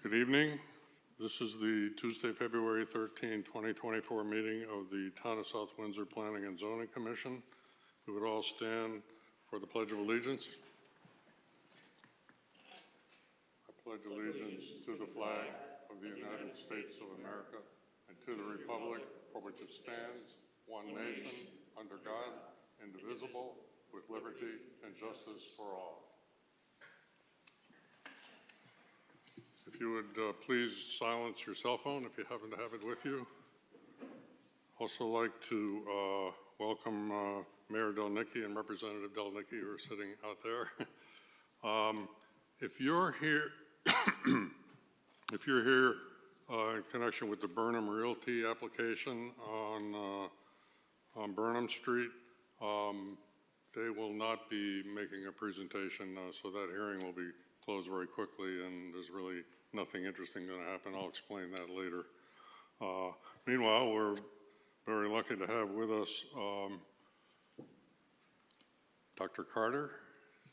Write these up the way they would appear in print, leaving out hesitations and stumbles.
Good evening. This is the Tuesday, February 13, 2024 meeting of the Town of South Windsor Planning and Zoning Commission. We would all stand for the Pledge of Allegiance. I pledge allegiance to the flag of the United States of America and to the republic for which it stands, one nation, under God, indivisible, with liberty and justice for all. If you would please silence your cell phone if you happen to have it with you. Also like to welcome Mayor Delnicki and Representative Delnicki who are sitting out there. If you're here, in connection with the Burnham Realty application on Burnham Street, they will not be making a presentation, so that hearing will be closed very quickly, and there's really nothing interesting going to happen. I'll explain that later. Meanwhile, we're very lucky to have with us Dr. Carter,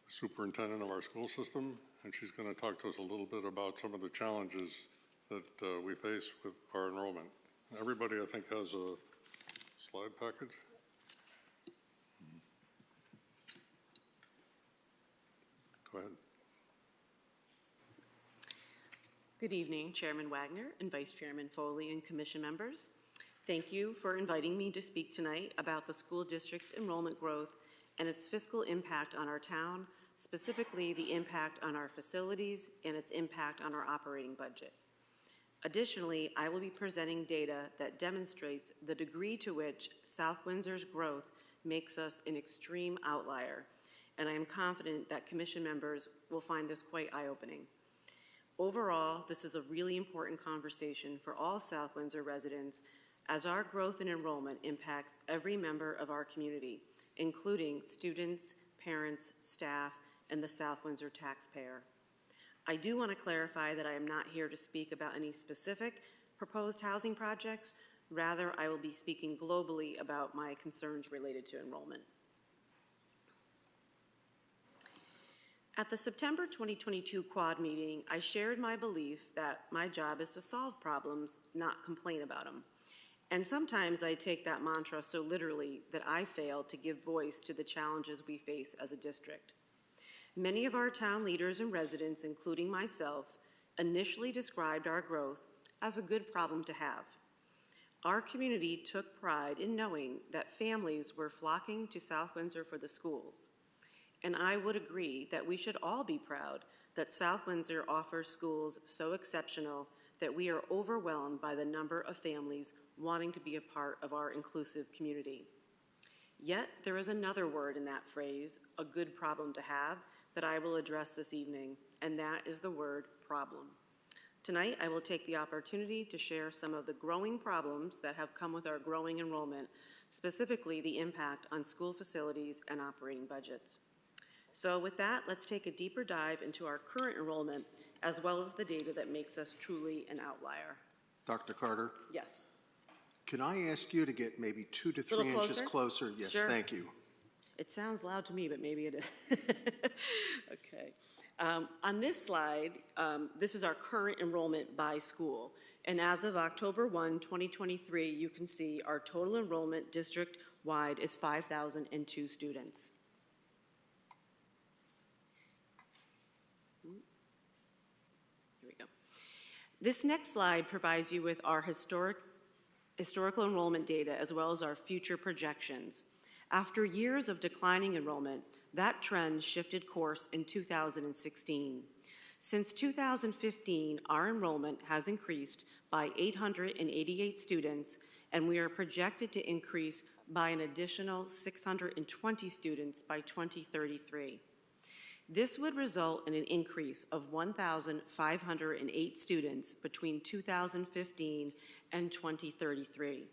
the superintendent of our school system, and she's going to talk to us a little bit about some of the challenges that we face with our enrollment. Everybody, I think, has a slide package. Go ahead. Good evening, Chairman Wagner and Vice Chairman Foley and Commission members. Thank you for inviting me to speak tonight about the school district's enrollment growth and its fiscal impact on our town, specifically the impact on our facilities and its impact on our operating budget. Additionally, I will be presenting data that demonstrates the degree to which South Windsor's growth makes us an extreme outlier, and I am confident that Commission members will find this quite eye-opening. Overall, this is a really important conversation for all South Windsor residents as our growth in enrollment impacts every member of our community, including students, parents, staff, and the South Windsor taxpayer. I do want to clarify that I am not here to speak about any specific proposed housing projects. Rather, I will be speaking globally about my concerns related to enrollment. At the September 2022 Quad meeting, I shared my belief that my job is to solve problems, not complain about them. And sometimes I take that mantra so literally that I fail to give voice to the challenges we face as a district. Many of our town leaders and residents, including myself, initially described our growth as a good problem to have. Our community took pride in knowing that families were flocking to South Windsor for the schools. And I would agree that we should all be proud that South Windsor offers schools so exceptional that we are overwhelmed by the number of families wanting to be a part of our inclusive community. Yet there is another word in that phrase, a good problem to have, that I will address this evening, and that is the word problem. Tonight, I will take the opportunity to share some of the growing problems that have come with our growing enrollment, specifically the impact on school facilities and operating budgets. So with that, let's take a deeper dive into our current enrollment as well as the data that makes us truly an outlier. Dr. Carter? Yes. Can I ask you to get maybe 2 to 3 inches closer? Yes, sure. Thank you. It sounds loud to me, but maybe it is. Okay. On this slide, this is our current enrollment by school. And as of October 1, 2023, you can see our total enrollment district-wide is 5,002 students. This next slide provides you with our historical enrollment data as well as our future projections. After years of declining enrollment, that trend shifted course in 2016. Since 2015, our enrollment has increased by 888 students, and we are projected to increase by an additional 620 students by 2033. This would result in an increase of 1,508 students between 2015 and 2033.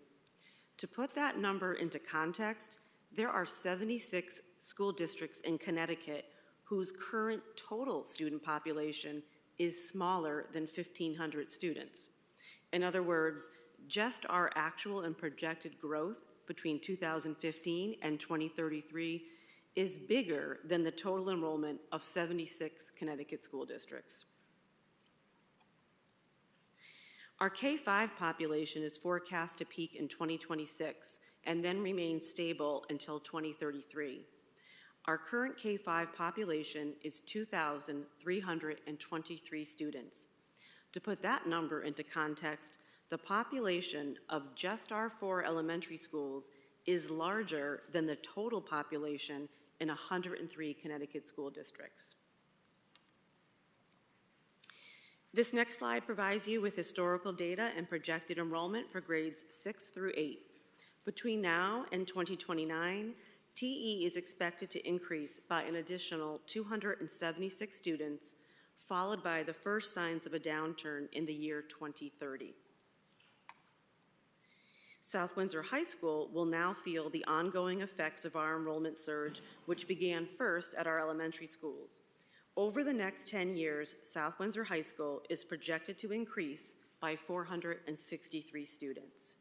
To put that number into context, there are 76 school districts in Connecticut whose current total student population is smaller than 1,500 students. In other words, just our actual and projected growth between 2015 and 2033 is bigger than the total enrollment of 76 Connecticut school districts. Our K-5 population is forecast to peak in 2026 and then remain stable until 2033. Our current K-5 population is 2,323 students. To put that number into context, the population of just our 4 elementary schools is larger than the total population in 103 Connecticut school districts. This next slide provides you with historical data and projected enrollment for grades 6 through 8. Between now and 2029, TE is expected to increase by an additional 276 students, followed by the first signs of a downturn in the year 2030. South Windsor High School will now feel the ongoing effects of our enrollment surge, which began first at our elementary schools. Over the next 10 years, South Windsor High School is projected to increase by 463 students.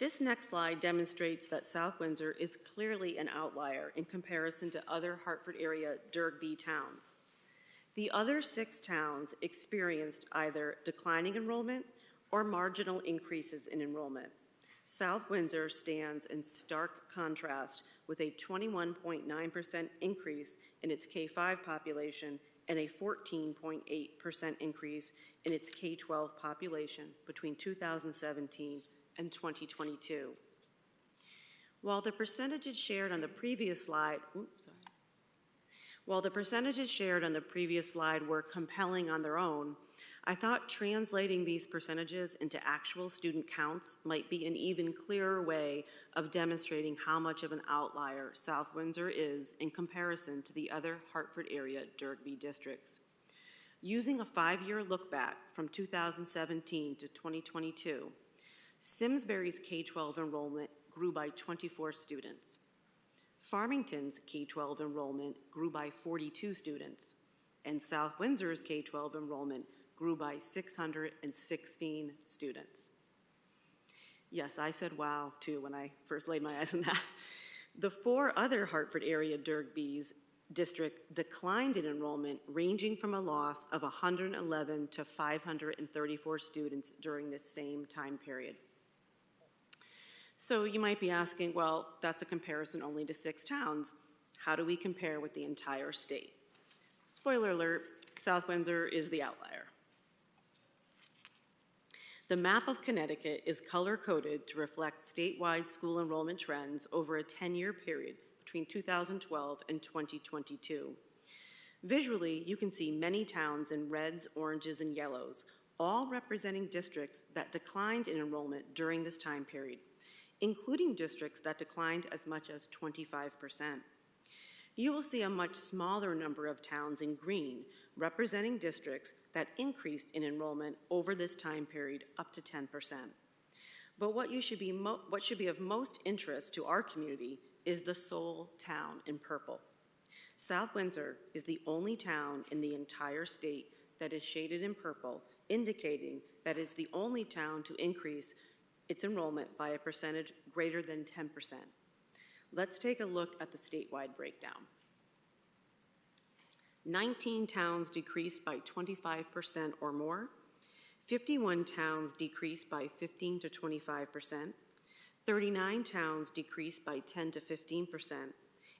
This next slide demonstrates that South Windsor is clearly an outlier in comparison to other Hartford area Derg B towns. The other 6 towns experienced either declining enrollment or marginal increases in enrollment. South Windsor stands in stark contrast with a 21.9% increase in its K-5 population and a 14.8% increase in its K-12 population between 2017 and 2022. While the percentages shared on the previous slide, were compelling on their own, I thought translating these percentages into actual student counts might be an even clearer way of demonstrating how much of an outlier South Windsor is in comparison to the other Hartford area Derg B districts. Using a 5-year look back from 2017 to 2022, Simsbury's K-12 enrollment grew by 24 students. Farmington's K-12 enrollment grew by 42 students, and South Windsor's K-12 enrollment grew by 616 students. Yes, I said wow too when I first laid my eyes on that. The 4 other Hartford area Derg B's district declined in enrollment, ranging from a loss of 111 to 534 students during this same time period. So you might be asking, well, that's a comparison only to 6 towns. How do we compare with the entire state? Spoiler alert, South Windsor is the outlier. The map of Connecticut is color-coded to reflect statewide school enrollment trends over a 10-year period between 2012 and 2022. Visually, you can see many towns in reds, oranges, and yellows, all representing districts that declined in enrollment during this time period, including districts that declined as much as 25%. You will see a much smaller number of towns in green, representing districts that increased in enrollment over this time period up to 10%. But what should be of most interest to our community is the sole town in purple. South Windsor is the only town in the entire state that is shaded in purple, indicating that it's the only town to increase its enrollment by a percentage greater than 10%. Let's take a look at the statewide breakdown. 19 towns decreased by 25% or more, 51 towns decreased by 15 to 25%, 39 towns decreased by 10 to 15%,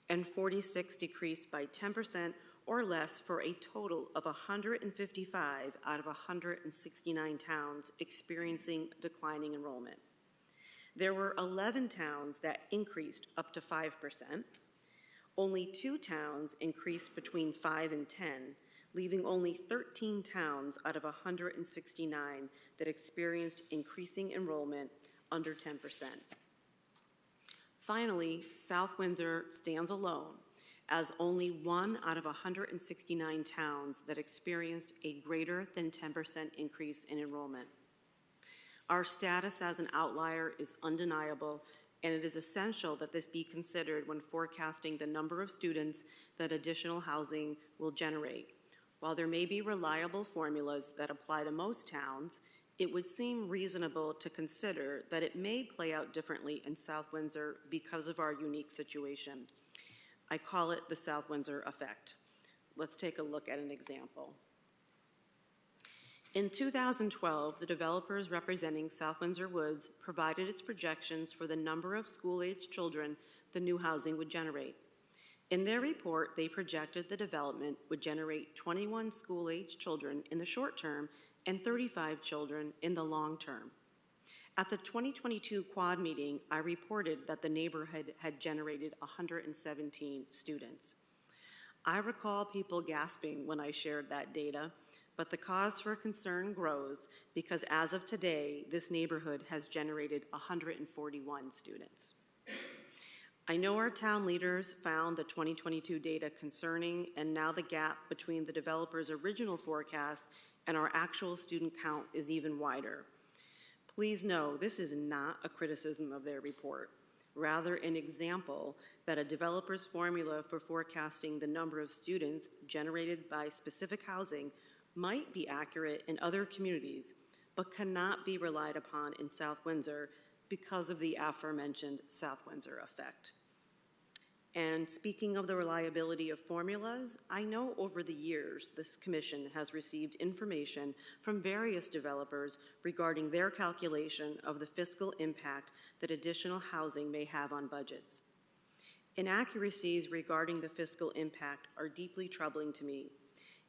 and 46 decreased by 10% or less, for a total of 155 out of 169 towns experiencing declining enrollment. There were 11 towns that increased up to 5%. Only 2 towns increased between 5 and 10, leaving only 13 towns out of 169 that experienced increasing enrollment under 10%. Finally, South Windsor stands alone as only 1 out of 169 towns that experienced a greater than 10% increase in enrollment. Our status as an outlier is undeniable, and it is essential that this be considered when forecasting the number of students that additional housing will generate. While there may be reliable formulas that apply to most towns, it would seem reasonable to consider that it may play out differently in South Windsor because of our unique situation. I call it the South Windsor effect. Let's take a look at an example. In 2012, the developers representing South Windsor Woods provided its projections for the number of school-aged children the new housing would generate. In their report, they projected the development would generate 21 school-aged children in the short term and 35 children in the long term. At the 2022 Quad meeting, I reported that the neighborhood had generated 117 students. I recall people gasping when I shared that data, but the cause for concern grows because as of today, this neighborhood has generated 141 students. I know our town leaders found the 2022 data concerning, and now the gap between the developer's original forecast and our actual student count is even wider. Please know this is not a criticism of their report, rather an example that a developer's formula for forecasting the number of students generated by specific housing might be accurate in other communities, but cannot be relied upon in South Windsor because of the aforementioned South Windsor effect. And speaking of the reliability of formulas, I know over the years this commission has received information from various developers regarding their calculation of the fiscal impact that additional housing may have on budgets. Inaccuracies regarding the fiscal impact are deeply troubling to me.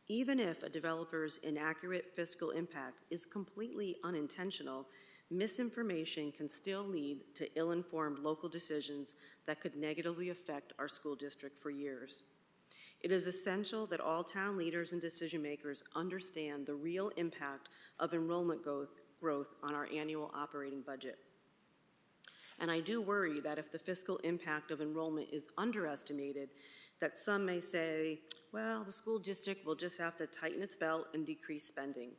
Even if a developer's inaccurate fiscal impact is completely unintentional, misinformation can still lead to ill-informed local decisions that could negatively affect our school district for years. It is essential that all town leaders and decision makers understand the real impact of enrollment growth on our annual operating budget. And I do worry that if the fiscal impact of enrollment is underestimated, that some may say, well, the school district will just have to tighten its belt and decrease spending.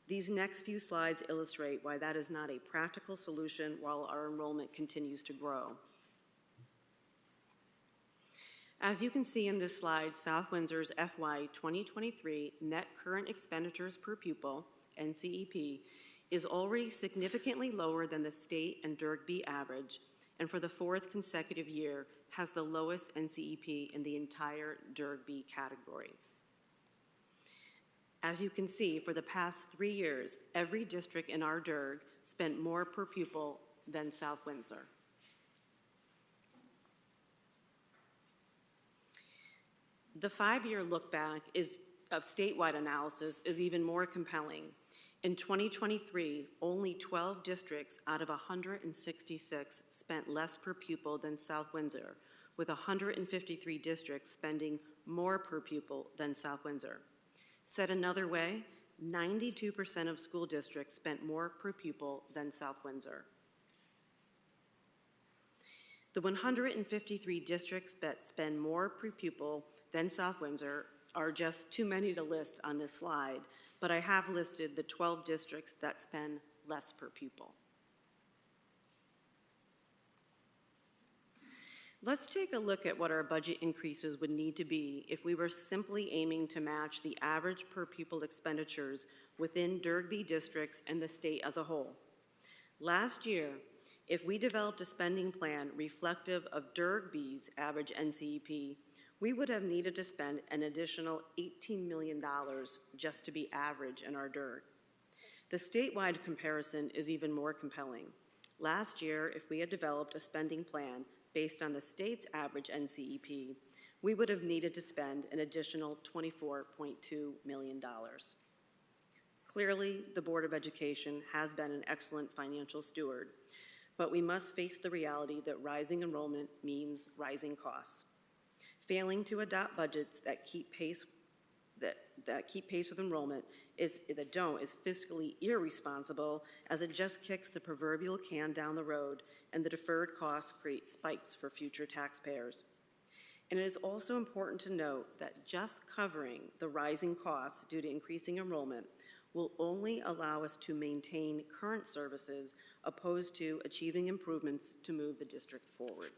These next few slides illustrate why that is not a practical solution while our enrollment continues to grow. As you can see in this slide, South Windsor's FY 2023 net current expenditures per pupil, NCEP, is already significantly lower than the state and DIRG-B average, and for the fourth consecutive year has the lowest NCEP in the entire DIRG-B category. As you can see, for the past 3 years, every district in our DIRG spent more per pupil than South Windsor. The 5-year look back of statewide analysis is even more compelling. In 2023, only 12 districts out of 166 spent less per pupil than South Windsor, with 153 districts spending more per pupil than South Windsor. Said another way, 92% of school districts spent more per pupil than South Windsor. The 153 districts that spend more per pupil than South Windsor are just too many to list on this slide, but I have listed the 12 districts that spend less per pupil. Let's take a look at what our budget increases would need to be if we were simply aiming to match the average per pupil expenditures within DIRG-B districts and the state as a whole. Last year, if we developed a spending plan reflective of DIRG-B's average NCEP, we would have needed to spend an additional $18 million just to be average in our DIRG. The statewide comparison is even more compelling. Last year, if we had developed a spending plan based on the state's average NCEP, we would have needed to spend an additional $24.2 million. Clearly, the Board of Education has been an excellent financial steward, but we must face the reality that rising enrollment means rising costs. Failing to adopt budgets that keep pace with enrollment is fiscally irresponsible, as it just kicks the proverbial can down the road, and the deferred costs create spikes for future taxpayers. And it is also important to note that just covering the rising costs due to increasing enrollment will only allow us to maintain current services opposed to achieving improvements to move the district forward.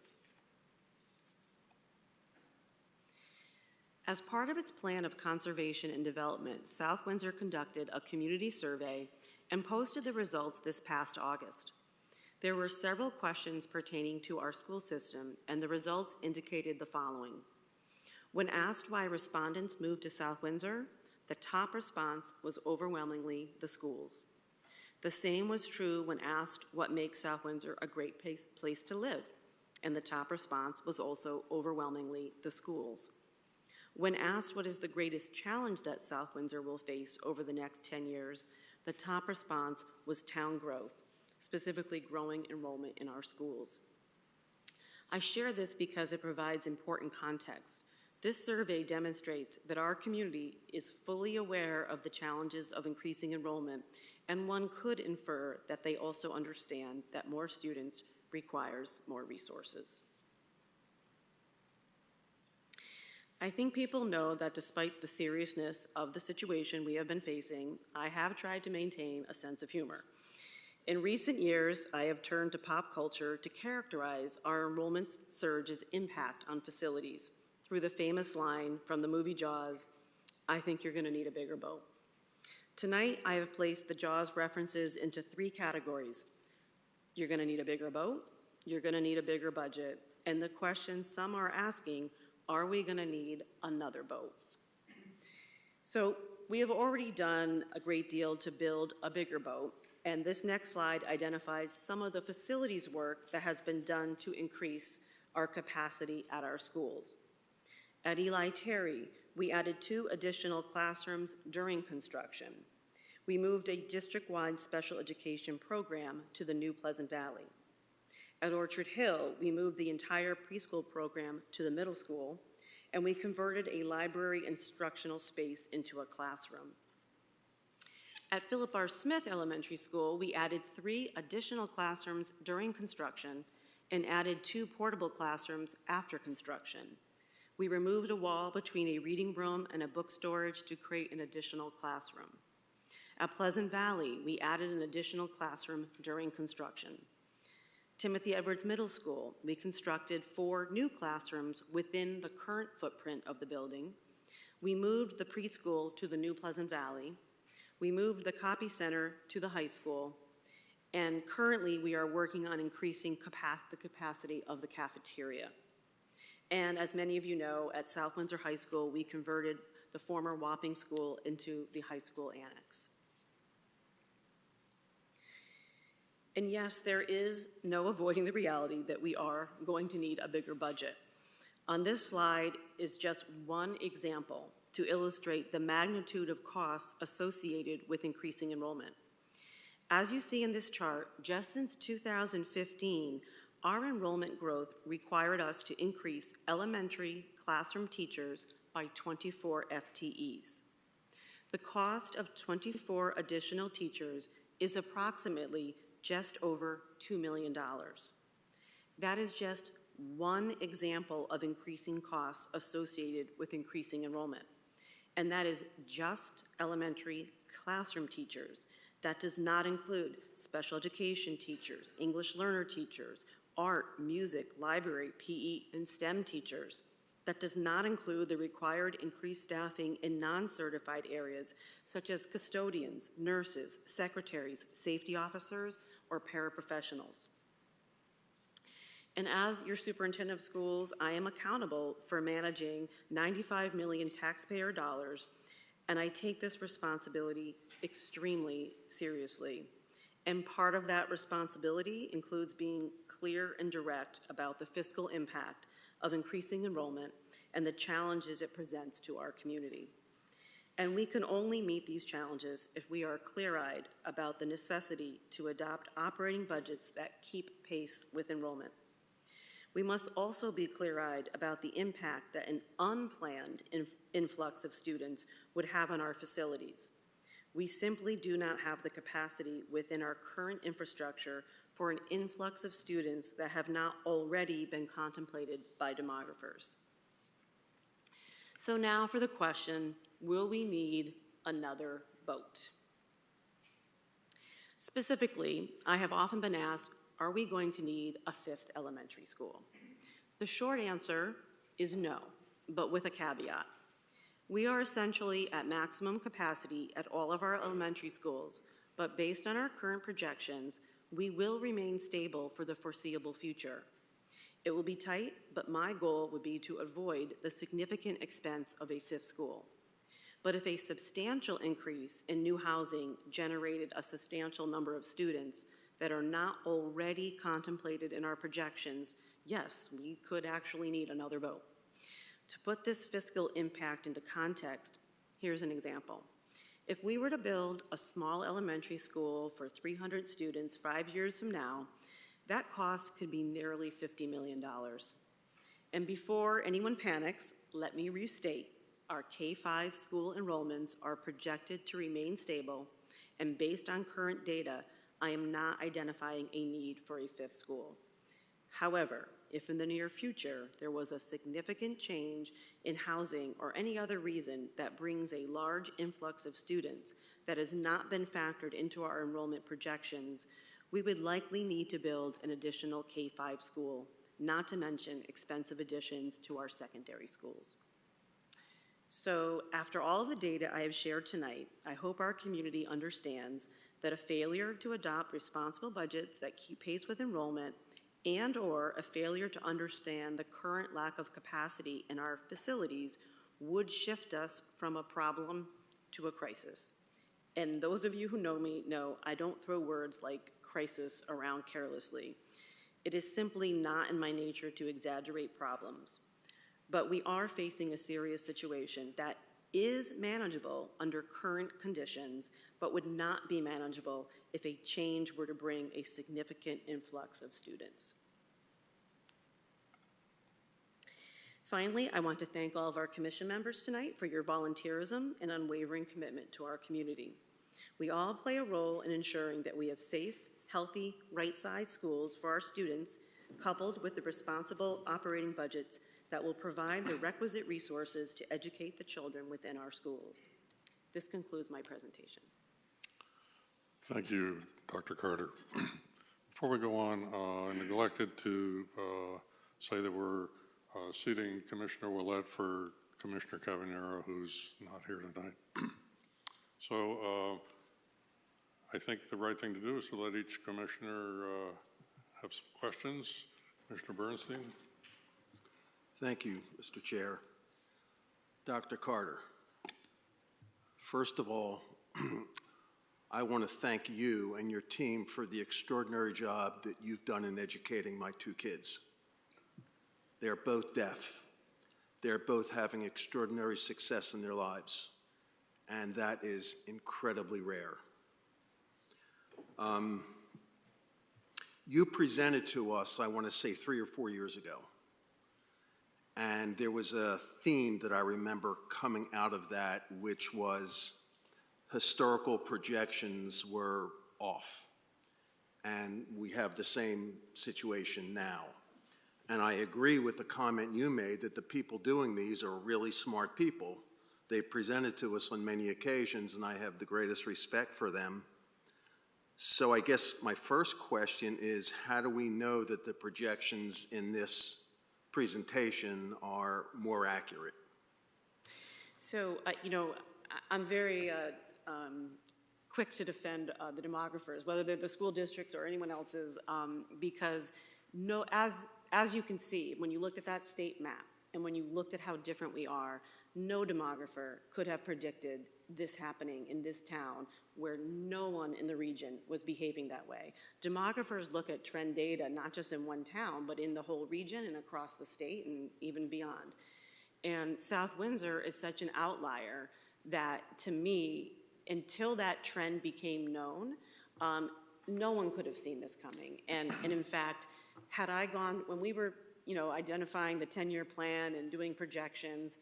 As part of its plan of conservation and development, South Windsor conducted a community survey and posted the results this past August. There were several questions pertaining to our school system, and the results indicated the following. When asked why respondents moved to South Windsor, the top response was overwhelmingly the schools. The same was true when asked what makes South Windsor a great place to live, and the top response was also overwhelmingly the schools. When asked what is the greatest challenge that South Windsor will face over the next 10 years, the top response was town growth, specifically growing enrollment in our schools. I share this because it provides important context. This survey demonstrates that our community is fully aware of the challenges of increasing enrollment, and one could infer that they also understand that more students requires more resources. I think people know that despite the seriousness of the situation we have been facing, I have tried to maintain a sense of humor. In recent years, I have turned to pop culture to characterize our enrollment surge's impact on facilities through the famous line from the movie Jaws, "I think you're gonna need a bigger boat." Tonight, I have placed the Jaws references into 3 categories. You're gonna need a bigger boat, you're gonna need a bigger budget, and the question some are asking, are we gonna need another boat? So we have already done a great deal to build a bigger boat, and this next slide identifies some of the facilities work that has been done to increase our capacity at our schools. At Eli Terry, we added 2 additional classrooms during construction. We moved a district-wide special education program to the new Pleasant Valley. At Orchard Hill, we moved the entire preschool program to the middle school, and we converted a library instructional space into a classroom. At Philip R. Smith Elementary School, we added 3 additional classrooms during construction and added 2 portable classrooms after construction. We removed a wall between a reading room and a book storage to create an additional classroom. At Pleasant Valley, we added an additional classroom during construction. Timothy Edwards Middle School, we constructed 4 new classrooms within the current footprint of the building. We moved the preschool to the new Pleasant Valley. We moved the copy center to the high school. And currently, we are working on increasing the capacity of the cafeteria. And as many of you know, at South Windsor High School, we converted the former Wapping School into the high school annex. And yes, there is no avoiding the reality that we are going to need a bigger budget. On this slide is just one example to illustrate the magnitude of costs associated with increasing enrollment. As you see in this chart, just since 2015, our enrollment growth required us to increase elementary classroom teachers by 24 FTEs. The cost of 24 additional teachers is approximately just over $2 million. That is just one example of increasing costs associated with increasing enrollment. And that is just elementary classroom teachers. That does not include special education teachers, English learner teachers, art, music, library, PE, and STEM teachers. That does not include the required increased staffing in non-certified areas such as custodians, nurses, secretaries, safety officers, or paraprofessionals. And as your superintendent of schools, I am accountable for managing 95 million taxpayer dollars, and I take this responsibility extremely seriously. And part of that responsibility includes being clear and direct about the fiscal impact of increasing enrollment and the challenges it presents to our community. And we can only meet these challenges if we are clear-eyed about the necessity to adopt operating budgets that keep pace with enrollment. We must also be clear-eyed about the impact that an unplanned influx of students would have on our facilities. We simply do not have the capacity within our current infrastructure for an influx of students that have not already been contemplated by demographers. So now for the question, will we need another boat? Specifically, I have often been asked, are we going to need a 5th elementary school? The short answer is no, but with a caveat. We are essentially at maximum capacity at all of our elementary schools, but based on our current projections, we will remain stable for the foreseeable future. It will be tight, but my goal would be to avoid the significant expense of a 5th school. But if a substantial increase in new housing generated a substantial number of students that are not already contemplated in our projections, yes, we could actually need another vote. To put this fiscal impact into context, here's an example. If we were to build a small elementary school for 300 students 5 years from now, that cost could be nearly $50 million. And before anyone panics, let me restate, our K-5 school enrollments are projected to remain stable, and based on current data, I am not identifying a need for a fifth school. However, if in the near future there was a significant change in housing or any other reason that brings a large influx of students that has not been factored into our enrollment projections, we would likely need to build an additional K-5 school, not to mention expensive additions to our secondary schools. So after all of the data I have shared tonight, I hope our community understands that a failure to adopt responsible budgets that keep pace with enrollment and/or a failure to understand the current lack of capacity in our facilities would shift us from a problem to a crisis. And those of you who know me know I don't throw words like crisis around carelessly. It is simply not in my nature to exaggerate problems. But we are facing a serious situation that is manageable under current conditions, but would not be manageable if a change were to bring a significant influx of students. Finally, I want to thank all of our commission members tonight for your volunteerism and unwavering commitment to our community. We all play a role in ensuring that we have safe, healthy, right-sized schools for our students, coupled with the responsible operating budgets that will provide the requisite resources to educate the children within our schools. This concludes my presentation. Thank you, Dr. Carter. Before we go on, I neglected to say that we're seating Commissioner Willett for Commissioner Cavanero, who's not here tonight. So I think the right thing to do is to let each commissioner have some questions. Commissioner Bernstein. Thank you, Mr. Chair. Dr. Carter, first of all, I want to thank you and your team for the extraordinary job that you've done in educating my two kids. They're both deaf. They're both having extraordinary success in their lives, and that is incredibly rare. You presented to us, I want to say 3 or 4 years ago, and there was a theme that I remember coming out of that, which was historical projections were off, and we have the same situation now. And I agree with the comment you made that the people doing these are really smart people. They've presented to us on many occasions, and I have the greatest respect for them. So I guess my first question is, how do we know that the projections in this presentation are more accurate? So, I'm very quick to defend the demographers, whether they're the school districts or anyone else's, because as you can see, when you looked at that state map and when you looked at how different we are, no demographer could have predicted this happening in this town where no one in the region was behaving that way. Demographers look at trend data, not just in one town, but in the whole region and across the state and even beyond. And South Windsor is such an outlier that, to me, until that trend became known, no one could have seen this coming. And in fact, had I gone, when we were identifying the 10-year plan and doing projections,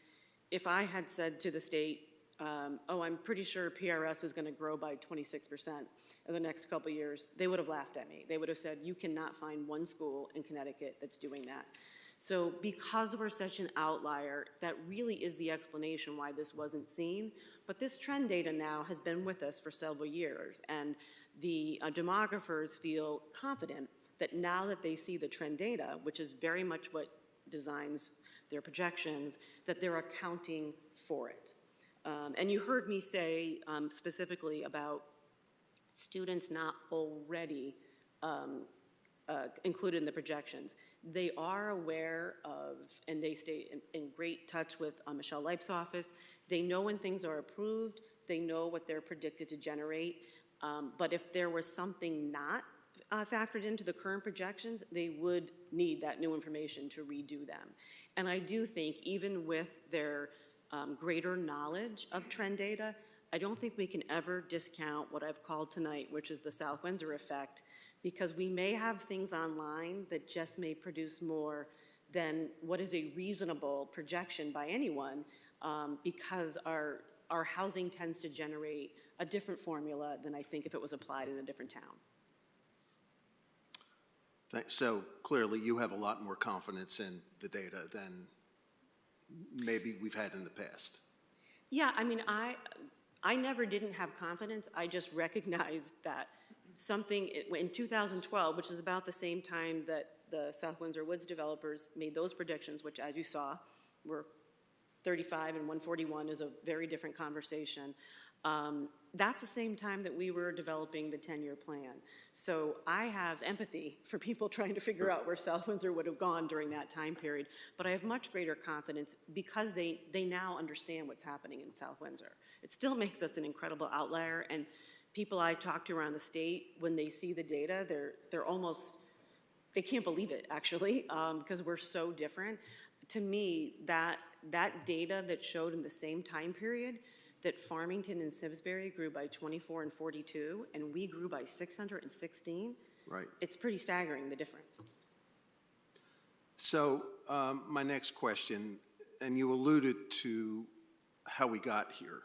if I had said to the state, I'm pretty sure PRS is going to grow by 26% in the next couple of years, they would have laughed at me. They would have said, you cannot find one school in Connecticut that's doing that. So because we're such an outlier, that really is the explanation why this wasn't seen. But this trend data now has been with us for several years, and the demographers feel confident that now that they see the trend data, which is very much what designs their projections, that they're accounting for it. And you heard me say specifically about students not already included in the projections. They are aware of, and they stay in great touch with Michelle Leip's office. They know when things are approved. They know what they're predicted to generate. But if there was something not factored into the current projections, they would need that new information to redo them. And I do think even with their greater knowledge of trend data, I don't think we can ever discount what I've called tonight, which is the South Windsor effect, because we may have things online that just may produce more than what is a reasonable projection by anyone, because our housing tends to generate a different formula than I think if it was applied in a different town. So clearly, you have a lot more confidence in the data than maybe we've had in the past. Yeah, I mean, I never didn't have confidence. I just recognized that something in 2012, which is about the same time that the South Windsor Woods developers made those predictions, which, as you saw, were 35 and 141 is a very different conversation. That's the same time that we were developing the 10-year plan. So I have empathy for people trying to figure out where South Windsor would have gone during that time period, but I have much greater confidence because they now understand what's happening in South Windsor. It still makes us an incredible outlier, and people I talk to around the state, when they see the data, they're almost, they can't believe it, actually, because we're so different. To me, that data that showed in the same time period that Farmington and Simsbury grew by 24 and 42, and we grew by 616, Right. It's pretty staggering, the difference. So my next question, and you alluded to how we got here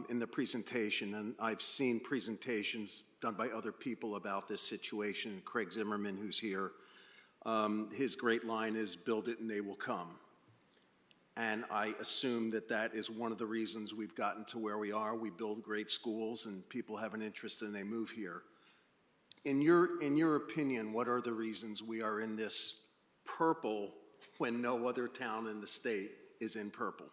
in the presentation, and I've seen presentations done by other people about this situation. Craig Zimmerman, who's here, his great line is, "Build it and they will come." And I assume that that is one of the reasons we've gotten to where we are. We build great schools and people have an interest and they move here. In your opinion, what are the reasons we are in this purple when no other town in the state is in purple?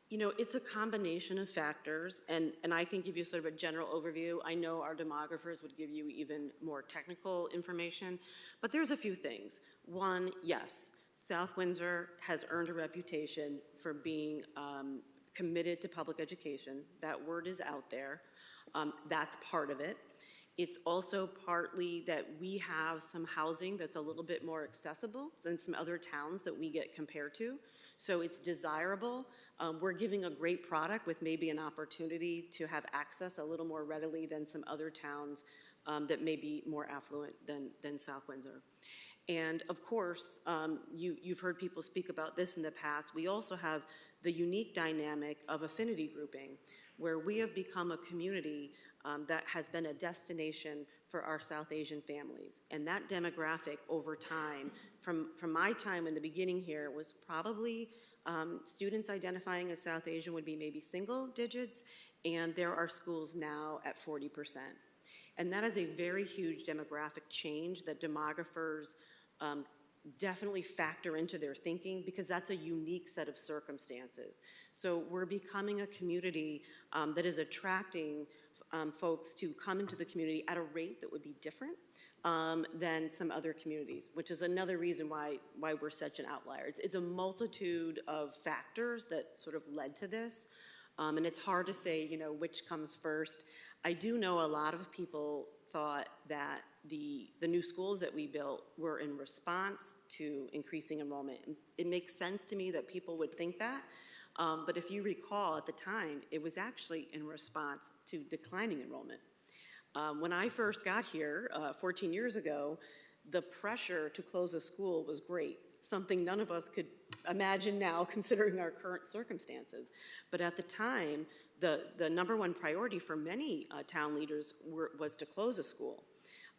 You know, it's a combination of factors, and I can give you sort of a general overview. I know our demographers would give you even more technical information, but there's a few things. One, yes, South Windsor has earned a reputation for being committed to public education. That word is out there. That's part of it. It's also partly that we have some housing that's a little bit more accessible than some other towns that we get compared to. So it's desirable. We're giving a great product with maybe an opportunity to have access a little more readily than some other towns that may be more affluent than South Windsor. And of course, you've heard people speak about this in the past. We also have the unique dynamic of affinity grouping, where we have become a community that has been a destination for our South Asian families. And that demographic over time, from my time in the beginning here, was probably students identifying as South Asian would be maybe single digits, and there are schools now at 40%. And that is a very huge demographic change that demographers definitely factor into their thinking, because that's a unique set of circumstances. So we're becoming a community that is attracting folks to come into the community at a rate that would be different than some other communities, which is another reason why we're such an outlier. It's a multitude of factors that sort of led to this, and it's hard to say, you know, which comes first. I do know a lot of people thought that the new schools that we built were in response to increasing enrollment. It makes sense to me that people would think that, but if you recall, at the time, it was actually in response to declining enrollment. When I first got here 14 years ago, the pressure to close a school was great, something none of us could imagine now considering our current circumstances. But at the time, the number one priority for many town leaders was to close a school.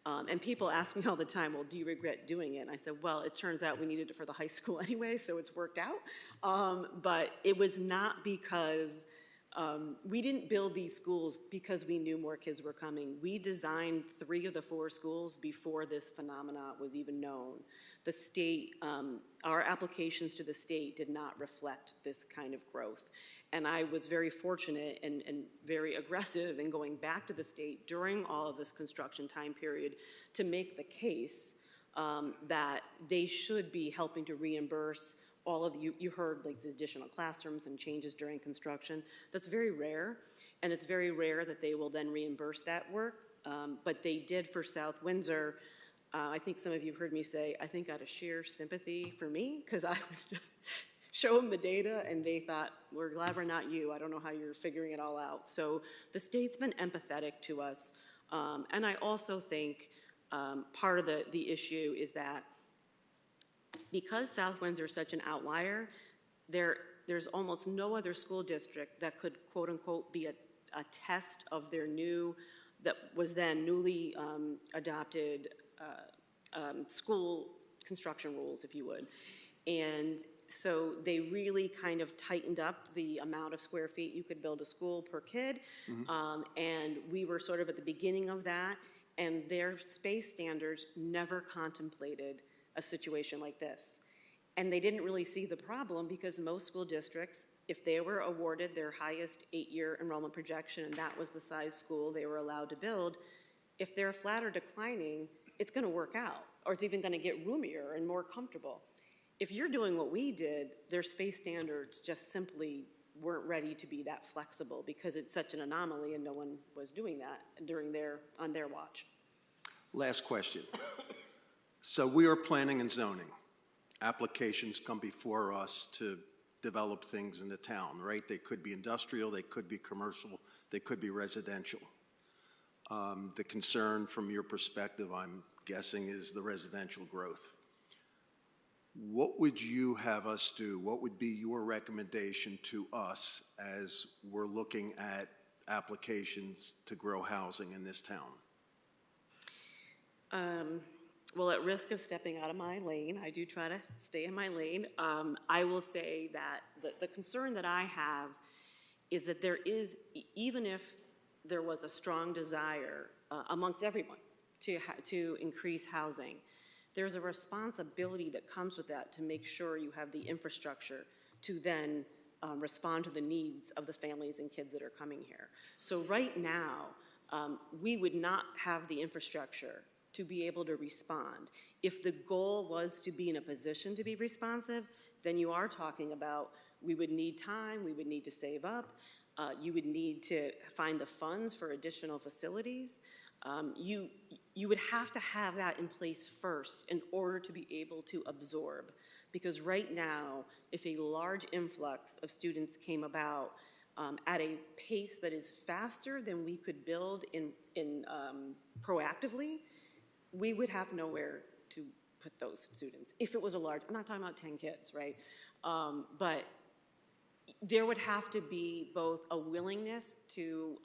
And people ask me all the time, well, do you regret doing it? And I said, well, it turns out we needed it for the high school anyway, so it's worked out. But it was not because We didn't build these schools because we knew more kids were coming. We designed 3 of the 4 schools before this phenomena was even known. The state, our applications to the state did not reflect this kind of growth. And I was very fortunate and very aggressive in going back to the state during all of this construction time period to make the case that they should be helping to reimburse all of you heard like the additional classrooms and changes during construction. That's very rare, and it's very rare that they will then reimburse that work, but they did for South Windsor. I think some of you heard me say, I think out of sheer sympathy for me, because I was just show them the data and they thought, we're glad we're not you. I don't know how you're figuring it all out. So the state's been empathetic to us. And I also think part of the issue is that because South Windsor is such an outlier, there's almost no other school district that could, quote unquote, be a test of their that was then newly adopted school construction rules, if you would. And so they really kind of tightened up the amount of square feet you could build a school per kid. And we were sort of at the beginning of that, and their space standards never contemplated a situation like this. And they didn't really see the problem because most school districts, if they were awarded their highest 8-year enrollment projection and that was the size school they were allowed to build, if they're flat or declining, it's gonna work out, or it's even gonna get roomier and more comfortable. If you're doing what we did, their space standards just simply weren't ready to be that flexible because it's such an anomaly and no one was doing that on their watch. Last question. So we are planning and zoning. Applications come before us to develop things in the town, right? They could be industrial, they could be commercial, they could be residential. The concern from your perspective, I'm guessing, is the residential growth. What would you have us do? What would be your recommendation to us as we're looking at applications to grow housing in this town? Well, at risk of stepping out of my lane, I do try to stay in my lane. I will say that the concern that I have is that there is, even if there was a strong desire amongst everyone to increase housing, there's a responsibility that comes with that to make sure you have the infrastructure to then respond to the needs of the families and kids that are coming here. So right now, we would not have the infrastructure to be able to respond. If the goal was to be in a position to be responsive, then you are talking about we would need time, we would need to save up, you would need to find the funds for additional facilities. You would have to have that in place first in order to be able to absorb. Because right now, if a large influx of students came about at a pace that is faster than we could build proactively, we would have nowhere to put those students. If it was a large, I'm not talking about 10 kids, right? But there would have to be both a willingness to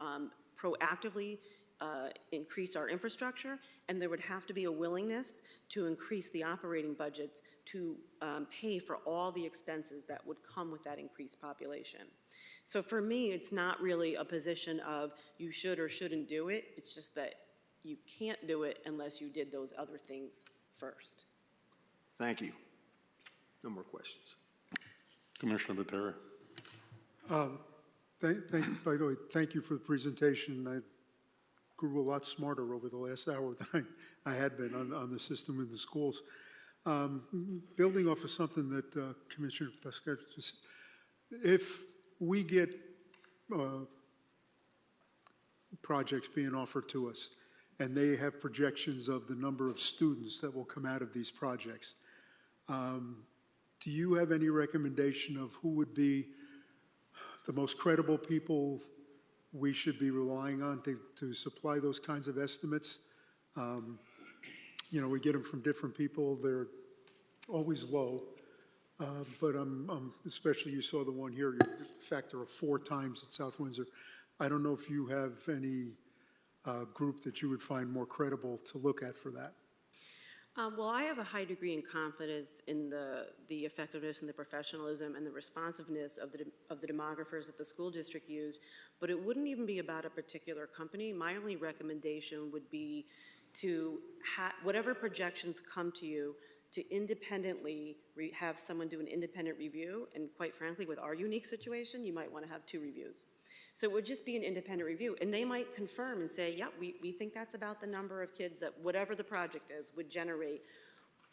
proactively increase our infrastructure, and there would have to be a willingness to increase the operating budgets to pay for all the expenses that would come with that increased population. So for me, it's not really a position of you should or shouldn't do it. It's just that you can't do it unless you did those other things first. Thank you. No more questions. Commissioner Viteri. By the way, thank you for the presentation. I grew a lot smarter over the last hour than I had been on the system in the schools. Building off of something that Commissioner Pascal just, if we get projects being offered to us and they have projections of the number of students that will come out of these projects, do you have any recommendation of who would be the most credible people we should be relying on to supply those kinds of estimates? You know, we get them from different people. They're always low. But especially you saw the one here, factor of 4 times at South Windsor. I don't know if you have any group that you would find more credible to look at for that. Well, I have a high degree in confidence in the effectiveness and the professionalism and the responsiveness of the demographers that the school district used, but it wouldn't even be about a particular company. My only recommendation would be to whatever projections come to you, to independently have someone do an independent review, and quite frankly, with our unique situation, you might want to have 2 reviews. So it would just be an independent review, and they might confirm and say, yeah, we think that's about the number of kids that whatever the project is would generate,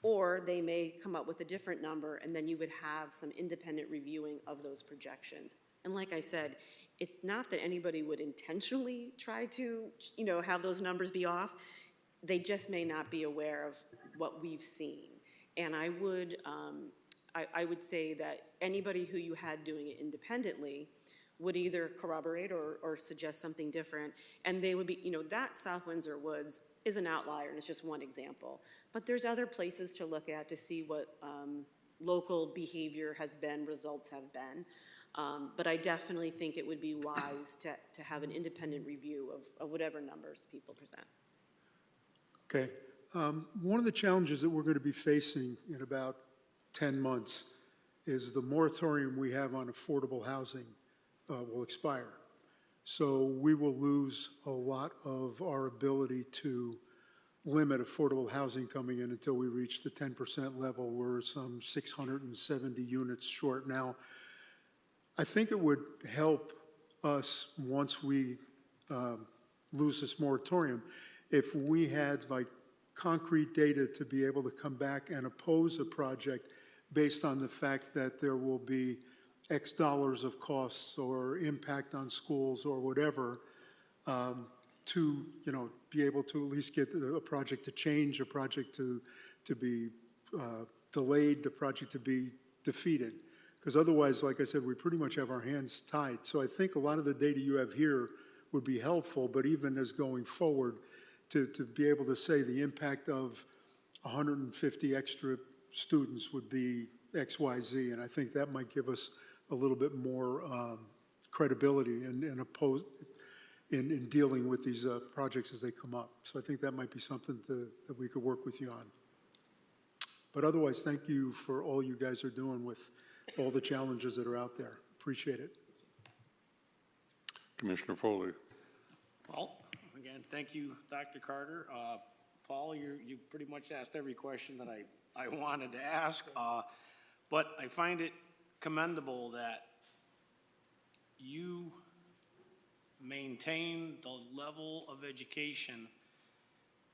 or they may come up with a different number, and then you would have some independent reviewing of those projections. And like I said, it's not that anybody would intentionally try to, have those numbers be off. They just may not be aware of what we've seen. And I would say that anybody who you had doing it independently would either corroborate or suggest something different, and they would be, that South Windsor Woods is an outlier, and it's just one example. But there's other places to look at to see what local behavior has been, results have been. But I definitely think it would be wise to have an independent review of whatever numbers people present. Okay. One of the challenges that we're going to be facing in about 10 months is the moratorium we have on affordable housing will expire. So we will lose a lot of our ability to limit affordable housing coming in until we reach the 10% level. We're some 670 units short now. I think it would help us once we lose this moratorium if we had like concrete data to be able to come back and oppose a project based on the fact that there will be X dollars of costs or impact on schools or whatever, to be able to at least get a project to change, a project to be delayed, the project to be defeated. Because otherwise, like I said, we pretty much have our hands tied. So I think a lot of the data you have here would be helpful, but even as going forward, to be able to say the impact of 150 extra students would be X, Y, Z, and I think that might give us a little bit more credibility in dealing with these projects as they come up. So I think that might be something that we could work with you on. But otherwise, thank you for all you guys are doing with all the challenges that are out there. Appreciate it. Commissioner Foley. Well, again, thank you, Dr. Carter. Paul, you pretty much asked every question that I wanted to ask, but I find it commendable that you maintain the level of education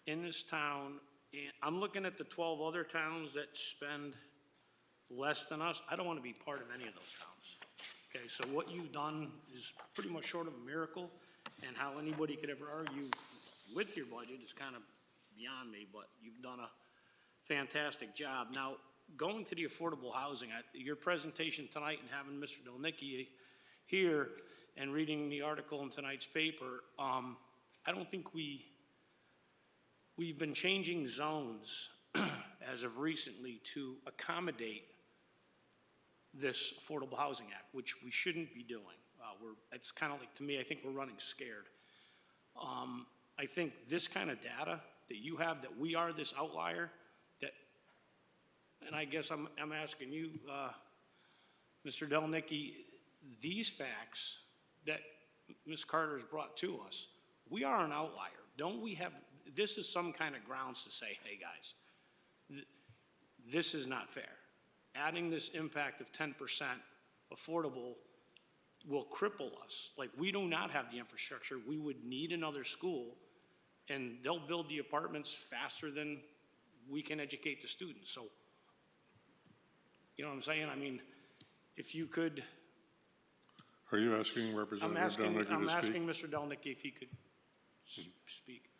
in this town. And I'm looking at the 12 other towns that spend less than us. I don't want to be part of any of those towns. Okay, so what you've done is pretty much short of a miracle, and how anybody could ever argue with your budget is kind of beyond me, but you've done a fantastic job. Now, going to the affordable housing, your presentation tonight and having Mr. Delnicki here and reading the article in tonight's paper, I don't think we've been changing zones as of recently to accommodate this Affordable Housing Act, which we shouldn't be doing. It's kind of like, to me, I think we're running scared. I think this kind of data that you have, that we are this outlier, and I guess I'm asking you, Mr. Delnicki, these facts that Ms. Carter has brought to us, we are an outlier. Don't we have, this is some kind of grounds to say, hey guys, this is not fair. Adding this impact of 10% affordable will cripple us. Like, we do not have the infrastructure. We would need another school, and they'll build the apartments faster than we can educate the students. So, you know what I'm saying? I mean, if you could. Are you asking Representative Delnicki to speak? I'm asking Mr. Delnicki if he could speak.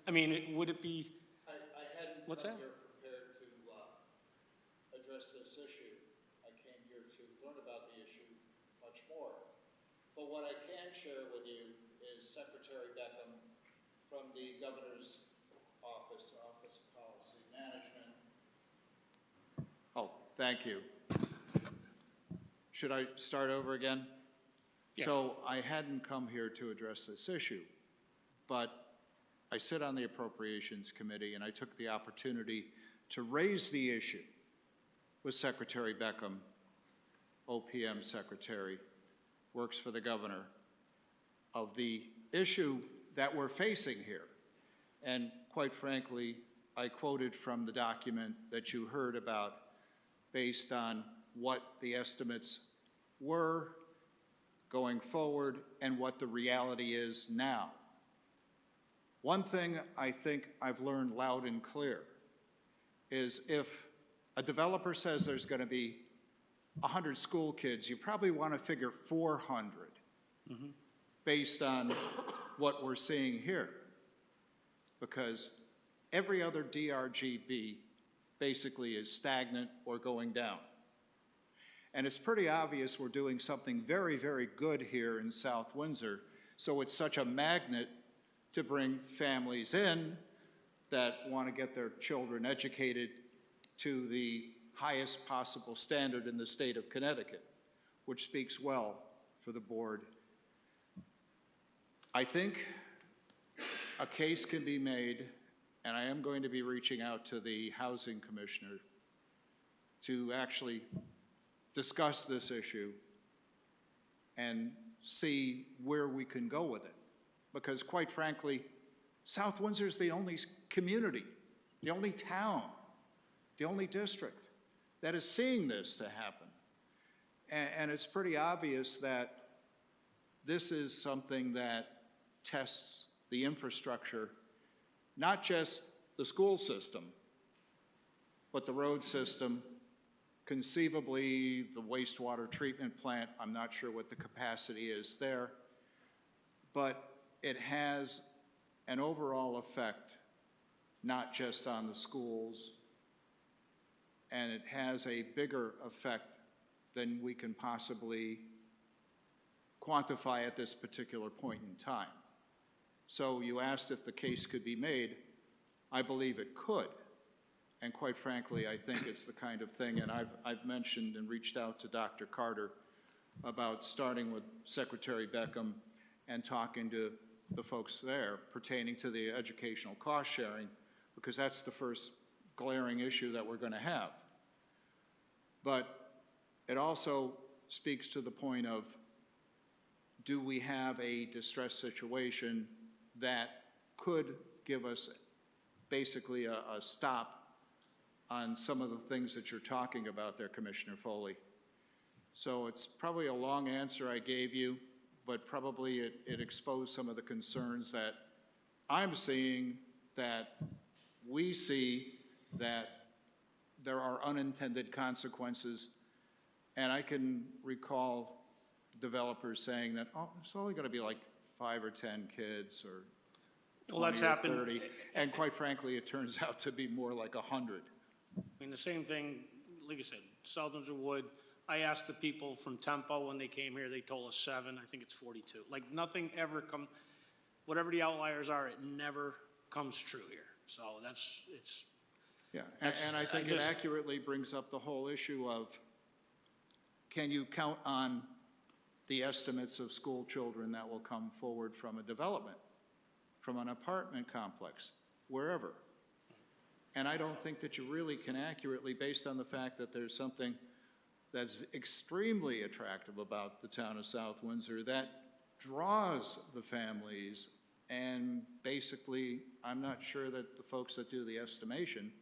I mean, would it be? I hadn't What's come that? here prepared to address this issue. I came here to learn about the issue much more. But what I can share with you is Secretary Beckham from the Governor's Office of Policy Management. Oh, thank you. Should I start over again? Yeah. So I hadn't come here to address this issue, but I sit on the Appropriations Committee, and I took the opportunity to raise the issue with Secretary Beckham, OPM Secretary, works for the governor, of the issue that we're facing here. And quite frankly, I quoted from the document that you heard about based on what the estimates were going forward and what the reality is now. One thing I think I've learned loud and clear is if a developer says there's going to be 100 school kids, you probably want to figure 400 based on what we're seeing here. Because every other DRGB basically is stagnant or going down. And it's pretty obvious we're doing something very, very good here in South Windsor, so it's such a magnet to bring families in that want to get their children educated to the highest possible standard in the state of Connecticut, which speaks well for the board. I think a case can be made, and I am going to be reaching out to the housing commissioner to actually discuss this issue and see where we can go with it. Because quite frankly, South Windsor is the only community, the only town, the only district that is seeing this to happen. And it's pretty obvious that this is something that tests the infrastructure, not just the school system, but the road system, conceivably the wastewater treatment plant. I'm not sure what the capacity is there, but it has an overall effect, not just on the schools, and it has a bigger effect than we can possibly quantify at this particular point in time. So you asked if the case could be made. I believe it could. And quite frankly, I think it's the kind of thing, and I've mentioned and reached out to Dr. Carter about starting with Secretary Beckham and talking to the folks there pertaining to the educational cost sharing, because that's the first glaring issue that we're going to have. But it also speaks to the point of, do we have a distressed situation that could give us basically a stop on some of the things that you're talking about there, Commissioner Foley? So it's probably a long answer I gave you, but probably it exposed some of the concerns that I'm seeing, that we see, that there are unintended consequences. And I can recall developers saying that, oh, it's only going to be like 5 or 10 kids or 20 Well, that's or happened. 30. And quite frankly, it turns out to be more like 100. I mean, the same thing, like I said, South Windsor Wood. I asked the people from Tempo when they came here, they told us 7, I think it's 42. Like, nothing ever whatever the outliers are, it never comes true here. So it's. Yeah, That's- and I think I it just- accurately brings up the whole issue of, can you count on the estimates of school children that will come forward from a development, from an apartment complex, wherever? And I don't think that you really can accurately, based on the fact that there's something that's extremely attractive about the town of South Windsor that draws the families, and basically, I'm not sure that the folks that do the estimation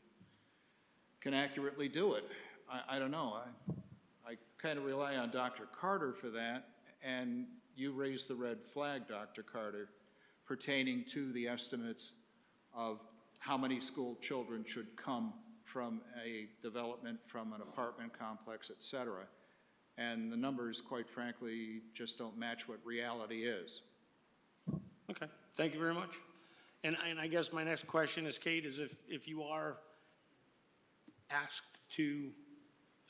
can accurately do it. I don't know. I kind of rely on Dr. Carter for that, and you raised the red flag, Dr. Carter, pertaining to the estimates of how many school children should come from a development, from an apartment complex, et cetera. And the numbers, quite frankly, just don't match what reality is. Okay, thank you very much. And I guess my next question is, Kate, is if you are asked to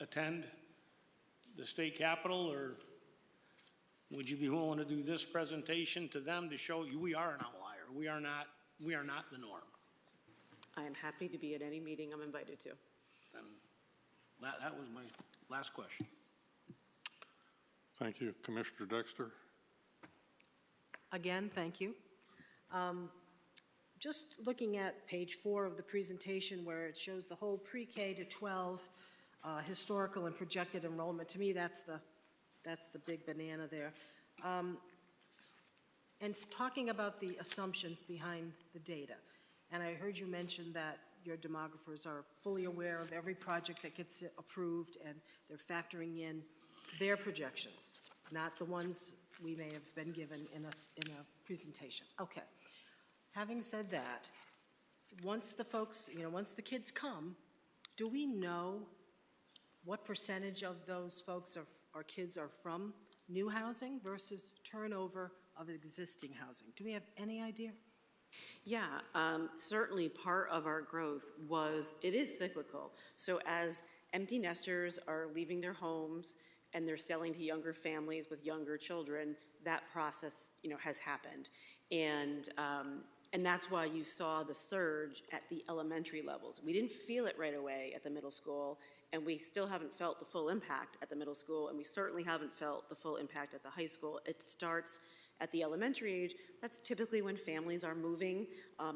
attend the state capitol, or would you be willing to do this presentation to them to show you we are an outlier? We are not the norm. I am happy to be at any meeting I'm invited to. And that was my last question. Thank you. Commissioner Dexter? Again, thank you. just looking at page 4 of the presentation where it shows the whole pre-K to 12 historical and projected enrollment, to me, that's the big banana there. And it's talking about the assumptions behind the data. And I heard you mention that your demographers are fully aware of every project that gets approved, and they're factoring in their projections, not the ones we may have been given in a presentation. Okay. Having said that, once the folks, once the kids come, do we know what percentage of those folks or kids are from new housing versus turnover of existing housing? Do we have any idea? Yeah, certainly part of our growth it is cyclical. So as empty nesters are leaving their homes and they're selling to younger families with younger children, that process, has happened. And that's why you saw the surge at the elementary levels. We didn't feel it right away at the middle school, and we still haven't felt the full impact at the middle school, and we certainly haven't felt the full impact at the high school. It starts at the elementary age. That's typically when families are moving.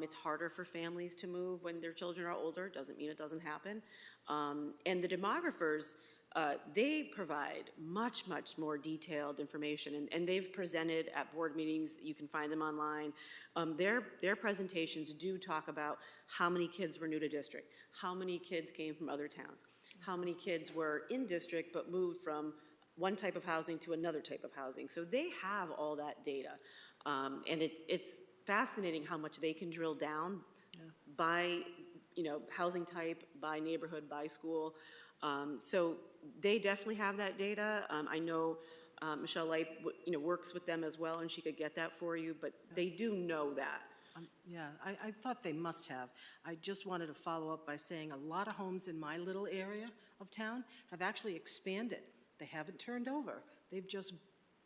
It's harder for families to move when their children are older. Doesn't mean it doesn't happen. And the demographers, they provide much, much more detailed information, and they've presented at board meetings. You can find them online. Their presentations do talk about how many kids were new to district, how many kids came from other towns, how many kids were in district but moved from one type of housing to another type of housing. So they have all that data. And it's fascinating how much they can drill down by, housing type, by neighborhood, by school. So they definitely have that data. I know Michelle Light, works with them as well, and she could get that for you, but they do know that. Yeah, I thought they must have. I just wanted to follow up by saying a lot of homes in my little area of town have actually expanded. They haven't turned over. They've just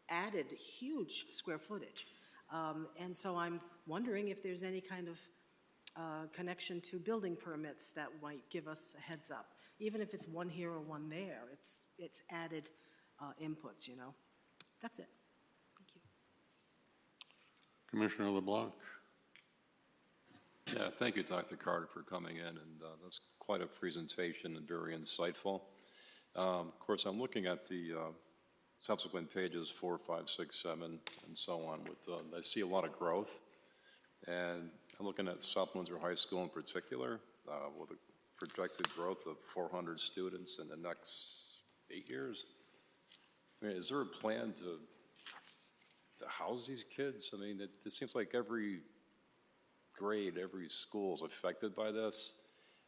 added huge square footage. And so I'm wondering if there's any kind of connection to building permits that might give us a heads up. Even if it's one here or one there, it's added inputs, That's it. Thank you. Commissioner LeBlanc. Yeah, thank you, Dr. Carter, for coming in, and that's quite a presentation and very insightful. Of course, I'm looking at the subsequent pages 4, 5, 6, 7, and so on. I see a lot of growth, and I'm looking at South Windsor High School in particular, with a projected growth of 400 students in the next 8 years. I mean, is there a plan to house these kids? I mean, it seems like every grade, every school is affected by this,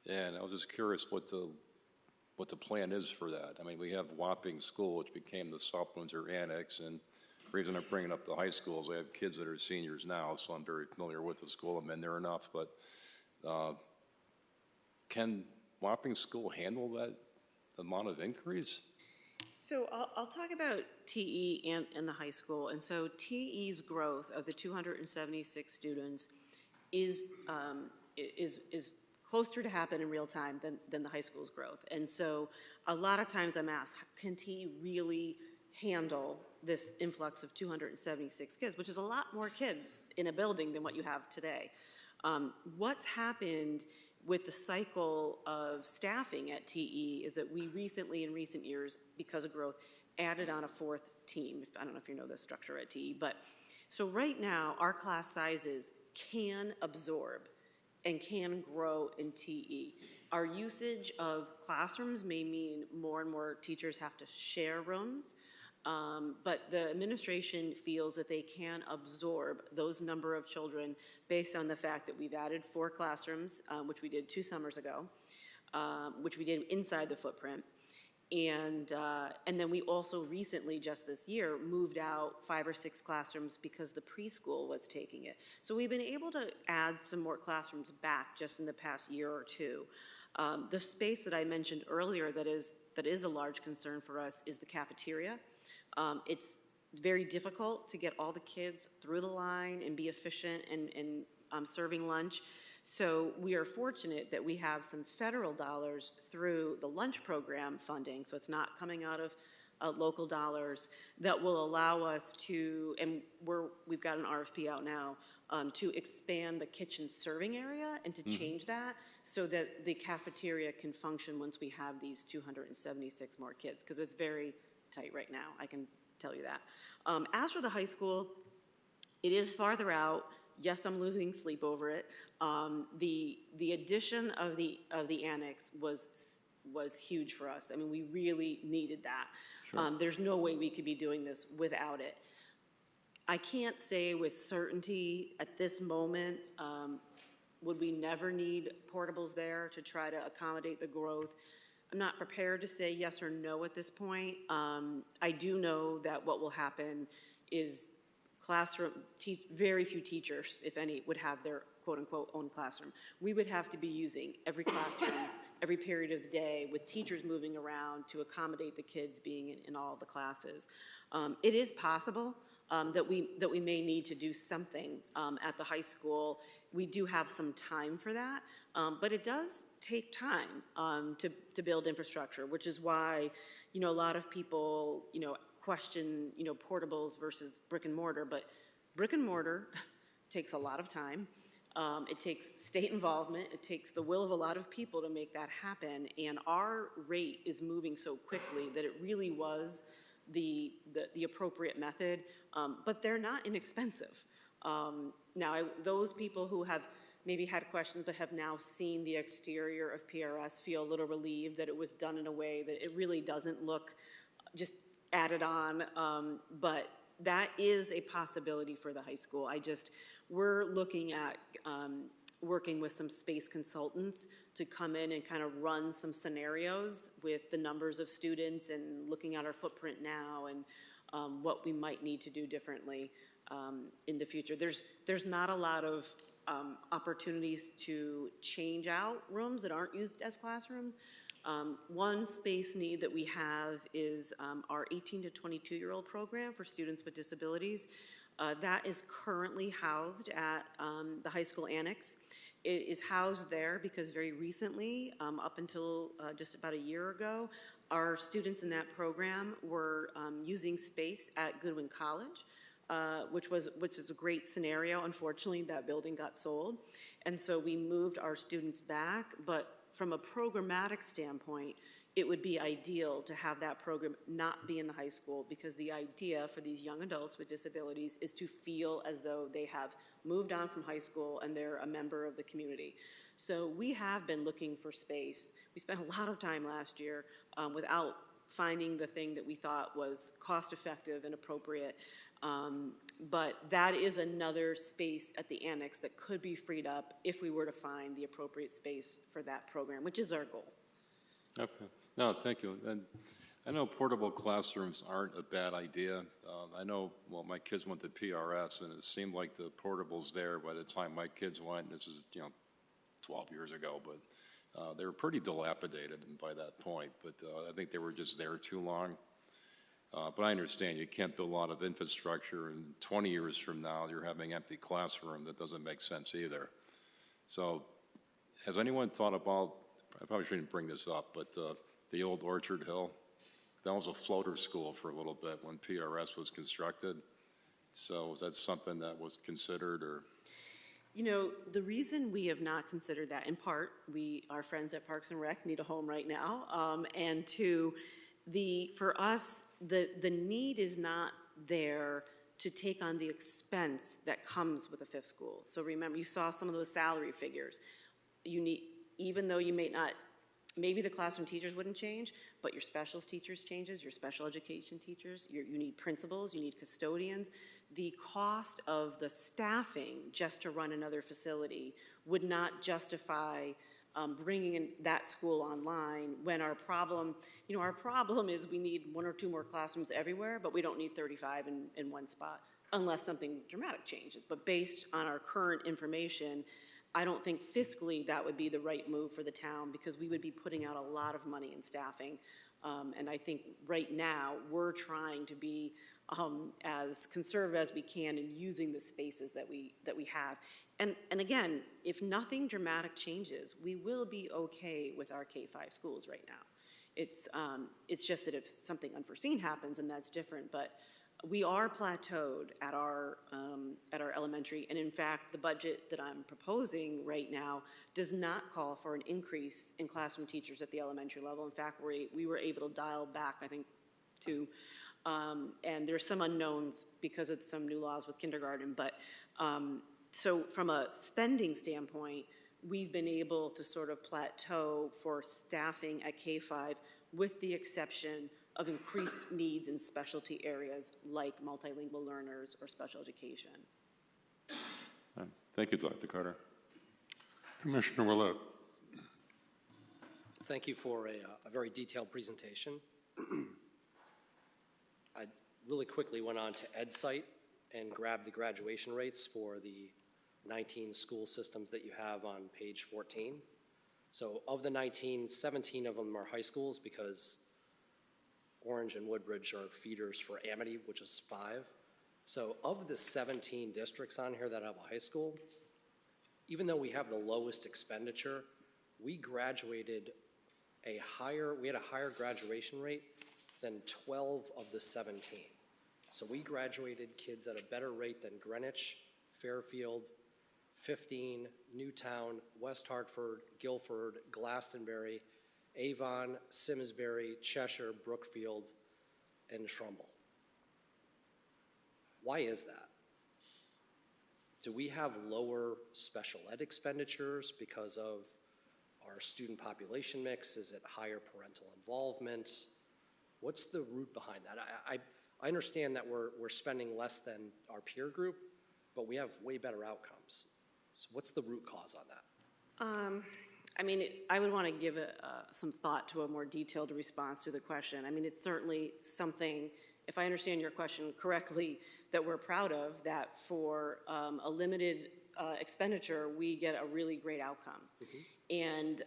and I was just curious what the plan is for that. I mean, we have Wapping School, which became the South Windsor Annex, and the reason I'm bringing up the high schools, I have kids that are seniors now, so I'm very familiar with the school. I've been there enough, but can Wapping School handle that amount of increase? So I'll talk about TE and the high school. And so TE's growth of the 276 students is closer to happen in real time than the high school's growth. And so a lot of times I'm asked, can TE really handle this influx of 276 kids, which is a lot more kids in a building than what you have today? What's happened with the cycle of staffing at TE is that we recently, in recent years, because of growth, added on a fourth team. I don't know if you know the structure at TE, but so right now our class sizes can absorb and can grow in TE. Our usage of classrooms may mean more and more teachers have to share rooms, but the administration feels that they can absorb those number of children based on the fact that we've added 4 classrooms, which we did 2 summers ago, which we did inside the footprint. And then we also recently, just this year, moved out 5 or 6 classrooms because the preschool was taking it. So we've been able to add some more classrooms back just in the past year or two. The space that I mentioned earlier that is a large concern for us is the cafeteria. It's very difficult to get all the kids through the line and be efficient in serving lunch. So we are fortunate that we have some federal dollars through the lunch program funding, so it's not coming out of local dollars that will allow us to, and we've got an RFP out now, to expand the kitchen serving area and to change that so that the cafeteria can function once we have these 276 more kids, because it's very tight right now, I can tell you that. As for the high school, it is farther out. Yes, I'm losing sleep over it. The addition of the annex was huge for us. I mean, we really needed that. Sure. There's no way we could be doing this without it. I can't say with certainty at this moment, would we never need portables there to try to accommodate the growth? I'm not prepared to say yes or no at this point. I do know that what will happen is very few teachers, if any, would have their quote-unquote own classroom. We would have to be using every classroom, every period of the day, with teachers moving around to accommodate the kids being in all the classes. It is possible that we may need to do something at the high school. We do have some time for that, but it does take time to build infrastructure, which is why, a lot of people, question, portables versus brick and mortar, but brick and mortar takes a lot of time. It takes state involvement. It takes the will of a lot of people to make that happen, and our rate is moving so quickly that it really was the appropriate method, but they're not inexpensive. Now, those people who have maybe had questions but have now seen the exterior of PRS feel a little relieved that it was done in a way that it really doesn't look just added on, but that is a possibility for the high school. We're looking at working with some space consultants to come in and kind of run some scenarios with the numbers of students and looking at our footprint now and what we might need to do differently in the future. There's not a lot of opportunities to change out rooms that aren't used as classrooms. One space need that we have is our 18 to 22-year-old program for students with disabilities. That is currently housed at the high school annex. It is housed there because very recently, up until just about a year ago, our students in that program were using space at Goodwin College, which is a great scenario. Unfortunately, that building got sold, and so we moved our students back, but from a programmatic standpoint, it would be ideal to have that program not be in the high school, because the idea for these young adults with disabilities is to feel as though they have moved on from high school and they're a member of the community. So we have been looking for space. We spent a lot of time last year without finding the thing that we thought was cost-effective and appropriate. But that is another space at the annex that could be freed up if we were to find the appropriate space for that program, which is our goal. Okay. No, thank you. And I know portable classrooms aren't a bad idea. I know, well, my kids went to PRS, and it seemed like the portables there by the time my kids went, this is, 12 years ago, but they were pretty dilapidated by that point. But I think they were just there too long. But I understand you can't build a lot of infrastructure, and 20 years from now, you're having an empty classroom. That doesn't make sense either. So has anyone thought about, I probably shouldn't bring this up, but the old Orchard Hill, that was a floater school for a little bit when PRS was constructed. So is that something that was considered, or? The reason we have not considered that, in part, our friends at Parks and Rec need a home right now, and two, for us, the need is not there to take on the expense that comes with a fifth school. So remember, you saw some of those salary figures. Even though you may not, maybe the classroom teachers wouldn't change, but your specials teachers changes, your special education teachers, you need principals, you need custodians. The cost of the staffing just to run another facility would not justify bringing in that school online when our problem is we need 1 or 2 more classrooms everywhere, but we don't need 35 in one spot unless something dramatic changes. But based on our current information, I don't think fiscally that would be the right move for the town, because we would be putting out a lot of money in staffing. And I think right now we're trying to be as conservative as we can in using the spaces that we have. And again, if nothing dramatic changes, we will be okay with our K-5 schools right now. It's just that if something unforeseen happens, then that's different. But we are plateaued at our elementary, and in fact, the budget that I'm proposing right now does not call for an increase in classroom teachers at the elementary level. In fact, we were able to dial back, I think, to, and there's some unknowns because of some new laws with kindergarten, but so from a spending standpoint, we've been able to sort of plateau for staffing at K-5 with the exception of increased needs in specialty areas like multilingual learners or special education. Thank you, Dr. Carter. Commissioner Willett. Thank you for a very detailed presentation. I really quickly went on to EdSite and grabbed the graduation rates for the 19 school systems that you have on page 14. So of the 19, 17 of them are high schools because Orange and Woodbridge are feeders for Amity, which is 5. So of the 17 districts on here that have a high school, even though we have the lowest expenditure, we graduated we had a higher graduation rate than 12 of the 17. So we graduated kids at a better rate than Greenwich, Fairfield, 15, Newtown, West Hartford, Guilford, Glastonbury, Avon, Simsbury, Cheshire, Brookfield, and Trumbull. Why is that? Do we have lower special ed expenditures because of our student population mix? Is it higher parental involvement? What's the root behind that? I understand that we're spending less than our peer group, but we have way better outcomes. So what's the root cause on that? I mean, I would want to give some thought to a more detailed response to the question. I mean, it's certainly something, if I understand your question correctly, that we're proud of, that for a limited expenditure, we get a really great outcome. Mm-hmm. And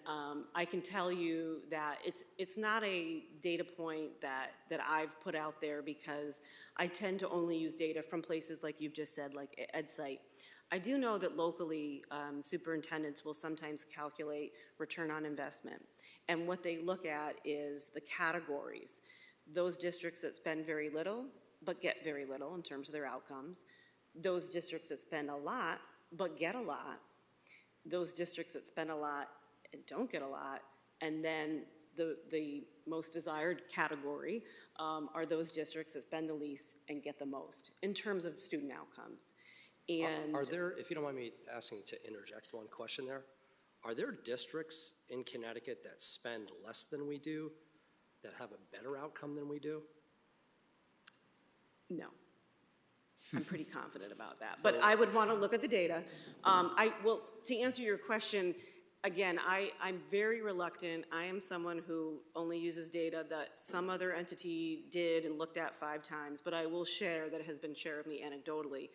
I can tell you that it's not a data point that I've put out there because I tend to only use data from places like you've just said, like EdSite. I do know that locally, superintendents will sometimes calculate return on investment. And what they look at is the categories. Those districts that spend very little, but get very little in terms of their outcomes. Those districts that spend a lot, but get a lot. Those districts that spend a lot and don't get a lot. And then the most desired category are those districts that spend the least and get the most in terms of student outcomes. And are there, if you don't mind me asking to interject one question there, are there districts in Connecticut that spend less than we do that have a better outcome than we do? No. I'm pretty confident about that. But I would want to look at the data. To answer your question, again, I'm very reluctant. I am someone who only uses data that some other entity did and looked at 5 times, but I will share that it has been shared with me anecdotally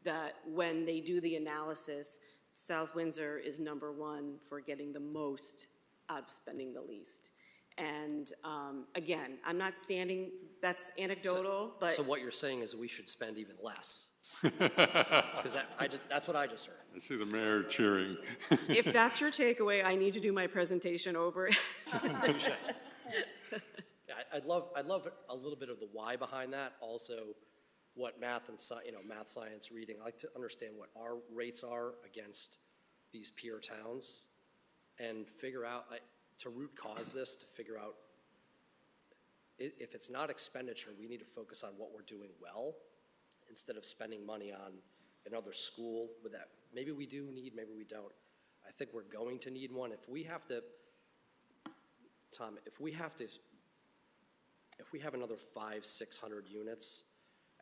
that when they do the analysis, South Windsor is number 1 for getting the most out of spending the least. And again, I'm not standing, that's anecdotal, but. So what you're saying is we should spend even less. Because that's what I just heard. I see the mayor cheering. If that's your takeaway, I need to do my presentation over. Touche. Yeah, I'd love a little bit of the why behind that. Also, what math and math, science, reading. I like to understand what our rates are against these peer towns, and figure out to root cause this. To figure out if it's not expenditure, we need to focus on what we're doing well, instead of spending money on another school with that. Maybe we do need, maybe we don't. I think we're going to need one. If we have to, Tom, if we have another 500-600 units,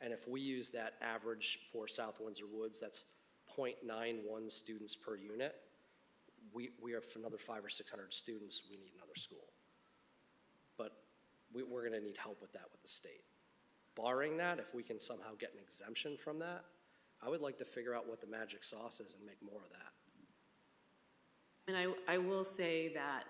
and if we use that average for South Windsor Woods, that's 0.91 students per unit, we are for another 500 or 600 students, we need another school. But we're gonna need help with that with the state. Barring that, if we can somehow get an exemption from that, I would like to figure out what the magic sauce is and make more of that. And I will say that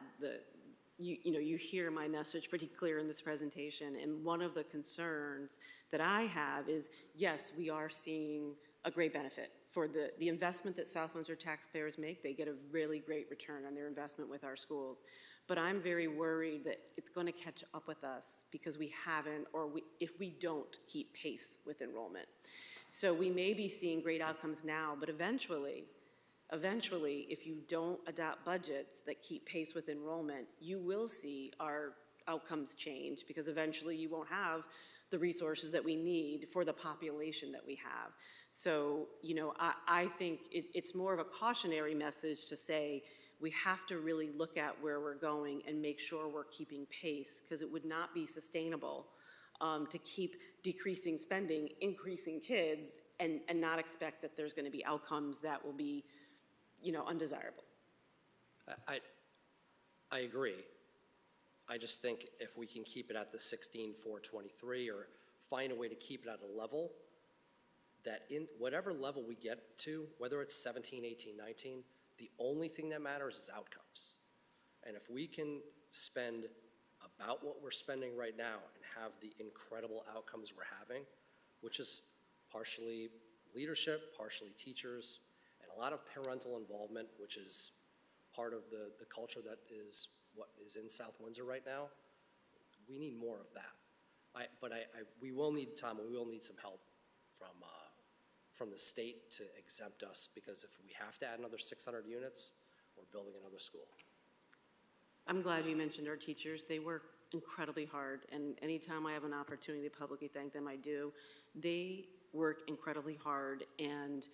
you hear my message pretty clear in this presentation, and one of the concerns that I have is, yes, we are seeing a great benefit for the investment that South Windsor taxpayers make. They get a really great return on their investment with our schools. But I'm very worried that it's going to catch up with us because we haven't, or if we don't keep pace with enrollment. So we may be seeing great outcomes now, but eventually, if you don't adopt budgets that keep pace with enrollment, you will see our outcomes change because eventually you won't have the resources that we need for the population that we have. So, you know, I think it's more of a cautionary message to say we have to really look at where we're going and make sure we're keeping pace, because it would not be sustainable to keep decreasing spending, increasing kids, and not expect that there's going to be outcomes that will be, you know, undesirable. I agree. I just think if we can keep it at the 16,423 or find a way to keep it at a level that in whatever level we get to, whether it's 17, 18, 19, the only thing that matters is outcomes. And if we can spend about what we're spending right now and have the incredible outcomes we're having, which is partially leadership, partially teachers, and a lot of parental involvement, which is part of the culture that is what is in South Windsor right now, we need more of that. We will need, Tom, we will need some help from the state to exempt us, because if we have to add another 600 units, we're building another school. I'm glad you mentioned our teachers. They work incredibly hard, and anytime I have an opportunity to publicly thank them, I do. They work incredibly hard, and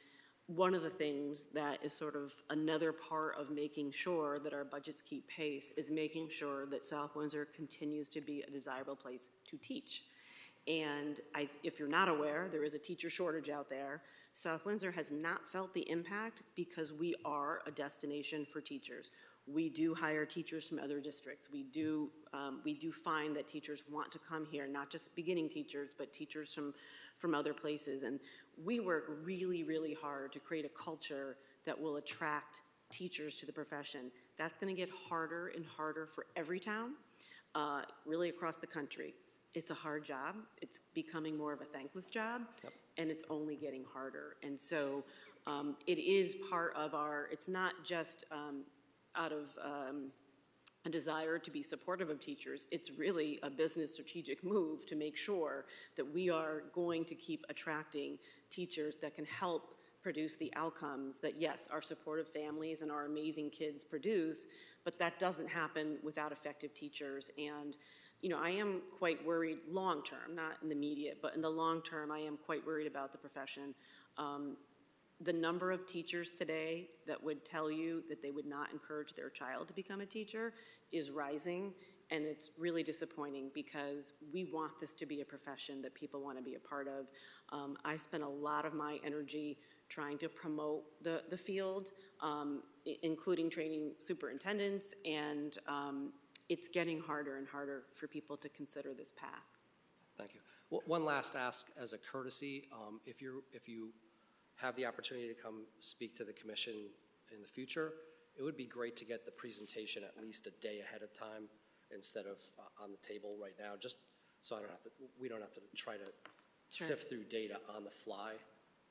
one of the things that is sort of another part of making sure that our budgets keep pace is making sure that South Windsor continues to be a desirable place to teach. And if you're not aware, there is a teacher shortage out there. South Windsor has not felt the impact because we are a destination for teachers. We do hire teachers from other districts. We do find that teachers want to come here, not just beginning teachers, but teachers from other places. And we work really, really hard to create a culture that will attract teachers to the profession. That's going to get harder and harder for every town, really across the country. It's a hard job. It's becoming more of a thankless job, yep. And it's only getting harder. And so it is part of it's not just out of a desire to be supportive of teachers. It's really a business strategic move to make sure that we are going to keep attracting teachers that can help produce the outcomes that, yes, our supportive families and our amazing kids produce, but that doesn't happen without effective teachers. And you know, I am quite worried long term, not in the immediate, but in the long term, I am quite worried about the profession. The number of teachers today that would tell you that they would not encourage their child to become a teacher is rising, and it's really disappointing because we want this to be a profession that people want to be a part of. I spend a lot of my energy trying to promote the field, including training superintendents, and it's getting harder and harder for people to consider this path. Thank you. Well, one last ask as a courtesy, if you have the opportunity to come speak to the commission in the future, it would be great to get the presentation at least a day ahead of time instead of on the table right now, just so we don't have to try to sift through data on the fly.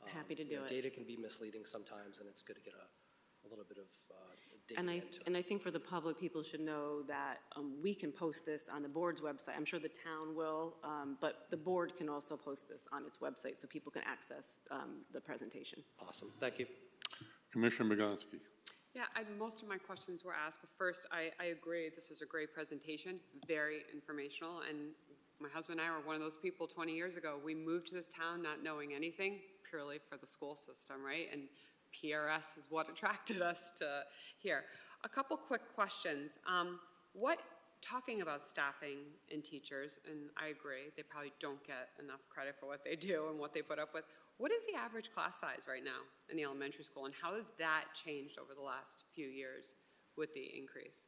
Happy to do it. Data can be misleading sometimes, and it's good to get a little bit of data. And I think for the public, people should know that we can post this on the board's website. I'm sure the town will, but the board can also post this on its website so people can access the presentation. Awesome. Thank you. Commissioner Boganski. Yeah, most of my questions were asked, but first, I agree. This was a great presentation, very informational, and my husband and I were one of those people 20 years ago. We moved to this town not knowing anything, purely for the school system, right? And PRS is what attracted us to here. A couple quick questions. Talking about staffing and teachers, and I agree, they probably don't get enough credit for what they do and what they put up with. What is the average class size right now in the elementary school, and how has that changed over the last few years with the increase?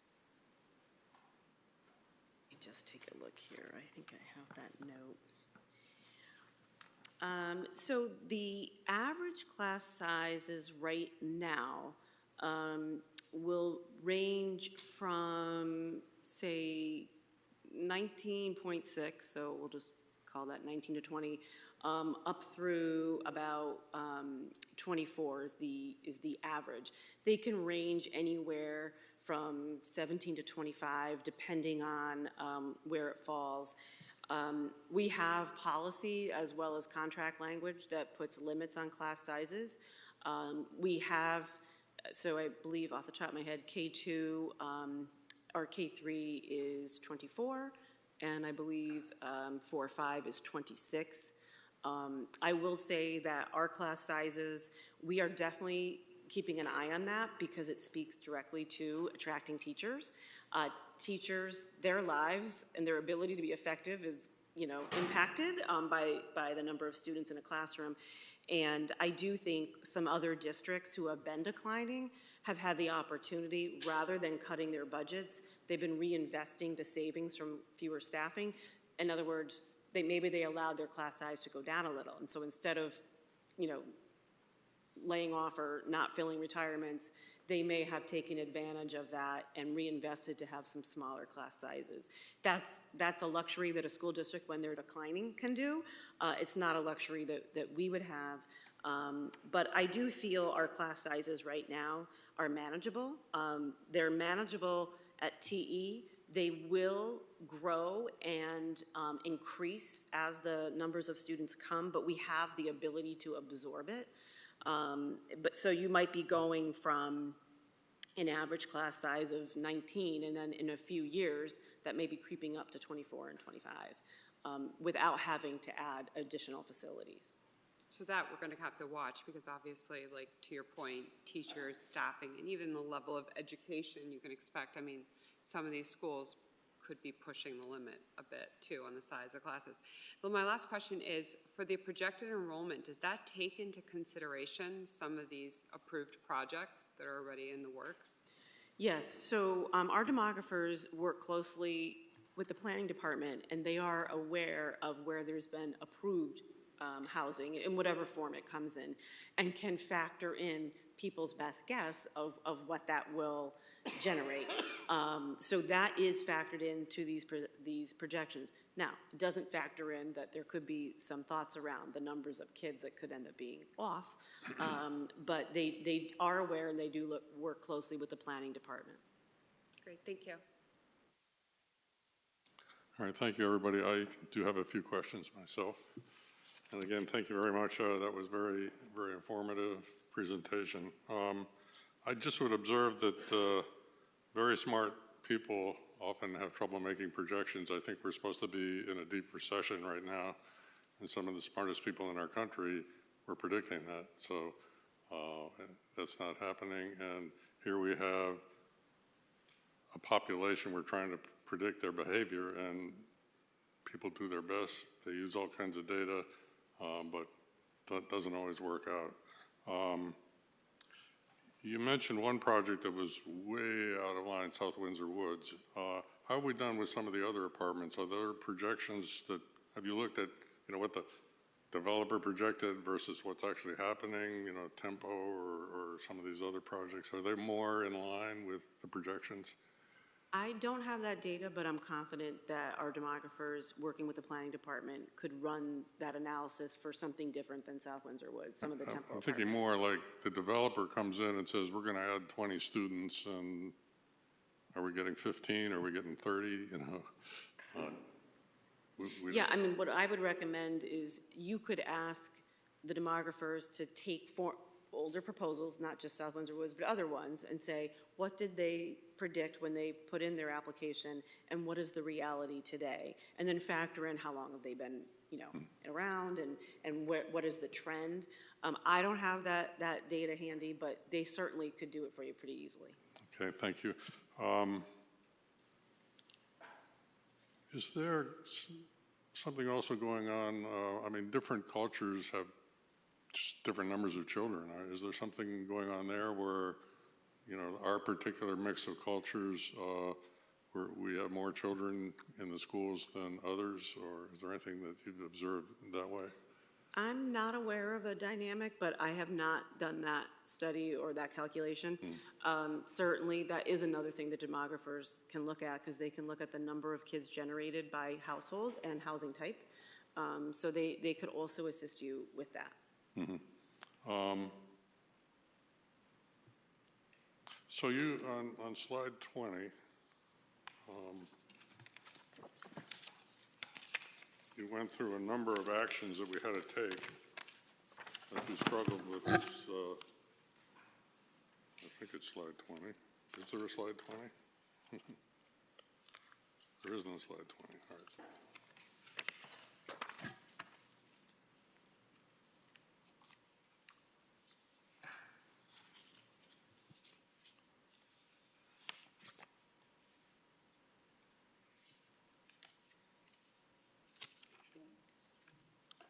Let me just take a look here. I think I have that note. So the average class sizes right now will range from, say, 19.6, so we'll just call that 19 to 20, up through about 24 is the average. They can range anywhere from 17 to 25, depending on where it falls. We have policy as well as contract language that puts limits on class sizes. We have, so I believe off the top of my head, K2 or K3 is 24, and I believe 4 or 5 is 26. I will say that our class sizes, we are definitely keeping an eye on that because it speaks directly to attracting teachers. Teachers, their lives and their ability to be effective is, impacted by the number of students in a classroom. And I do think some other districts who have been declining have had the opportunity, rather than cutting their budgets, they've been reinvesting the savings from fewer staffing. In other words, maybe they allowed their class size to go down a little. And so instead of, laying off or not filling retirements, they may have taken advantage of that and reinvested to have some smaller class sizes. That's a luxury that a school district, when they're declining, can do. It's not a luxury that we would have. But I do feel our class sizes right now are manageable. They're manageable at TE. They will grow and increase as the numbers of students come, but we have the ability to absorb it. But so you might be going from an average class size of 19, and then in a few years, that may be creeping up to 24 and 25 without having to add additional facilities. So that we're going to have to watch, because obviously, like to your point, teachers, staffing, and even the level of education you can expect. I mean, some of these schools could be pushing the limit a bit too on the size of classes. Well, my last question is, for the projected enrollment, does that take into consideration some of these approved projects that are already in the works? Yes, so our demographers work closely with the planning department, and they are aware of where there's been approved housing in whatever form it comes in, and can factor in people's best guess of what that will generate. So that is factored into these projections. Now, it doesn't factor in that there could be some thoughts around the numbers of kids that could end up being off, but they are aware, and they do work closely with the planning department. Great, thank you. All right, thank you, everybody. I do have a few questions myself. And again, thank you very much. That was very, very informative presentation. I just would observe that very smart people often have trouble making projections. I think we're supposed to be in a deep recession right now, and some of the smartest people in our country were predicting that. So that's not happening. And here we have a population, we're trying to predict their behavior, and people do their best. They use all kinds of data, but that doesn't always work out. You mentioned one project that was way out of line, South Windsor Woods. How have we done with some of the other apartments? Are there projections that, have you looked at, what the developer projected versus what's actually happening, Tempo or some of these other projects? Are they more in line with the projections? I don't have that data, but I'm confident that our demographers, working with the planning department, could run that analysis for something different than South Windsor Woods, some of the Temple I'm thinking more like the developer comes in and says, we're going to add 20 students, and are we getting 15? Are we getting 30? Yeah, I mean, what I would recommend is you could ask the demographers to take older proposals, not just South Windsor Woods, but other ones, and say, what did they predict when they put in their application, and what is the reality today? And then factor in how long have they been, around, and what is the trend? I don't have that data handy, but they certainly could do it for you pretty easily. Okay, thank you. Is there something also going on? Different cultures have just different numbers of children. Is there something going on there where, our particular mix of cultures, where we have more children in the schools than others, or is there anything that you've observed that way? I'm not aware of a dynamic, but I have not done that study or that calculation. Certainly, that is another thing that demographers can look at, because they can look at the number of kids generated by household and housing type. So they could also assist you with that. So you, on slide 20, you went through a number of actions that we had to take as we struggled with this, I think it's slide 20. Is there a slide 20? There is no slide 20, all right.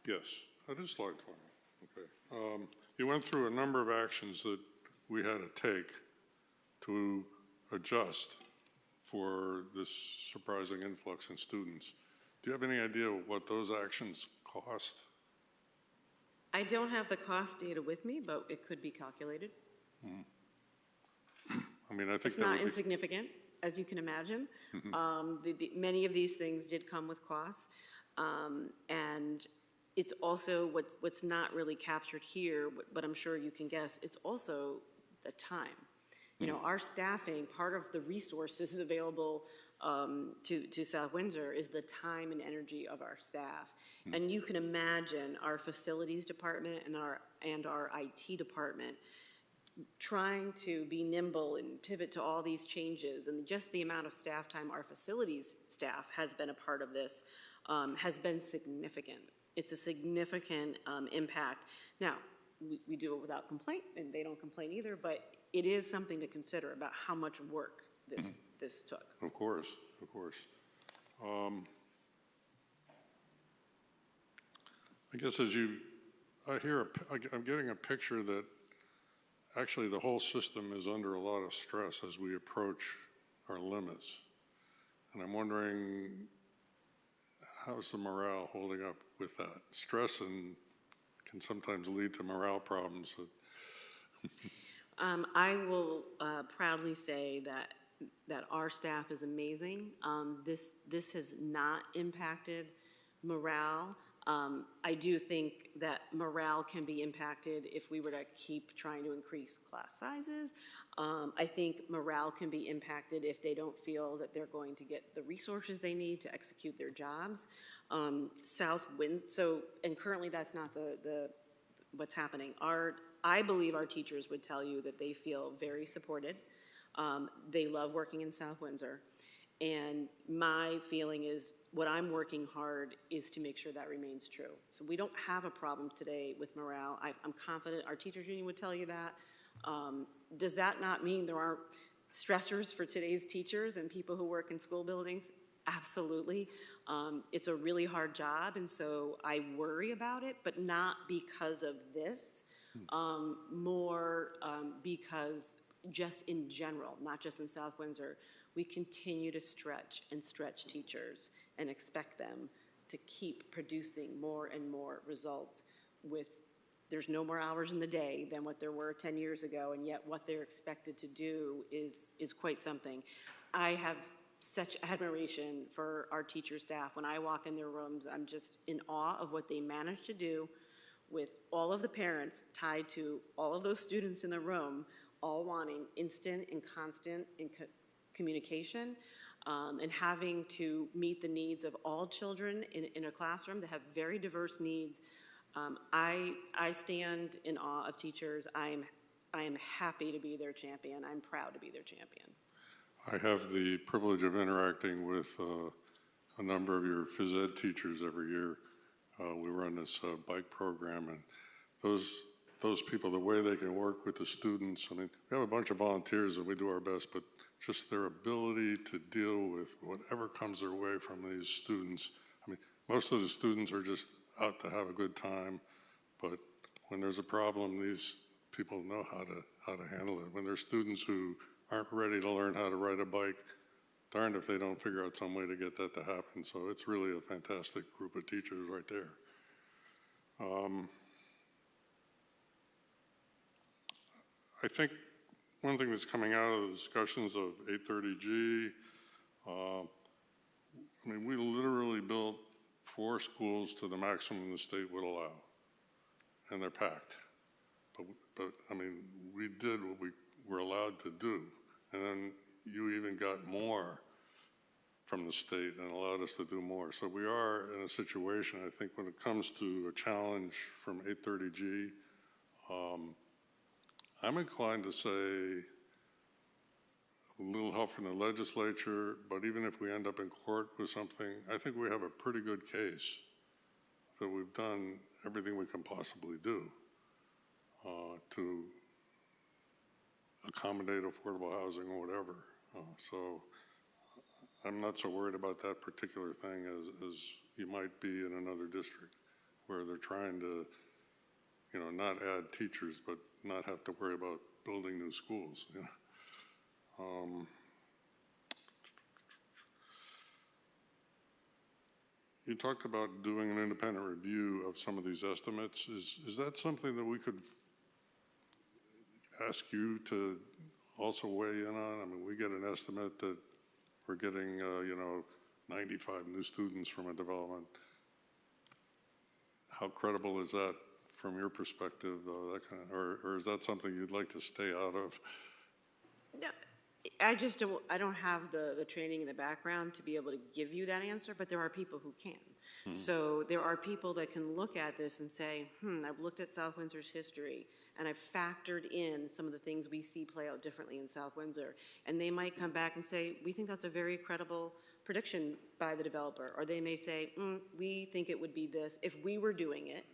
Yes, that is slide 20, okay. You went through a number of actions that we had to take to adjust for this surprising influx in students. Do you have any idea what those actions cost? I don't have the cost data with me, but it could be calculated. I mean, I think It's that not would be, insignificant, as you can imagine. Many of these things did come with costs. And it's also, what's not really captured here, but I'm sure you can guess, it's also the time. You know, our staffing, part of the resources available to South Windsor is the time and energy of our staff. And you can imagine our facilities department and our IT department trying to be nimble and pivot to all these changes, and just the amount of staff time our facilities staff has been a part of this has been significant. It's a significant impact. Now, we do it without complaint, and they don't complain either, but it is something to consider about how much work this took. of course, of course. I guess as you, I'm getting a picture that actually the whole system is under a lot of stress as we approach our limits. And I'm wondering, how's the morale holding up with that? Stress can sometimes lead to morale problems. I will proudly say that our staff is amazing. This has not impacted morale. I do think that morale can be impacted if we were to keep trying to increase class sizes. I think morale can be impacted if they don't feel that they're going to get the resources they need to execute their jobs. And currently that's not what's happening. I believe our teachers would tell you that they feel very supported. They love working in South Windsor. And my feeling is what I'm working hard is to make sure that remains true. So we don't have a problem today with morale. I'm confident our teachers union would tell you that. Does that not mean there aren't stressors for today's teachers and people who work in school buildings? Absolutely. It's a really hard job, and so I worry about it, but not because of this, more because just in general, not just in South Windsor, we continue to stretch and stretch teachers and expect them to keep producing more and more results there's no more hours in the day than what there were 10 years ago, and yet what they're expected to do is quite something. I have such admiration for our teacher staff. When I walk in their rooms, I'm just in awe of what they manage to do with all of the parents tied to all of those students in the room, all wanting instant and constant communication, and having to meet the needs of all children in a classroom that have very diverse needs. I stand in awe of teachers. I am happy to be their champion. I'm proud to be their champion. I have the privilege of interacting with a number of your phys ed teachers every year. We run this bike program, and those people, the way they can work with the students, I mean, we have a bunch of volunteers and we do our best, but just their ability to deal with whatever comes their way from these students. I mean, most of the students are just out to have a good time, but when there's a problem, these people know how to handle it. When there's students who aren't ready to learn how to ride a bike, darned if they don't figure out some way to get that to happen. So it's really a fantastic group of teachers right there. I think one thing that's coming out of the discussions of 830G, I mean, we literally built 4 schools to the maximum the state would allow, and they're packed. But I mean, we did what we were allowed to do, and then you even got more from the state and allowed us to do more. So we are in a situation, I think, when it comes to a challenge from 830G, I'm inclined to say a little help from the legislature, but even if we end up in court with something, I think we have a pretty good case that we've done everything we can possibly do to accommodate affordable housing or whatever. So I'm not so worried about that particular thing as you might be in another district where they're trying to, you know, not add teachers, but not have to worry about building new schools. You know? You talked about doing an independent review of some of these estimates. Is that something that we could ask you to also weigh in on? I mean, we get an estimate that we're getting, you know, 95 new students from a development. How credible is that from your perspective, that kind of, or is that something you'd like to stay out of? No, I don't have the training in the background to be able to give you that answer, but there are people who can. So there are people that can look at this and say, I've looked at South Windsor's history and I've factored in some of the things we see play out differently in South Windsor. And they might come back and say, we think that's a very credible prediction by the developer. Or they may say, we think it would be this. If we were doing it,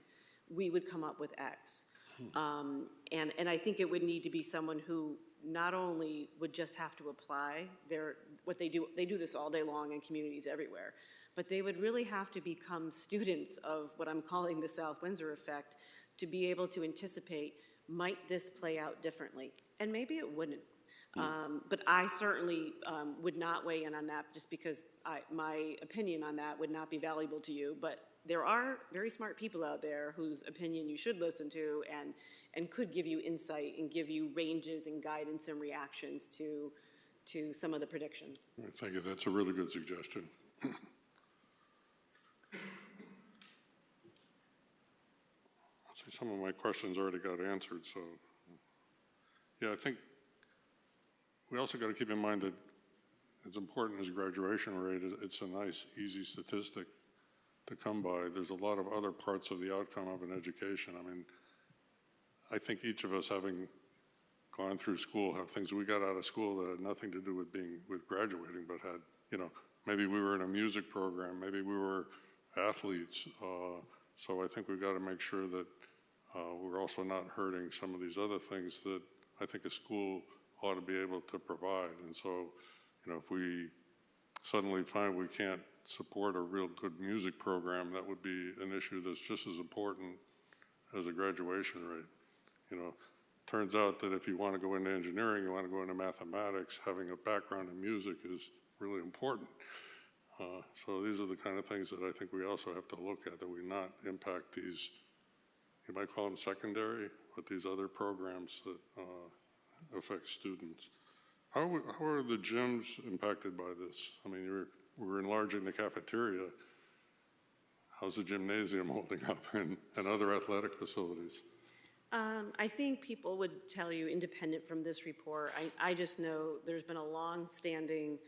we would come up with X. And I think it would need to be someone who not only would just have to apply what they do this all day long in communities everywhere, but they would really have to become students of what I'm calling the South Windsor effect to be able to anticipate, might this play out differently? And maybe it wouldn't. But I certainly would not weigh in on that just because my opinion on that would not be valuable to you. But there are very smart people out there whose opinion you should listen to and could give you insight and give you ranges and guidance and reactions to some of the predictions. Thank you. That's a really good suggestion. Some of my questions already got answered, so yeah, I think we also got to keep in mind that as important as graduation rate is, it's a nice, easy statistic to come by. There's a lot of other parts of the outcome of an education. I mean, I think each of us, having gone through school, have things we got out of school that had nothing to do with graduating, but had, you know, maybe we were in a music program, maybe we were athletes. So I think we've got to make sure that we're also not hurting some of these other things that I think a school ought to be able to provide. And so, you know, if we suddenly find we can't support a real good music program, that would be an issue that's just as important as a graduation rate. You know, turns out that if you want to go into engineering, you want to go into mathematics, having a background in music is really important. So these are the kind of things that I think we also have to look at, that we not impact these, you might call them secondary, but these other programs that affect students. How are the gyms impacted by this? I mean, we're enlarging the cafeteria. How's the gymnasium holding up and other athletic facilities? I think people would tell you, independent from this report, I just know there's been a long-standing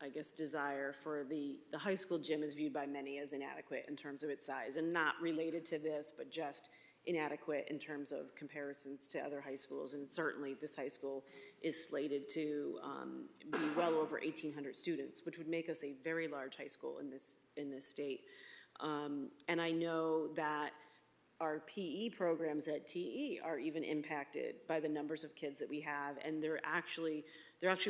I guess, desire for the high school gym is viewed by many as inadequate in terms of its size, and not related to this, but just inadequate in terms of comparisons to other high schools. And certainly this high school is slated to be well over 1,800 students, which would make us a very large high school in this state. And I know that our PE programs at TE are even impacted by the numbers of kids that we have, and there actually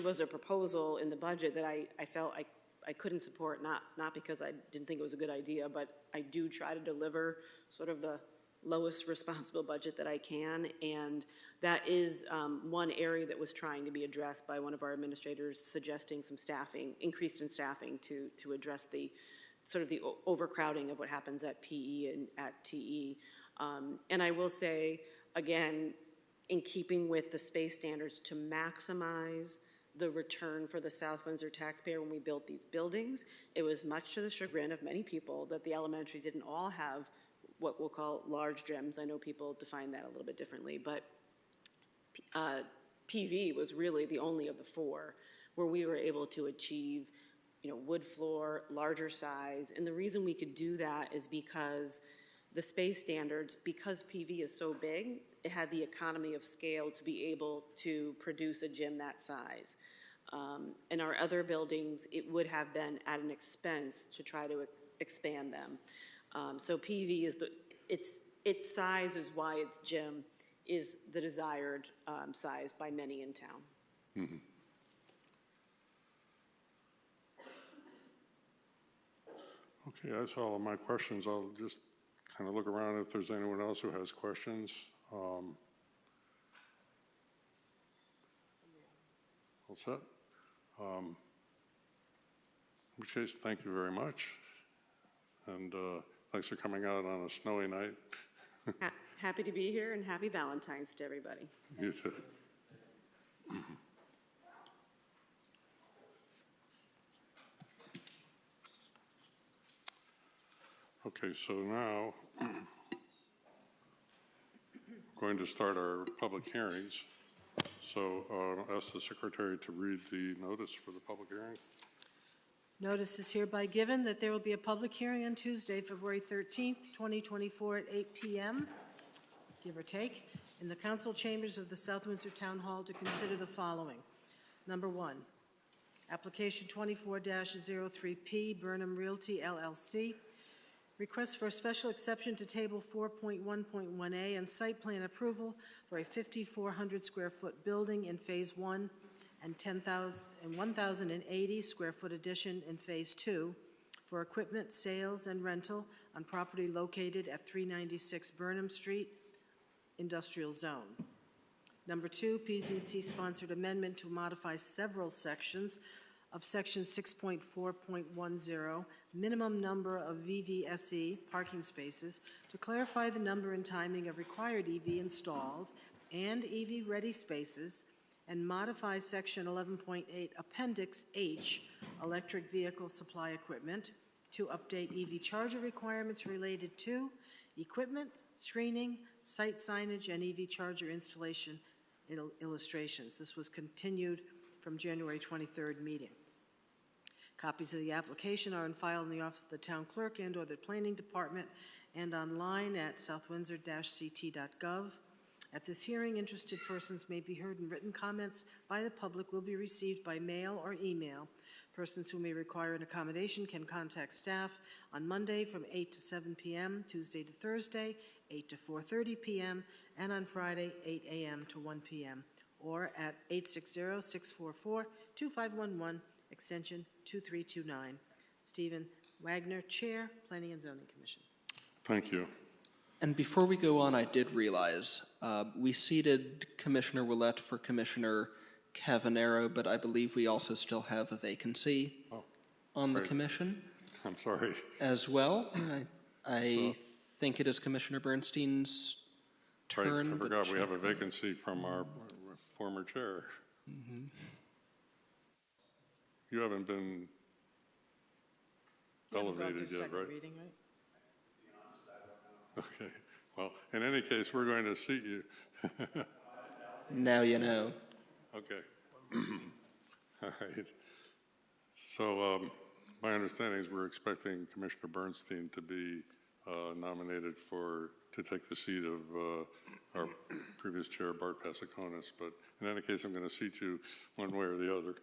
was a proposal in the budget that I felt I couldn't support, not because I didn't think it was a good idea, but I do try to deliver sort of the lowest responsible budget that I can, and that is one area that was trying to be addressed by one of our administrators, suggesting some staffing, increased in staffing to address the sort of the overcrowding of what happens at PE and at TE. And I will say, again, in keeping with the space standards, to maximize the return for the South Windsor taxpayer when we built these buildings. It was much to the chagrin of many people that the elementaries didn't all have what we'll call large gyms. I know people define that a little bit differently, but PV was really the only of the four where we were able to achieve, wood floor, larger size. And the reason we could do that is because the space standards, because PV is so big, it had the economy of scale to be able to produce a gym that size. In our other buildings, it would have been at an expense to try to expand them. So PV is its size is why its gym is the desired size by many in town. Mm-hmm. Okay, that's all of my questions. I'll just kind of look around if there's anyone else who has questions. All set? In which case, thank you very much. And thanks for coming out on a snowy night. Happy to be here, and happy Valentine's to everybody. You too. Okay, so now we're going to start our public hearings. So I'll ask the secretary to read the notice for the public hearing. Notice is hereby given that there will be a public hearing on Tuesday, February 13th, 2024 at 8 p.m., give or take, in the council chambers of the South Windsor Town Hall to consider the following. Number one, application 24-03P, Burnham Realty LLC, request for a special exception to table 4.1.1A and site plan approval for a 5,400 square foot building in phase 1 and 1,080 square foot addition in phase 2 for equipment sales and rental on property located at 396 Burnham Street, Industrial Zone. Number two, PZC sponsored amendment to modify several sections of section 6.4.10, minimum number of VVSE parking spaces to clarify the number and timing of required EV installed and EV ready spaces, and modify section 11.8 appendix H, electric vehicle supply equipment, to update EV charger requirements related to equipment, screening, site signage, and EV charger installation illustrations. This was continued from January 23rd meeting. Copies of the application are on file in the office of the town clerk and or the planning department and online at southwindsor-ct.gov. At this hearing, interested persons may be heard, and written comments by the public will be received by mail or email. Persons who may require an accommodation can contact staff on Monday from 8 to 7 p.m., Tuesday to Thursday, 8 to 4:30 p.m., and on Friday, 8 a.m. to 1 p.m., or at 860-644-2511, extension 2329. Stephen Wagner, Chair, Planning and Zoning Commission. Thank you. And before we go on, I did realize we seated Commissioner Willett for Commissioner Cavanero, but I believe we also still have a vacancy on the commission. I'm sorry. As well. I think it is Commissioner Bernstein's turn. Right, I forgot we have a vacancy from our former chair. Mm-hmm. You haven't been elevated yet, right? Reading, right? Okay, well, in any case, we're going to seat you. Now you know. Okay. All right. So my understanding is we're expecting Commissioner Bernstein to be nominated to take the seat of our previous chair, Bart Passaconis. But in any case, I'm going to seat you one way or the other.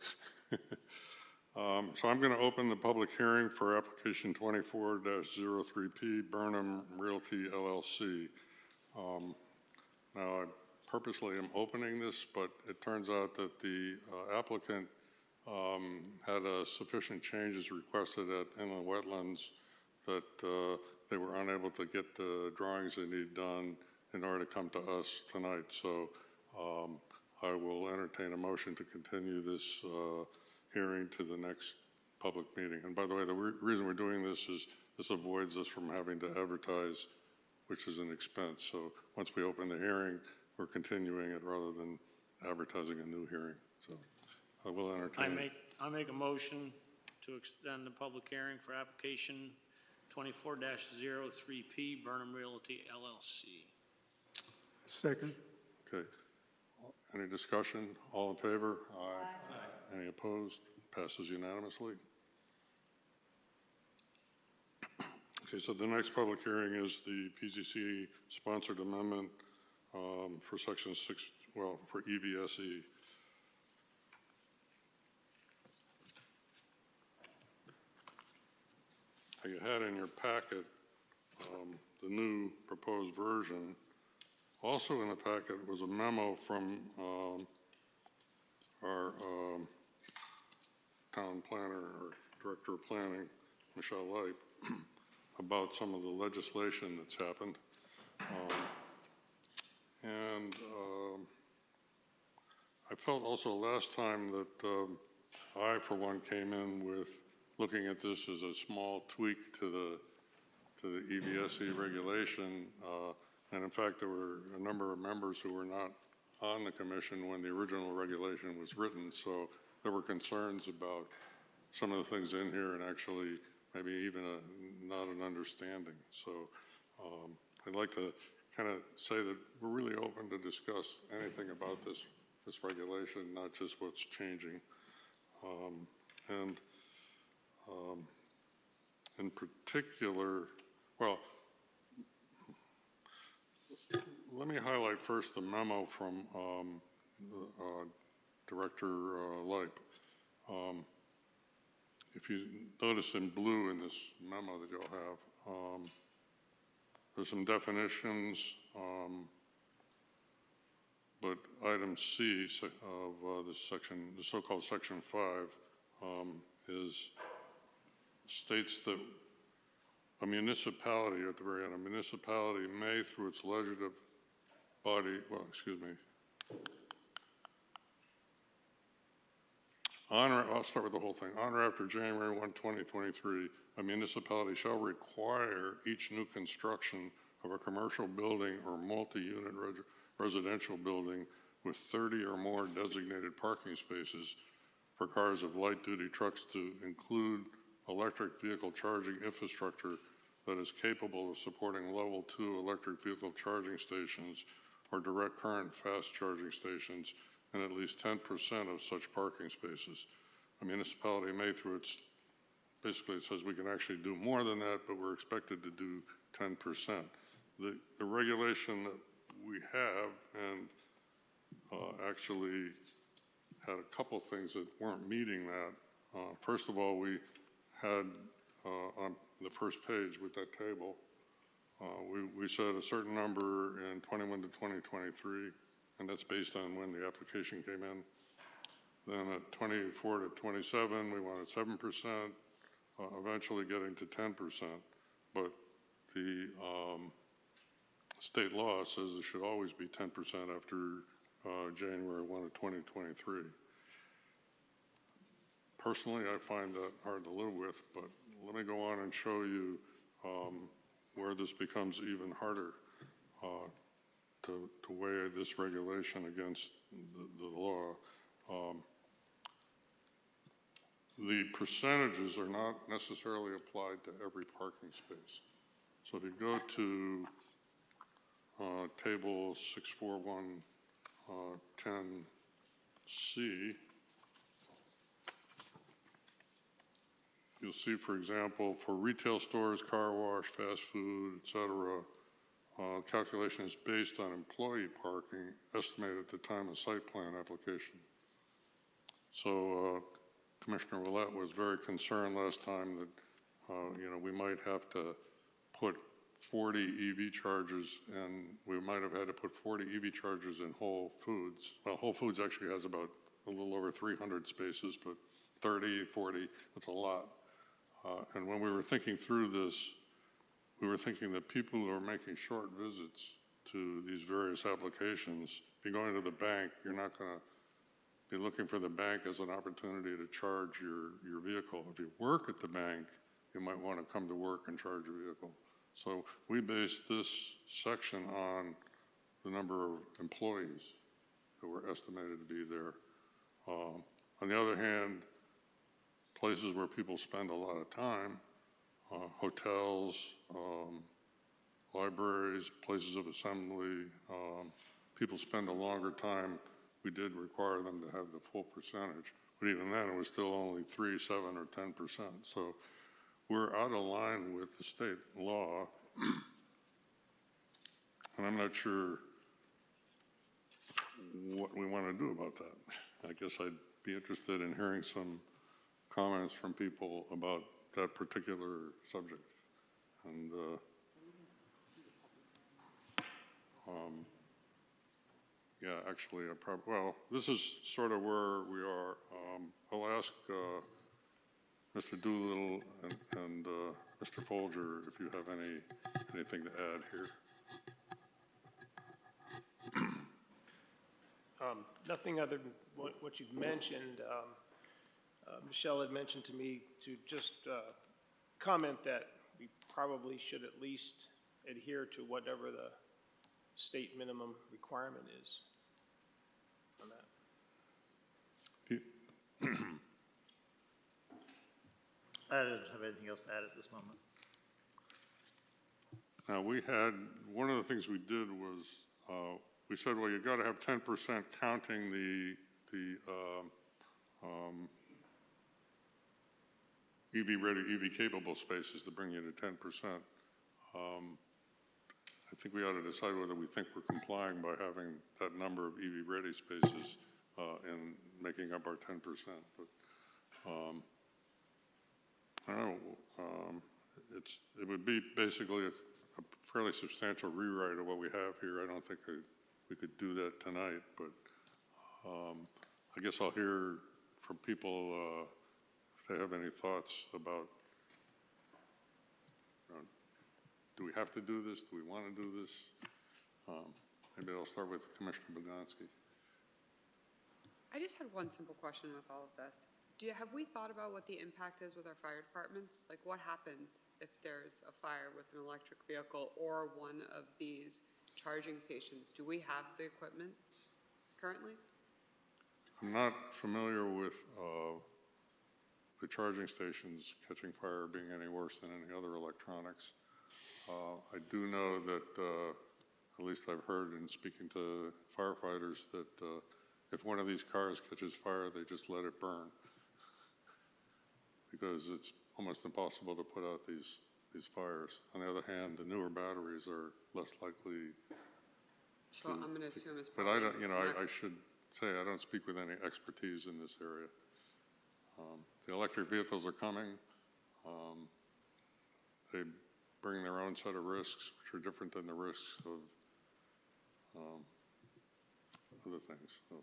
So I'm going to open the public hearing for application 24-03P, Burnham Realty LLC. Now, I purposely am opening this, but it turns out that the applicant had sufficient changes requested at inland wetlands that they were unable to get the drawings they need done in order to come to us tonight. So I will entertain a motion to continue this hearing to the next public meeting. And by the way, the reason we're doing this is this avoids us from having to advertise, which is an expense. So once we open the hearing, we're continuing it rather than advertising a new hearing. So I will entertain. I make a motion to extend the public hearing for application 24-03P Burnham Realty LLC. Second. Okay. Any discussion? All in favor? Aye. Any opposed? Passes unanimously. Okay, so the next public hearing is the PZC sponsored amendment for section 6, well, for EVSE. You had in your packet the new proposed version. Also in the packet was a memo from our town planner or director of planning, Michelle Leip, about some of the legislation that's happened. I felt also last time that I, for one, came in with looking at this as a small tweak to the EVSE regulation. And in fact, there were a number of members who were not on the commission when the original regulation was written. So there were concerns about some of the things in here and actually maybe even not an understanding. So I'd like to kind of say that we're really open to discuss anything about this regulation, not just what's changing. In particular, well, let me highlight first the memo from Director Leip. If you notice in blue in this memo that you'll have, there's some definitions, but item C of this section, the so-called section 5, states that a municipality, at the very end, a municipality may, through its legislative body, well, excuse me, I'll start with the whole thing. On or after January 1, 2023, a municipality shall require each new construction of a commercial building or multi-unit residential building with 30 or more designated parking spaces for cars of light-duty trucks to include electric vehicle charging infrastructure that is capable of supporting level 2 electric vehicle charging stations or direct current fast charging stations and at least 10% of such parking spaces. A municipality may, through its, basically it says we can actually do more than that, but we're expected to do 10%. The regulation that we have and actually had a couple things that weren't meeting that. First of all, we had on the first page with that table, we said a certain number in 21 to 2023, and that's based on when the application came in. Then at 24 to 27, we wanted 7%, eventually getting to 10%. But the state law says it should always be 10% after January 1 of 2023. Personally, I find that hard to live with, but let me go on and show you where this becomes even harder to weigh this regulation against the law. The percentages are not necessarily applied to every parking space. So if you go to table 64110C, you'll see, for example, for retail stores, car wash, fast food, et cetera, calculation is based on employee parking estimated at the time of site plan application. So Commissioner Willett was very concerned last time that we might have to put 40 EV chargers, and we might have had to put 40 EV chargers in Whole Foods. Well, Whole Foods actually has about a little over 300 spaces, but 30, 40, that's a lot. And when we were thinking through this, we were thinking that people who are making short visits to these various applications, if you're going to the bank, you're not going to be looking for the bank as an opportunity to charge your vehicle. If you work at the bank, you might want to come to work and charge your vehicle. So we based this section on the number of employees that were estimated to be there. On the other hand, places where people spend a lot of time, hotels, libraries, places of assembly, people spend a longer time. We did require them to have the full percentage, but even then it was still only 3, 7, or 10%. So we're out of line with the state law, and I'm not sure what we want to do about that. I guess I'd be interested in hearing some comments from people about that particular subject. And yeah, actually, well, this is sort of where we are. I'll ask Mr. Doolittle and Mr. Folger if you have anything to add here. Nothing other than what you've mentioned. Michelle had mentioned to me to just comment that we probably should at least adhere to whatever the state minimum requirement is on that. I don't have anything else to add at this moment. Now, one of the things we did was, we said, well, you've got to have 10% counting the EV-ready, EV-capable spaces to bring you to 10%. I think we ought to decide whether we think we're complying by having that number of EV-ready spaces and making up our 10%. But I don't know. It would be basically a fairly substantial rewrite of what we have here. I don't think we could do that tonight, but I guess I'll hear from people if they have any thoughts about, do we have to do this? Do we want to do this? Maybe I'll start with Commissioner Boganski. I just had one simple question with all of this. Have we thought about what the impact is with our fire departments? Like, what happens if there's a fire with an electric vehicle or one of these charging stations? Do we have the equipment currently? I'm not familiar with the charging stations catching fire being any worse than any other electronics. I do know that, at least I've heard in speaking to firefighters, that if one of these cars catches fire, they just let it burn, because it's almost impossible to put out these fires. On the other hand, the newer batteries are less likely So I'm going to assume it's but probably... I don't, I should say I don't speak with any expertise in this area. The electric vehicles are coming. They bring their own set of risks, which are different than the risks of other things. So.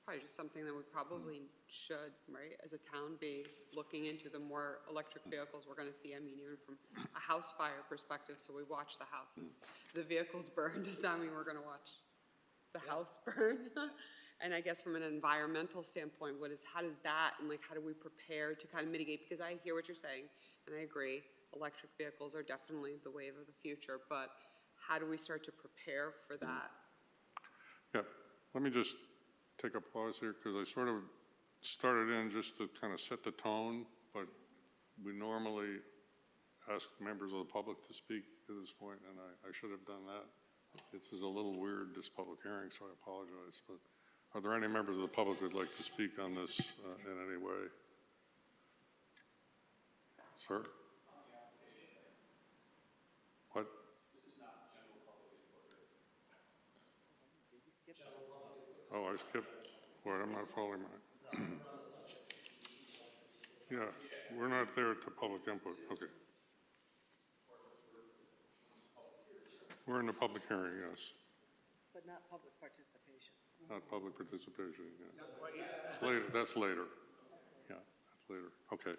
Probably just something that we probably should, right, as a town, be looking into. The more electric vehicles we're going to see. I mean, even from a house fire perspective, so we watch the houses. The vehicles burn. Does that mean we're going to watch the house burn? And I guess from an environmental standpoint, how does that, and like, how do we prepare to kind of mitigate? Because I hear what you're saying, and I agree. Electric vehicles are definitely the wave of the future, but how do we start to prepare for that? Yeah, let me just take a pause here, because I sort of started in just to kind of set the tone, but we normally ask members of the public to speak at this point, and I should have done that. This is a little weird, this public hearing, so I apologize, but are there any members of the public who would like to speak on this in any way? Sir? What? This is not general public input. Oh, I skipped. What, I'm not following my... Yeah, we're not there to public input. Okay. We're in the public hearing, yes. But not public participation. Not public participation, yeah. Later, that's later. Yeah, that's later. Okay.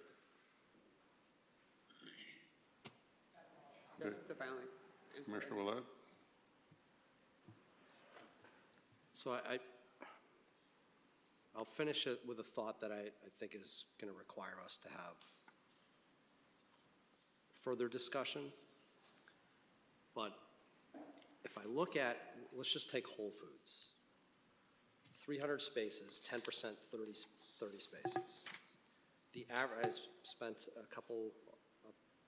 Yes, it's a filing. Commissioner Willett? So I'll finish it with a thought that I think is going to require us to have further discussion. But if I look at, let's just take Whole Foods. 300 spaces, 10%, 30 spaces. The average, I spent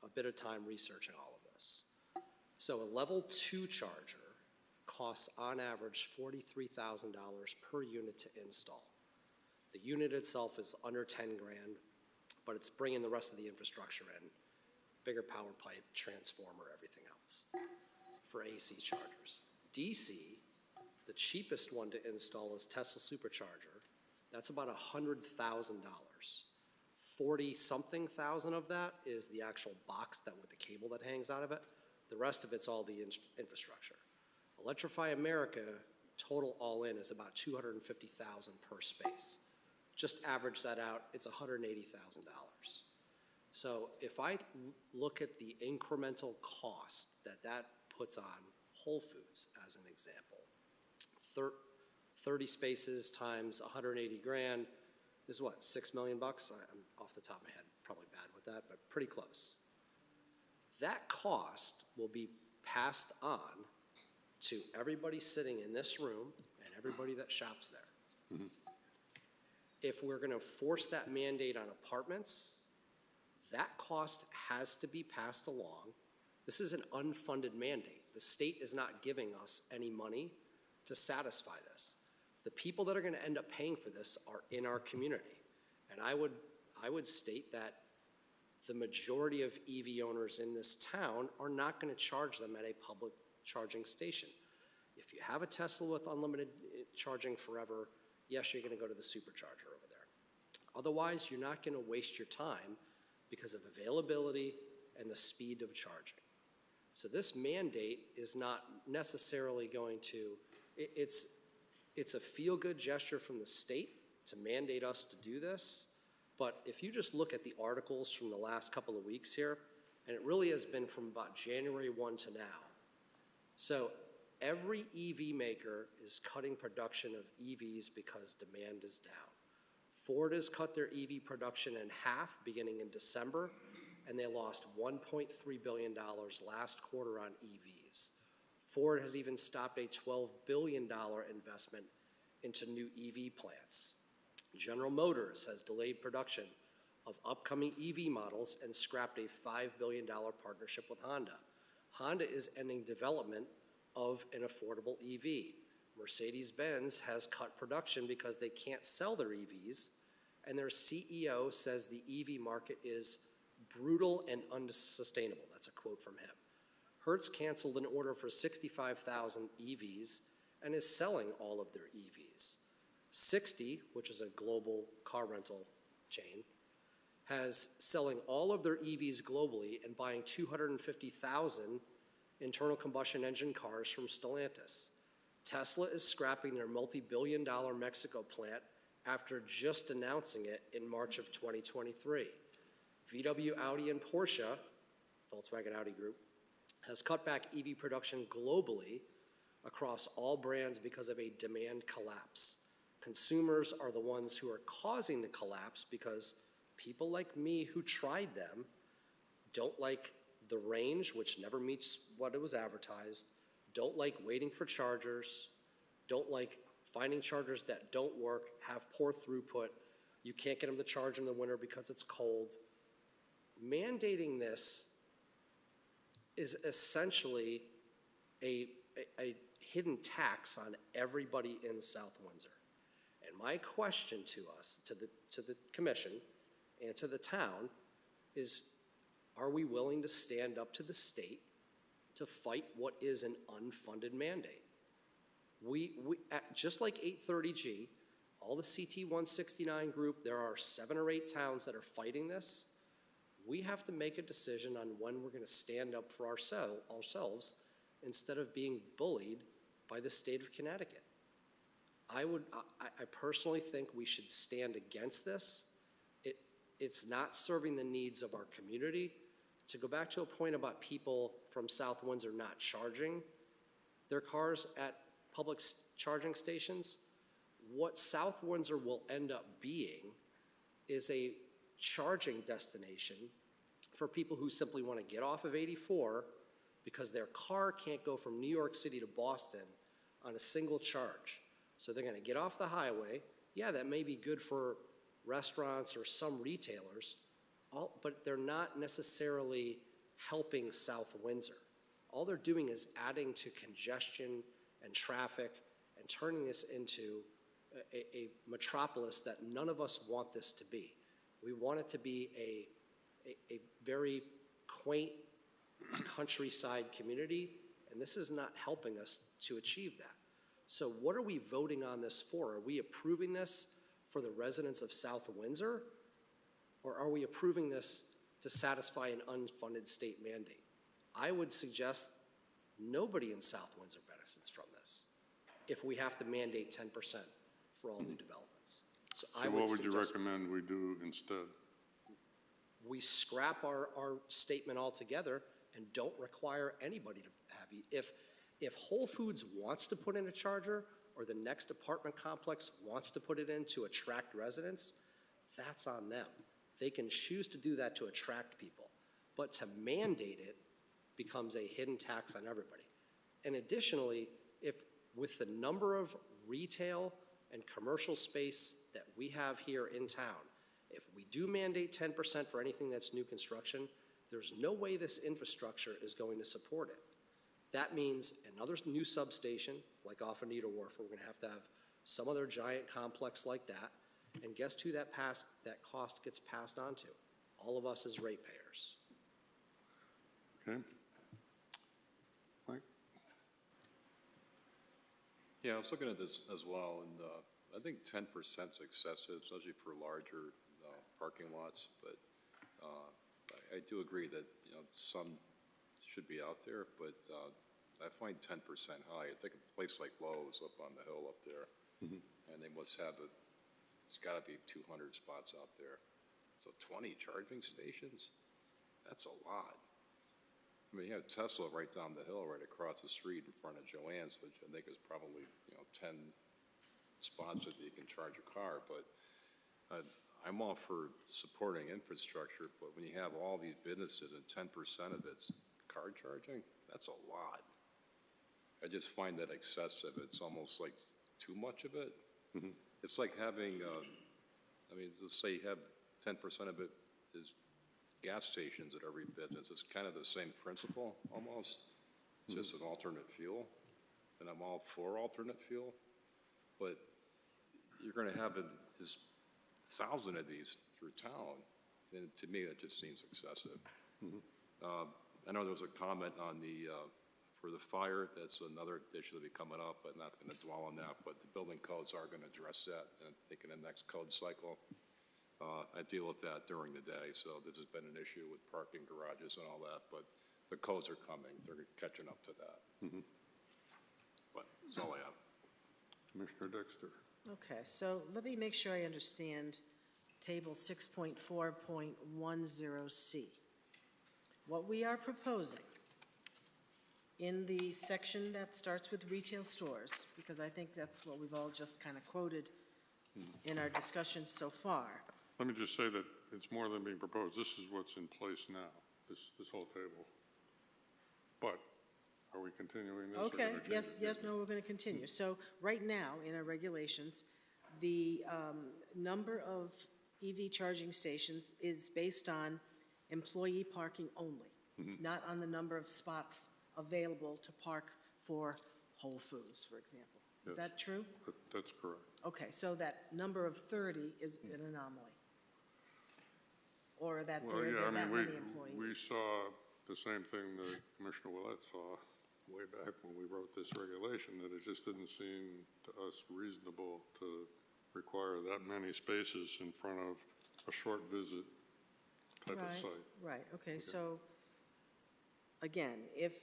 a bit of time researching all of this. So a level 2 charger costs on average $43,000 per unit to install. The unit itself is under 10 grand, but it's bringing the rest of the infrastructure in, bigger power pipe, transformer, everything else for AC chargers. DC, the cheapest one to install is Tesla Supercharger. That's about $100,000. 40-something thousand of that is the actual box that with the cable that hangs out of it. The rest of it's all the infrastructure. Electrify America, total all in is about $250,000 per space. Just average that out, it's $180,000. So if I look at the incremental cost that puts on Whole Foods as an example, 30 spaces times 180 grand is what, $6 million? I'm off the top of my head, probably bad with that, but pretty close. That cost will be passed on to everybody sitting in this room and everybody that shops there. Mm-hmm. If we're gonna force that mandate on apartments, that cost has to be passed along. This is an unfunded mandate. The state is not giving us any money to satisfy this. The people that are gonna end up paying for this are in our community. And I would state that the majority of EV owners in this town are not gonna charge them at a public charging station. If you have a Tesla with unlimited charging forever, yes, you're gonna go to the supercharger over there. Otherwise, you're not gonna waste your time because of availability and the speed of charging. So this mandate is not necessarily going to, it's a feel-good gesture from the state to mandate us to do this. But if you just look at the articles from the last couple of weeks here, and it really has been from about January 1 to now. So every EV maker is cutting production of EVs because demand is down. Ford has cut their EV production in half beginning in December, and they lost $1.3 billion last quarter on EVs. Ford has even stopped a $12 billion investment into new EV plants. General Motors has delayed production of upcoming EV models and scrapped a $5 billion partnership with Honda. Honda is ending development of an affordable EV. Mercedes-Benz has cut production because they can't sell their EVs, and their CEO says the EV market is brutal and unsustainable. That's a quote from him. Hertz canceled an order for 65,000 EVs and is selling all of their EVs. 60, which is a global car rental chain, has selling all of their EVs globally and buying 250,000 internal combustion engine cars from Stellantis. Tesla is scrapping their multi-billion-dollar Mexico plant after just announcing it in March of 2023. VW, Audi, and Porsche, Volkswagen Audi Group, has cut back EV production globally across all brands because of a demand collapse. Consumers are the ones who are causing the collapse because people like me who tried them don't like the range, which never meets what it was advertised, don't like waiting for chargers, don't like finding chargers that don't work, have poor throughput, you can't get them to charge in the winter because it's cold. Mandating this is essentially a hidden tax on everybody in South Windsor. And my question to us, to the commission and to the town is, are we willing to stand up to the state to fight what is an unfunded mandate? Just like 830G, all the CT 169 group, there are 7 or 8 towns that are fighting this. We have to make a decision on when we're gonna stand up for ourselves instead of being bullied by the state of Connecticut. I personally think we should stand against this. It's not serving the needs of our community. To go back to a point about people from South Windsor not charging their cars at public charging stations, what South Windsor will end up being is a charging destination for people who simply want to get off of 84 because their car can't go from New York City to Boston on a single charge. So they're gonna get off the highway. Yeah, that may be good for restaurants or some retailers, but they're not necessarily helping South Windsor. All they're doing is adding to congestion and traffic and turning this into a metropolis that none of us want this to be. We want it to be a very quaint countryside community, and this is not helping us to achieve that. So what are we voting on this for? Are we approving this for the residents of South Windsor? Or are we approving this to satisfy an unfunded state mandate? I would suggest nobody in South Windsor benefits from this if we have to mandate 10% for all new developments. So I So would what would you suggest recommend we do instead? we scrap our statement altogether and don't require anybody to have, if Whole Foods wants to put in a charger or the next apartment complex wants to put it in to attract residents, that's on them. They can choose to do that to attract people. But to mandate it becomes a hidden tax on everybody. And additionally, if with the number of retail and commercial space that we have here in town, if we do mandate 10% for anything that's new construction, there's no way this infrastructure is going to support it. That means another new substation, like off Anita Wharf, we're gonna have to have some other giant complex like that. And guess who that cost gets passed on to? All of us as ratepayers. Okay? Mike? Yeah, I was looking at this as well, and I think 10% is excessive, especially for larger parking lots, but I do agree that, some should be out there, but I find 10% high. I think a place like Lowe's up on the hill up there, and they must have it's gotta be 200 spots out there. So 20 charging stations, that's a lot. I mean, you have Tesla right down the hill, right across the street in front of Joann's, which I think is probably, 10 spots that you can charge a car, but I'm all for supporting infrastructure, but when you have all these businesses and 10% of it's car charging, that's a lot. I just find that excessive. It's almost like too much of it. It's like having, let's say you have 10% of it is gas stations at every business. It's kind of the same principle almost. It's just an alternate fuel, and I'm all for alternate fuel, but you're going to have this 1,000 of these through town, and to me, that just seems excessive. I know there was a comment on for the fire, that's another issue that'll be coming up, but not going to dwell on that, but the building codes are going to address that, and I think in the next code cycle. I deal with that during the day, so this has been an issue with parking garages and all that, but the codes are coming. They're catching up to that. But that's all I have. Commissioner Dexter? Okay, so let me make sure I understand Table 6.4.10C. What we are proposing in the section that starts with retail stores, because I think that's what we've all just kind of quoted in our discussions so far. Let me just say that it's more than being proposed. This is what's in place now, this whole table. But are we continuing this? Okay, yes, no, we're going to continue. So right now, in our regulations, the number of EV charging stations is based on employee parking only, not on the number of spots available to park for Whole Foods, for example. Is Yes. that true? That's correct. Okay, so that number of 30 is an anomaly? Or that Well, there yeah, are I that mean, many employees? we saw the same thing that Commissioner Willett saw way back when we wrote this regulation, that it just didn't seem to us reasonable to require that many spaces in front of a short visit type of site. Right, okay, so, again, if,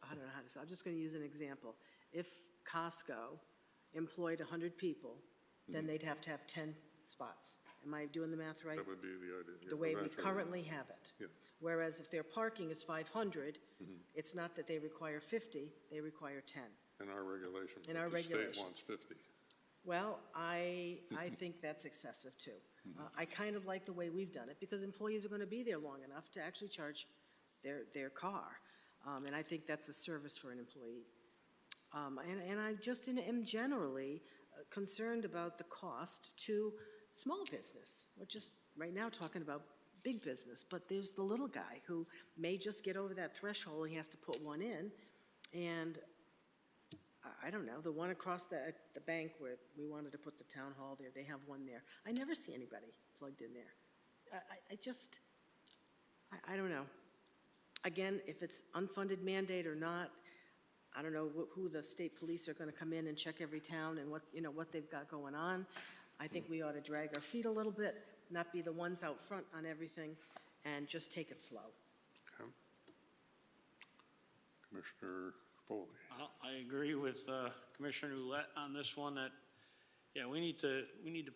I don't know how to say, I'm just going to use an example. If Costco employed 100 people, then they'd have to have 10 spots. Am I doing the math right? That would be the idea. yeah, The way we eventually. currently have it. Yeah. Whereas if their parking is 500, it's not that they require 50, they require 10. In our regulation. In but our the regulation. state wants 50. Well, I think that's excessive too. I kind of like the way we've done it because employees are going to be there long enough to actually charge their car. And I think that's a service for an employee. And I just am generally concerned about the cost to small business. We're just right now talking about big business, but there's the little guy who may just get over that threshold and he has to put one in. And I don't know, the one across the bank where we wanted to put the town hall there, they have one there. I never see anybody plugged in there. I don't know. Again, if it's unfunded mandate or not, I don't know who the state police are going to come in and check every town and what they've got going on. I think we ought to drag our feet a little bit, not be the ones out front on everything, and just take it slow. Okay. Commissioner Foley. I agree with Commissioner Ouellette on this one that, yeah, we need to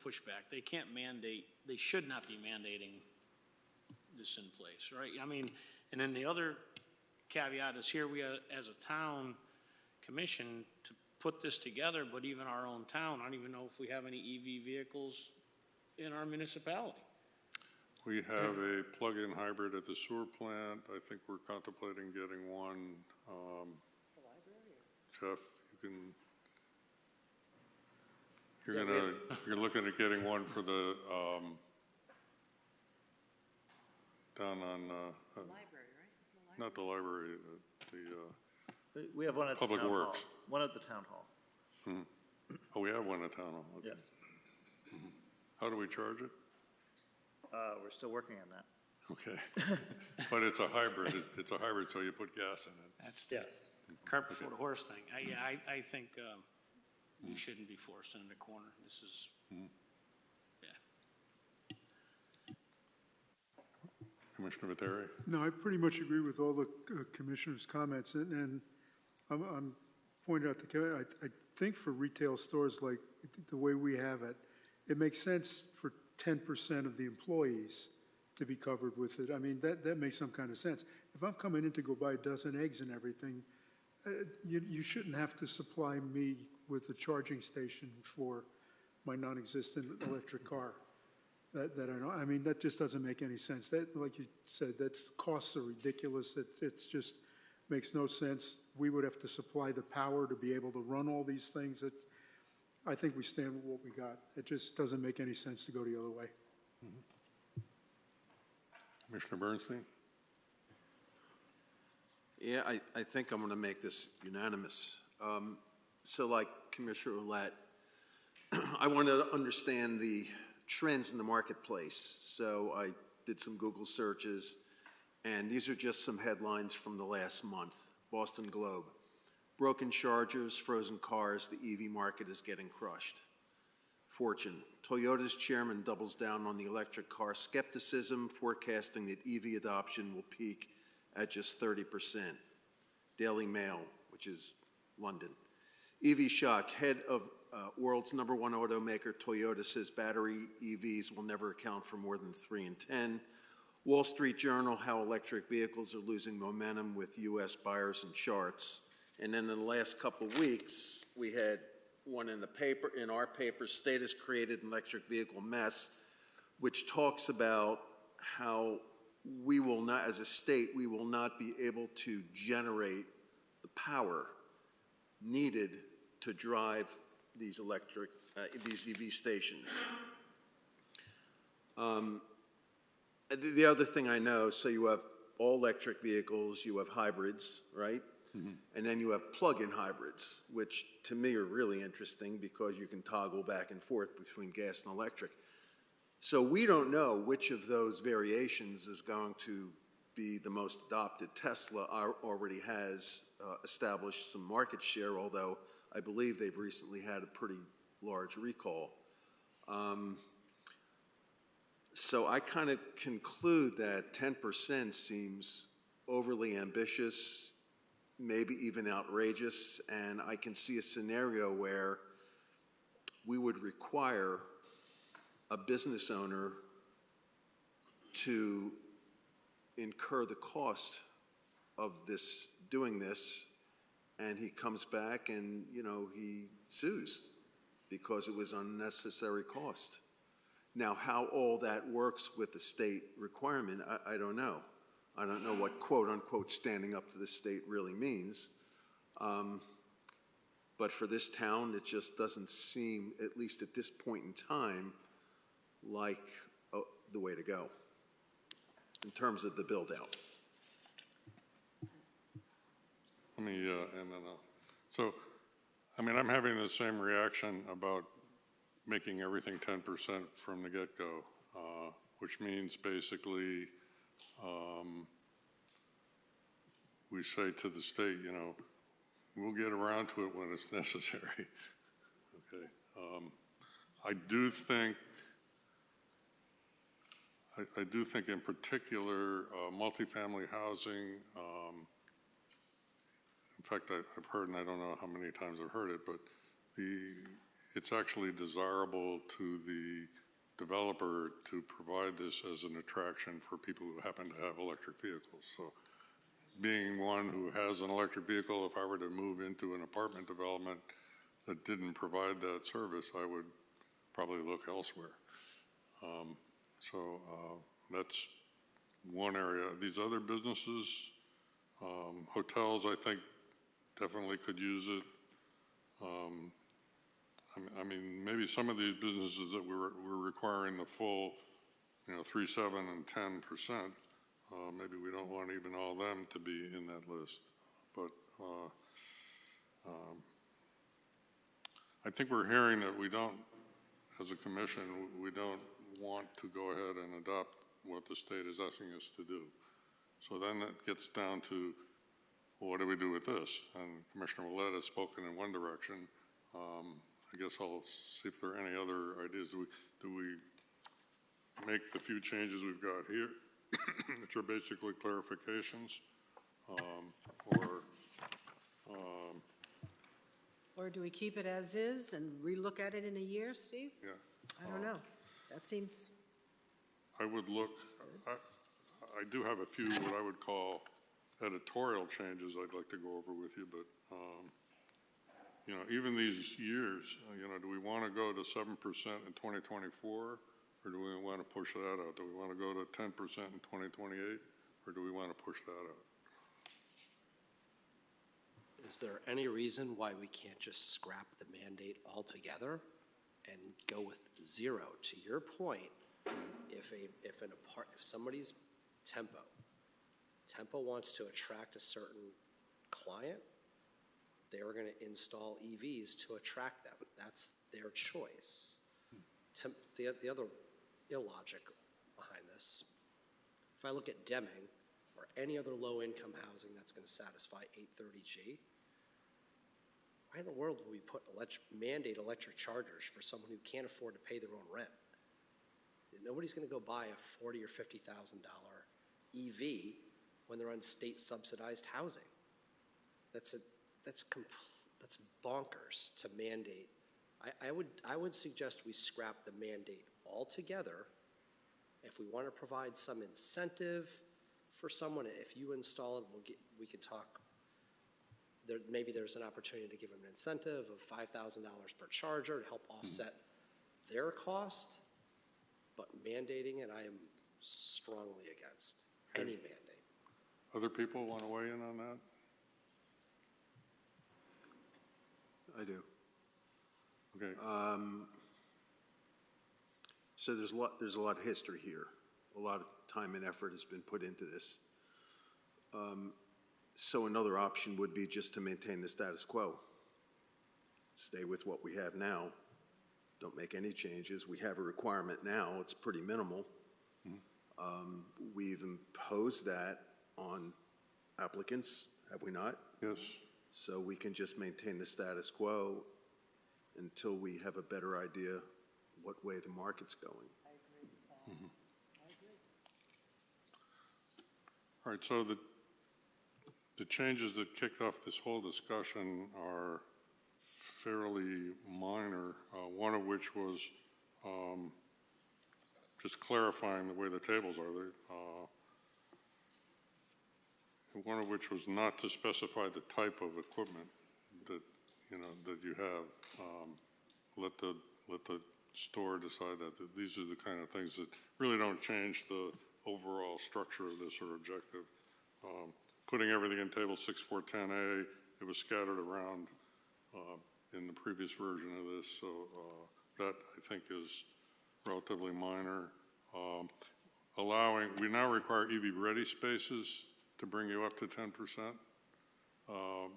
push back. They can't mandate, they should not be mandating this in place, right? I mean, and then the other caveat is here we as a town commission to put this together, but even our own town, I don't even know if we have any EV vehicles in our municipality. We have a plug-in hybrid at the sewer plant. I think we're contemplating getting one. Jeff, you're looking at getting one for the, down on, Library, right? not the library, We have one at the Public town hall. Works. One at the town hall. oh, we have one at town hall. Okay. Yes. How do we charge it? We're still working on that. Okay. But it's a hybrid. It's a hybrid, so you put gas in it. That's the cart before the horse thing. I think we shouldn't be forced into a corner. This is, Commissioner Viteri? No, I pretty much agree with all the commissioners' comments, and I'm pointing out to Kevin, I think for retail stores like the way we have it, it makes sense for 10% of the employees to be covered with it. I mean, that makes some kind of sense. If I'm coming in to go buy a dozen eggs and everything, you shouldn't have to supply me with a charging station for my non-existent electric car. That I know. I mean, that just doesn't make any sense. That, like you said, costs are ridiculous. It's just makes no sense. We would have to supply the power to be able to run all these things. I think we stand with what we got. It just doesn't make any sense to go the other way. Commissioner Bernstein? Yeah, I think I'm going to make this unanimous. So like Commissioner Ouellette, I wanted to understand the trends in the marketplace. So I did some Google searches, and these are just some headlines from the last month. Boston Globe, broken chargers, frozen cars, the EV market is getting crushed. Fortune, Toyota's chairman doubles down on the electric car skepticism, forecasting that EV adoption will peak at just 30%. Daily Mail, which is London. EV shock, head of world's #1 automaker Toyota says battery EVs will never account for more than 3 in 10. Wall Street Journal, how electric vehicles are losing momentum with U.S. buyers and charts. And then in the last couple of weeks, we had one in the paper, in our paper, State has created an electric vehicle mess, which talks about how we will not, as a state, we will not be able to generate the power needed to drive these these EV stations. The other thing I know, so you have all electric vehicles, you have hybrids, right? And then you have plug-in hybrids, which to me are really interesting because you can toggle back and forth between gas and electric. So we don't know which of those variations is going to be the most adopted. Tesla already has established some market share, although I believe they've recently had a pretty large recall. So I kind of conclude that 10% seems overly ambitious, maybe even outrageous, and I can see a scenario where we would require a business owner to incur the cost of this, doing this, and he comes back and, you know, he sues because it was unnecessary cost. Now, how all that works with the state requirement, I don't know. I don't know what quote-unquote standing up to the state really means. But for this town, it just doesn't seem, at least at this point in time, like the way to go in terms of the build-out. Let me, and then, so, I mean, I'm having the same reaction about making everything 10% from the get-go, which means basically, we say to the state, you know, we'll get around to it when it's necessary. Okay. I do think in particular, multifamily housing, in fact, I've heard, and I don't know how many times I've heard it, but it's actually desirable to the developer to provide this as an attraction for people who happen to have electric vehicles. So being one who has an electric vehicle, if I were to move into an apartment development that didn't provide that service, I would probably look elsewhere. That's one area. These other businesses, hotels, I think definitely could use it. I mean, maybe some of these businesses that we're requiring the full, 3, 7, and 10%, maybe we don't want even all them to be in that list. But I think we're hearing that we don't, as a commission, we don't want to go ahead and adopt what the state is asking us to do. So then it gets down to, well, what do we do with this? And Commissioner Willett has spoken in one direction. I guess I'll see if there are any other ideas. Do we make the few changes we've got here, which are basically clarifications, or do we keep it as is and relook at it in a year, Steve? Yeah. I don't know. That seems, I would look, I do have a few what I would call editorial changes I'd like to go over with you, but, even these years, do we want to go to 7% in 2024, or do we want to push that out? Do we want to go to 10% in 2028, or do we want to push that out? Is there any reason why we can't just scrap the mandate altogether and go with 0? To your point, if somebody's Tempo wants to attract a certain client, they're going to install EVs to attract them. That's their choice. The other illogic behind this, if I look at Deming or any other low-income housing that's going to satisfy 830G, why in the world would we mandate electric chargers for someone who can't afford to pay their own rent? Nobody's going to go buy a $40,000 or $50,000 EV when they're on state-subsidized housing. That's bonkers to mandate. I would suggest we scrap the mandate altogether. If we want to provide some incentive for someone, if you install it, we can talk. Maybe there's an opportunity to give them an incentive of $5,000 per charger to help offset their cost. But mandating it, I am strongly against any mandate. Other people want to weigh in on that? I do. Okay. So there's a lot of history here. A lot of time and effort has been put into this. So another option would be just to maintain the status quo. Stay with what we have now. Don't make any changes. We have a requirement now. It's pretty minimal. We've imposed that on applicants, have we not? Yes. So we can just maintain the status quo until we have a better idea what way the market's going. I agree with that. I agree. All right, so the changes that kicked off this whole discussion are fairly minor, one of which was just clarifying the way the tables are. One of which was not to specify the type of equipment that you have. Let the store decide that these are the kind of things that really don't change the overall structure of this or objective. Putting everything in table 6410A, it was scattered around in the previous version of this, so that, I think, is relatively minor. We now require EV-ready spaces to bring you up to 10%.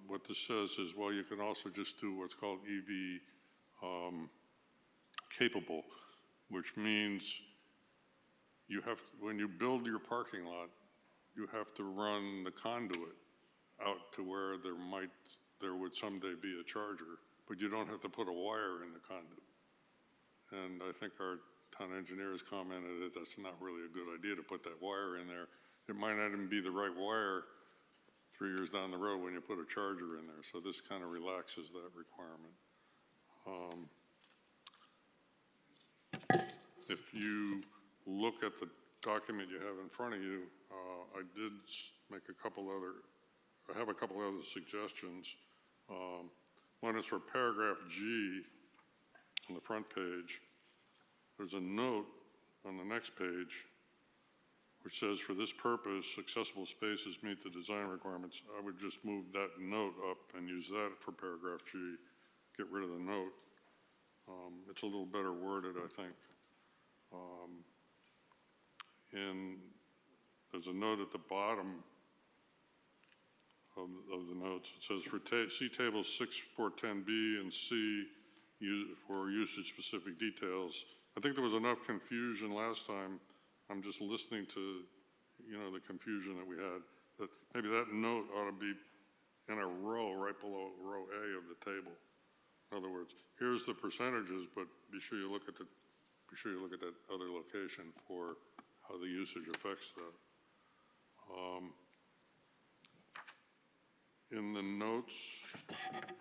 What this says is, well, you can also just do what's called EV capable, which means when you build your parking lot, you have to run the conduit out to where there would someday be a charger, but you don't have to put a wire in the conduit. And I think our town engineer has commented that that's not really a good idea to put that wire in there. It might not even be the right wire 3 years down the road when you put a charger in there. So this kind of relaxes that requirement. If you look at the document you have in front of you, I did make I have a couple other suggestions. One is for paragraph G on the front page. There's a note on the next page which says, for this purpose, accessible spaces meet the design requirements. I would just move that note up and use that for paragraph G. Get rid of the note. It's a little better worded, I think. And there's a note at the bottom of the notes. It says, see tables 6.4.10b and C for usage-specific details. I think there was enough confusion last time. I'm just listening to, the confusion that we had, that maybe that note ought to be in a row right below row A of the table. In other words, here's the percentages, but be sure you look at that other location for how the usage affects that. In the notes,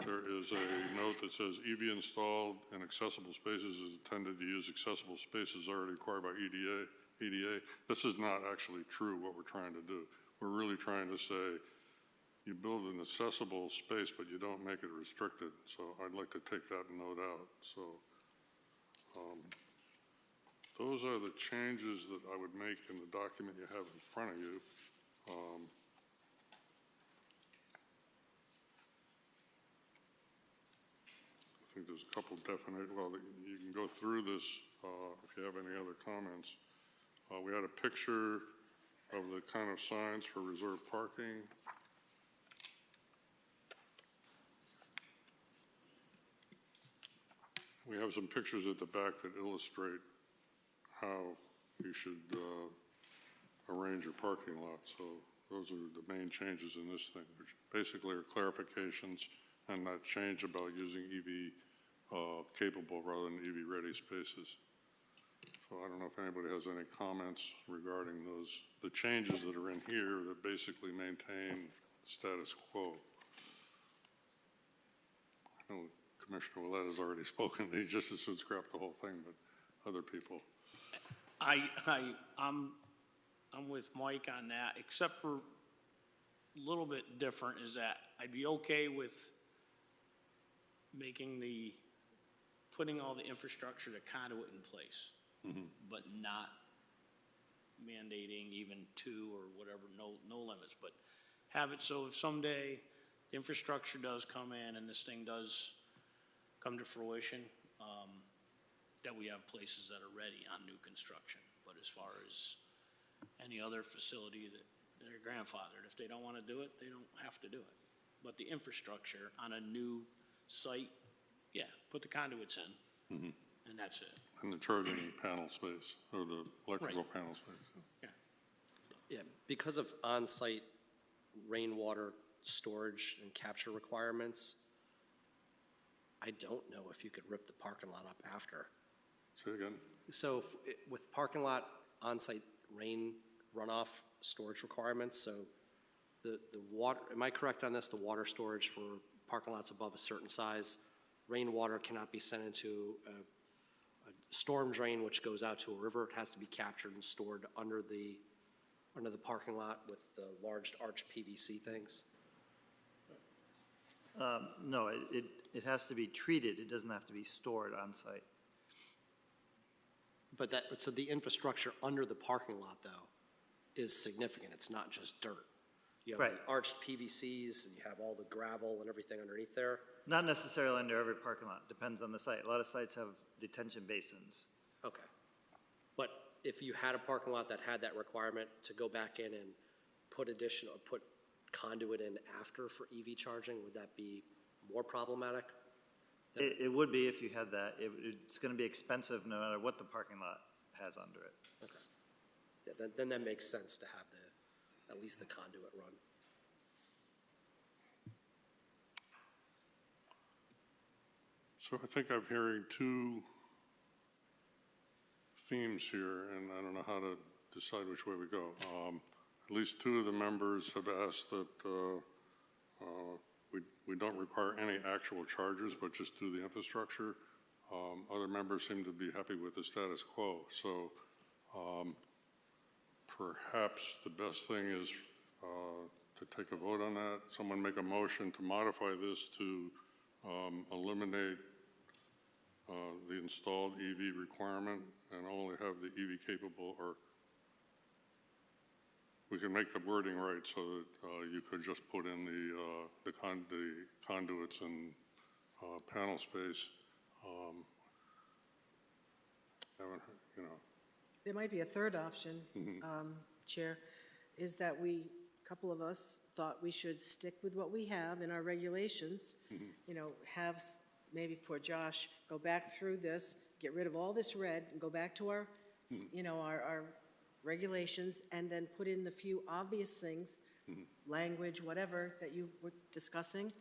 there is a note that says EV installed in accessible spaces is intended to use accessible spaces already required by EDA. This is not actually true, what we're trying to do. We're really trying to say you build an accessible space, but you don't make it restricted. So I'd like to take that note out. So those are the changes that I would make in the document you have in front of you. I think there's a couple definite, well, you can go through this if you have any other comments. We had a picture of the kind of signs for reserved parking. We have some pictures at the back that illustrate how you should arrange your parking lot. So those are the main changes in this thing, which basically are clarifications and that change about using EV capable rather than EV ready spaces. So I don't know if anybody has any comments regarding the changes that are in here that basically maintain status quo. I know Commissioner Willett has already spoken. He just as soon scrap the whole thing, but other people. I'm with Mike on that, except for a little bit different is that I'd be okay with putting all the infrastructure, the conduit in place, but not mandating even 2 or whatever, no limits, but have it so if someday the infrastructure does come in and this thing does come to fruition, that we have places that are ready on new construction. But as far as any other facility that they're grandfathered, if they don't want to do it, they don't have to do it. But the infrastructure on a new site, yeah, put the conduits in, and that's it. And the charging panel space, or the electrical panel space. Yeah, because of on-site rainwater storage and capture requirements, I don't know if you could rip the parking lot up after. Say again? So with parking lot on-site rain runoff storage requirements, so the water, am I correct on this? The water storage for parking lots above a certain size, rainwater cannot be sent into a storm drain which goes out to a river. It has to be captured and stored under the parking lot with the large arch PVC things. No, it has to be treated. It doesn't have to be stored on site. But so the infrastructure under the parking lot, though, is significant. It's not just dirt. You have the arched PVCs, and you have all the gravel and everything underneath there. Not necessarily under every parking lot, depends on the site. A lot of sites have detention basins. Okay. But if you had a parking lot that had that requirement to go back in and put conduit in after for EV charging, would that be more problematic? It would be if you had that. It's going to be expensive no matter what the parking lot has under it. Okay. Yeah, then that makes sense to have at least the conduit run. So I think I'm hearing two themes here, and I don't know how to decide which way we go. At least two of the members have asked that we don't require any actual charges, but just do the infrastructure. Other members seem to be happy with the status quo. So perhaps the best thing is to take a vote on that. Someone make a motion to modify this to eliminate the installed EV requirement and only have the EV capable, or we can make the wording right so that you could just put in the conduits and panel space. You know. There might be a third option, Chair, is that a couple of us thought we should stick with what we have in our regulations. You know, have maybe poor Josh go back through this, get rid of all this red, and go back to our, you know, our regulations, and then put in the few obvious things, language, whatever, that you were discussing,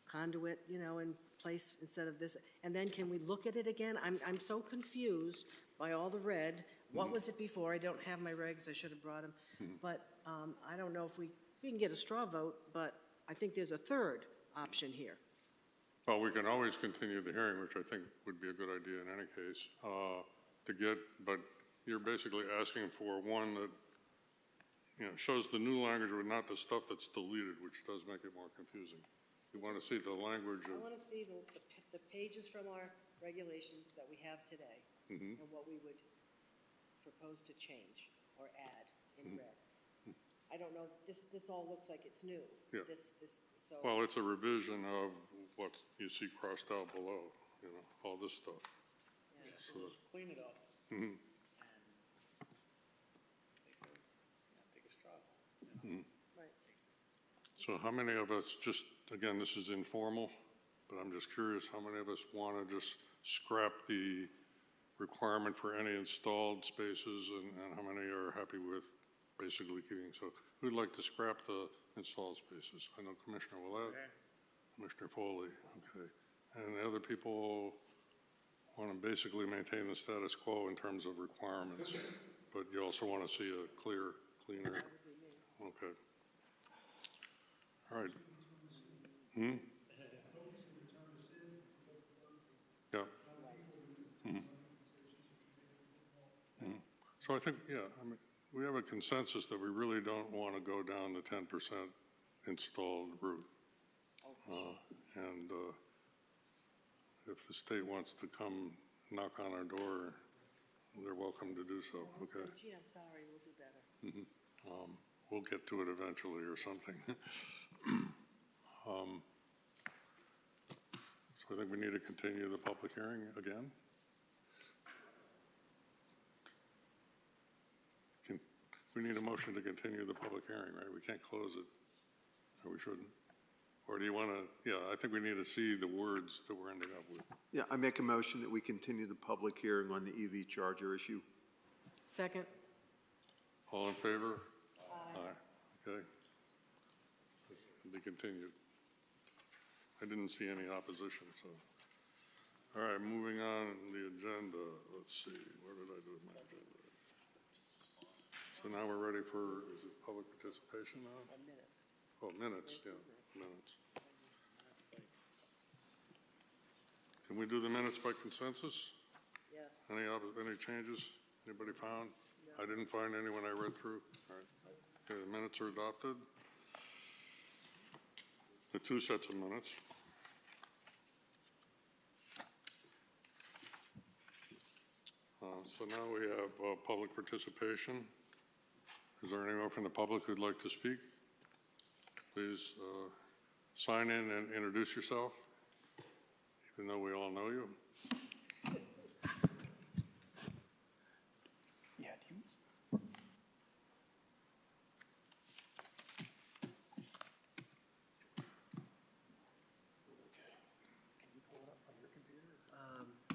conduit, you know, in place instead of this. And then can we look at it again? I'm so confused by all the red. What was it before? I don't have my regs. I should have brought them. But I don't know if we can get a straw vote, but I think there's a third option here. Well, we can always continue the hearing, which I think would be a good idea in any case, but you're basically asking for one that, you know, shows the new language but not the stuff that's deleted, which does make it more confusing. You want to see the language I of, want to see the pages from our regulations that we have today and what we would propose to change or add in red. I don't know, this all looks like it's new. Yeah. So. well, it's a revision of what you see crossed out below, you know, all this stuff. Yeah. So just clean it up. Mhm. Take a straw. Right. So how many of us, just, again, this is informal, but I'm just curious, how many of us want to just scrap the requirement for any installed spaces, and how many are happy with basically keeping? So who'd like to scrap the installed spaces? I know Commissioner Willett, Commissioner Foley, okay. And the other people want to basically maintain the status quo in terms of requirements, but you also want to see a cleaner. Okay. All right. Yeah. So I think, yeah, I mean, we have a consensus that we really don't want to go down the 10% installed route. And if the state wants to come knock on our door, they're welcome to do so, okay? Gee, I'm sorry, we'll do better. We'll get to it eventually or something. So I think we need to continue the public hearing again. We need a motion to continue the public hearing, right? We can't close it, or we shouldn't. Or do you want to, yeah, I think we need to see the words that we're ending up with. Yeah, I make a motion that we continue the public hearing on the EV charger issue. Second. All in favor? Aye. Okay. It'll be continued. I didn't see any opposition, so. All right, moving on the agenda. Let's see, where did I do with my agenda? So now we're ready for, is it public participation now? Minutes. Oh, minutes, yeah, minutes. Can we do the minutes by consensus? Yes. Any changes? Anybody found? I didn't find any when I read through. All right. Okay, the minutes are adopted. The two sets of minutes. So now we have public participation. Is there anyone from the public who'd like to speak? please sign in and introduce yourself, even though we all know you. Yeah, do you?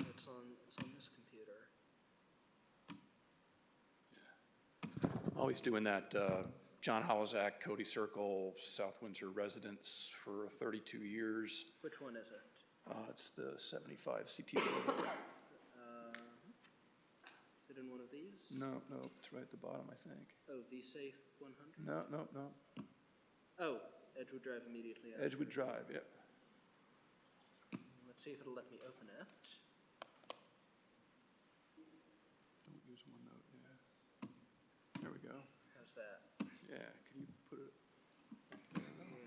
It's on this computer. Always doing that. John Holozak, Cody Circle, South Windsor residence for 32 years. Which one is it? It's the 75 CT Boulevard. Is it in one of these? No, it's right at the bottom, I think. Oh, V-Safe 100? No. Oh, Edgewood Drive immediately after. Edgewood Drive, yeah. Let's see if it'll let me open it. Don't use OneNote, yeah. There we go. How's that? Yeah, can you put it?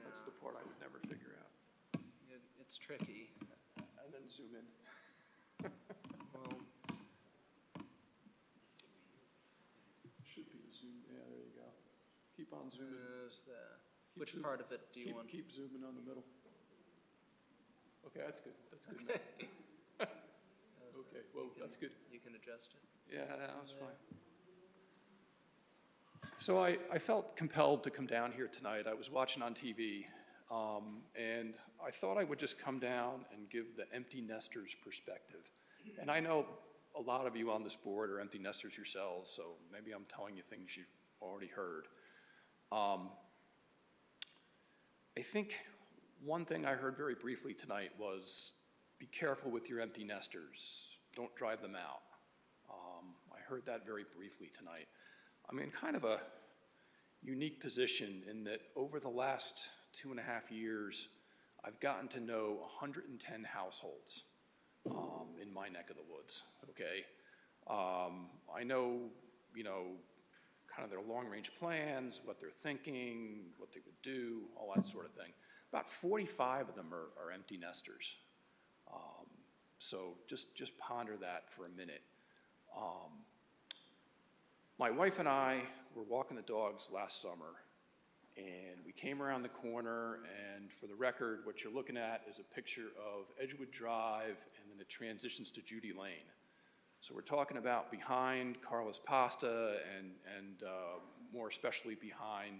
That's the part I would never figure out. It's tricky. And then zoom in. Well, Should be a zoom, yeah, there you go. Keep on zooming. there's the, Keep which zoom- part of it do you want? Keep zooming on the middle. Okay, that's good, that's good. Okay, well, that's good. You can adjust it. Yeah, that was fine. So I felt compelled to come down here tonight. I was watching on TV, and I thought I would just come down and give the empty nesters perspective. And I know a lot of you on this board are empty nesters yourselves, so maybe I'm telling you things you've already heard. I think one thing I heard very briefly tonight was be careful with your empty nesters. Don't drive them out. I heard that very briefly tonight. I'm in kind of a unique position in that over the last 2.5 years, I've gotten to know 110 households in my neck of the woods, okay? I know, kind of their long-range plans, what they're thinking, what they would do, all that sort of thing. About 45 of them are empty nesters. So just ponder that for a minute. My wife and I were walking the dogs last summer, and we came around the corner, and for the record, what you're looking at is a picture of Edgewood Drive, and then it transitions to Judy Lane. So we're talking about behind Carlos Pasta and more especially behind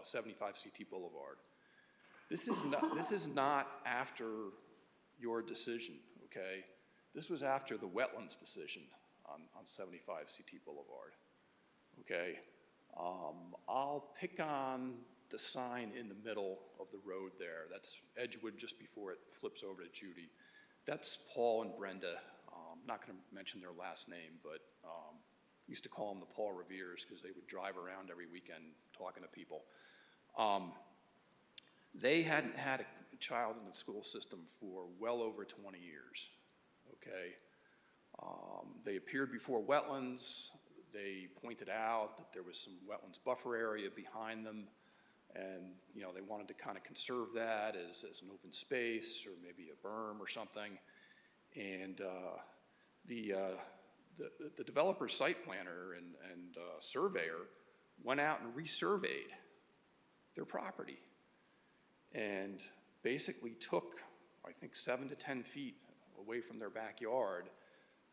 75 CT Boulevard. This is not after your decision, okay? This was after the wetlands decision on 75 CT Boulevard, okay? I'll pick on the sign in the middle of the road there. That's Edgewood just before it flips over to Judy. That's Paul and Brenda. I'm not going to mention their last name, but used to call them the Paul Reveres because they would drive around every weekend talking to people. They hadn't had a child in the school system for well over 20 years, okay? They appeared before wetlands. They pointed out that there was some wetlands buffer area behind them, and they wanted to kind of conserve that as an open space or maybe a berm or something. And the developer site planner and surveyor went out and resurveyed their property and basically took, I think, 7 to 10 feet away from their backyard,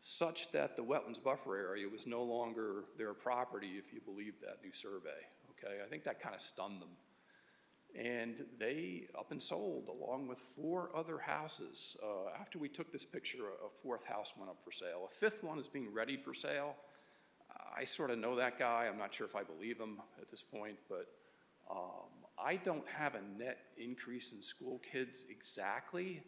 such that the wetlands buffer area was no longer their property, if you believe that new survey, okay? I think that kind of stunned them. And they up and sold along with 4 other houses. After we took this picture, a 4th house went up for sale. A 5th one is being readied for sale. I sort of know that guy. I'm not sure if I believe him at this point, but I don't have a net increase in school kids exactly.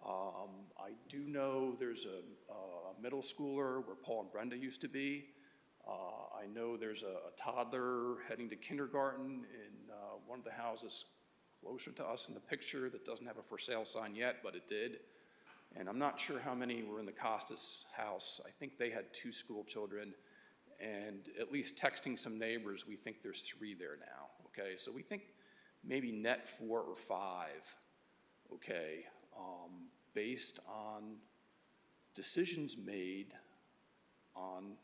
I do know there's a middle schooler where Paul and Brenda used to be. I know there's a toddler heading to kindergarten in one of the houses closer to us in the picture that doesn't have a for sale sign yet, but it did. And I'm not sure how many were in the Costas house. I think they had 2 school children. And at least texting some neighbors, we think there's 3 there now, okay? So we think maybe net 4 or 5, okay, based on decisions made on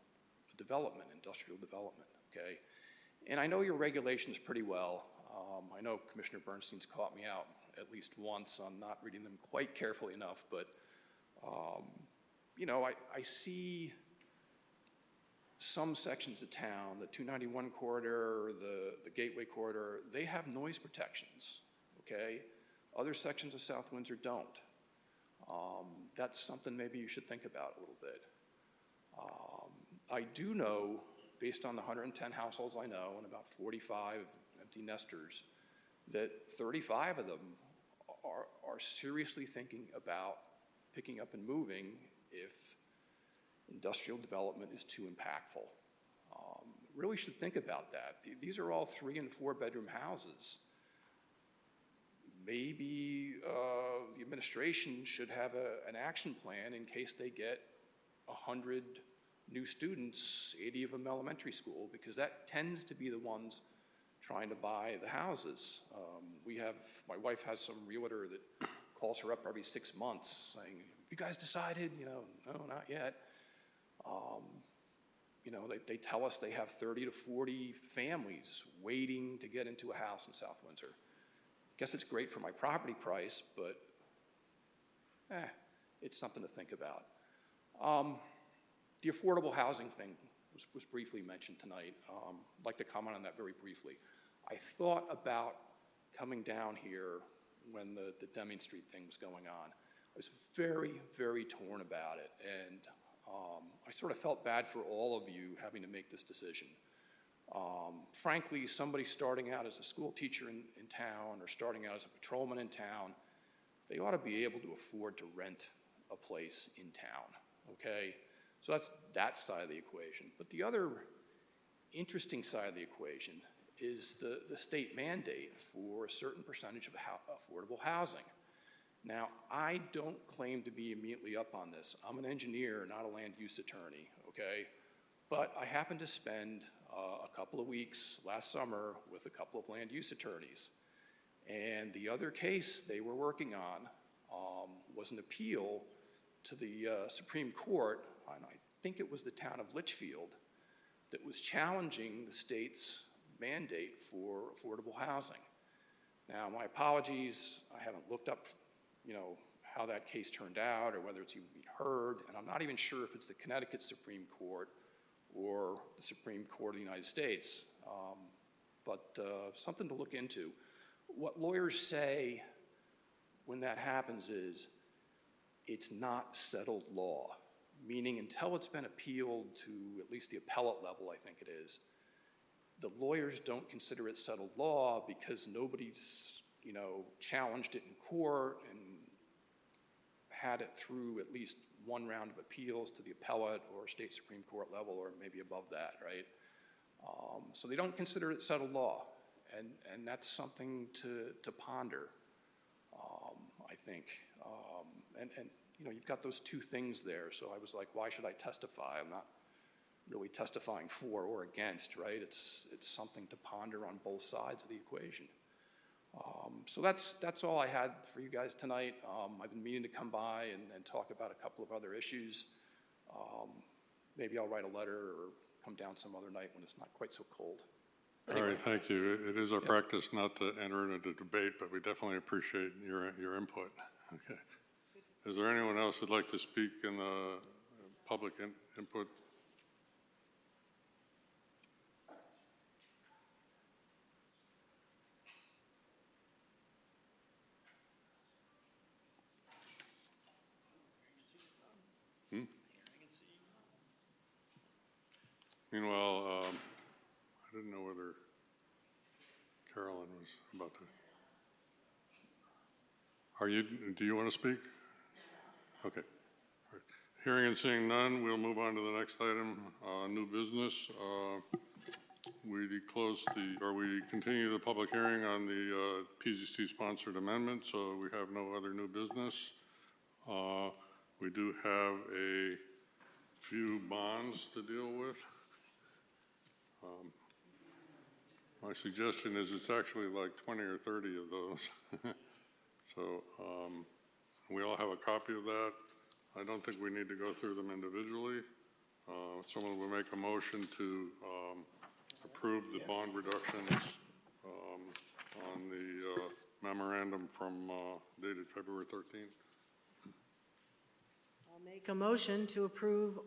development, industrial development, okay? And I know your regulations pretty well. I know Commissioner Bernstein's caught me out at least once on not reading them quite carefully enough, but, you know, I see some sections of town, the 291 corridor, the Gateway corridor, they have noise protections, okay? Other sections of South Windsor don't. That's something maybe you should think about a little bit. I do know, based on the 110 households I know and about 45 empty nesters, that 35 of them are seriously thinking about picking up and moving if industrial development is too impactful. Really should think about that. These are all 3- and 4-bedroom houses. Maybe the administration should have an action plan in case they get 100 new students, 80 of them elementary school, because that tends to be the ones trying to buy the houses. My wife has some realtor that calls her up every 6 months saying, "Have you guys decided?" You know, no, not yet. You know, they tell us they have 30 to 40 families waiting to get into a house in South Windsor. Guess it's great for my property price, but it's something to think about. The affordable housing thing was briefly mentioned tonight. I'd like to comment on that very briefly. I thought about coming down here when the Deming Street thing was going on. I was very, very torn about it, and I sort of felt bad for all of you having to make this decision. Frankly, somebody starting out as a school teacher in town or starting out as a patrolman in town, they ought to be able to afford to rent a place in town, okay? So that's that side of the equation. But the other interesting side of the equation is the state mandate for a certain percentage of affordable housing. Now, I don't claim to be immediately up on this. I'm an engineer, not a land use attorney, okay? But I happened to spend a couple of weeks last summer with a couple of land use attorneys. And the other case they were working on was an appeal to the Supreme Court, and I think it was the town of Litchfield, that was challenging the state's mandate for affordable housing. Now, my apologies, I haven't looked up, you know, how that case turned out or whether it's even been heard, and I'm not even sure if it's the Connecticut Supreme Court or the Supreme Court of the United States, but something to look into. What lawyers say when that happens is it's not settled law, meaning until it's been appealed to at least the appellate level, I think it is, the lawyers don't consider it settled law because nobody's, you know, challenged it in court and had it through at least one round of appeals to the appellate or state Supreme Court level or maybe above that, right? So they don't consider it settled law, and that's something to ponder, I think. And you know, you've got those two things there, so I was like, why should I testify? I'm not really testifying for or against, right? It's something to ponder on both sides of the equation. So that's all I had for you guys tonight. I've been meaning to come by and talk about a couple of other issues. Maybe I'll write a letter or come down some other night when it's not quite so cold. Anyway. All right, thank you. It is our practice not to enter into debate, but we definitely appreciate your input. Okay. Is there anyone else who'd like to speak in the public input? Meanwhile, I didn't know whether Carolyn was about to. Do you want to speak? Okay. All right. Hearing and seeing none, we'll move on to the next item, new business. We continue the public hearing on the PZC sponsored amendment, so we have no other new business. We do have a few bonds to deal with. My suggestion is it's actually like 20 or 30 of those. So we all have a copy of that. I don't think we need to go through them individually. Someone will make a motion to approve the bond reductions memorandum from dated February 13th. I'll make a motion to approve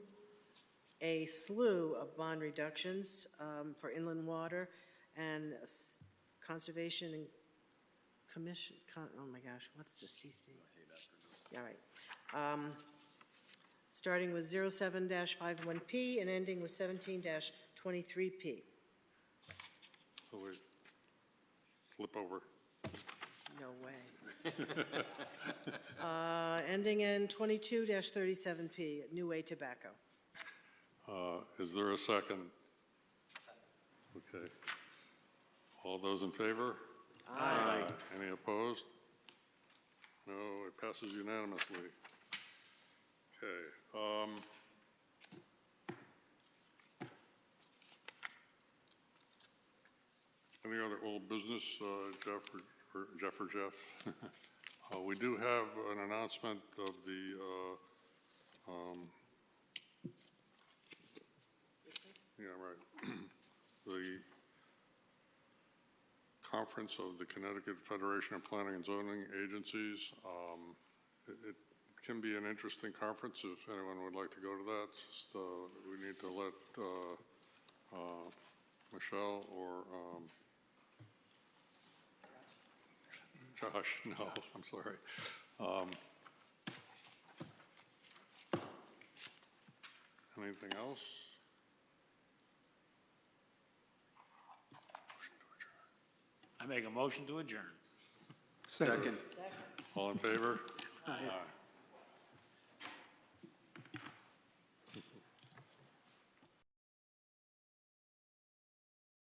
a slew of bond reductions for inland water and conservation and commission, oh my gosh, what's the CC? Yeah, right. Starting with 07-51P and ending with 17-23P. So we flip over. No way. Ending in 22-37P, New Way Tobacco. Is there a second? Okay. All those in favor? Aye. Any opposed? No, it passes unanimously. Okay. Any other old business, Jeff or Jeff? We do have an announcement of the, yeah, right. The conference of the Connecticut Federation of Planning and Zoning Agencies. It can be an interesting conference if anyone would like to go to that. Just, we need to let Michelle or Josh, no, I'm sorry. Anything else? I make a motion to adjourn. Second. All in favor? Aye.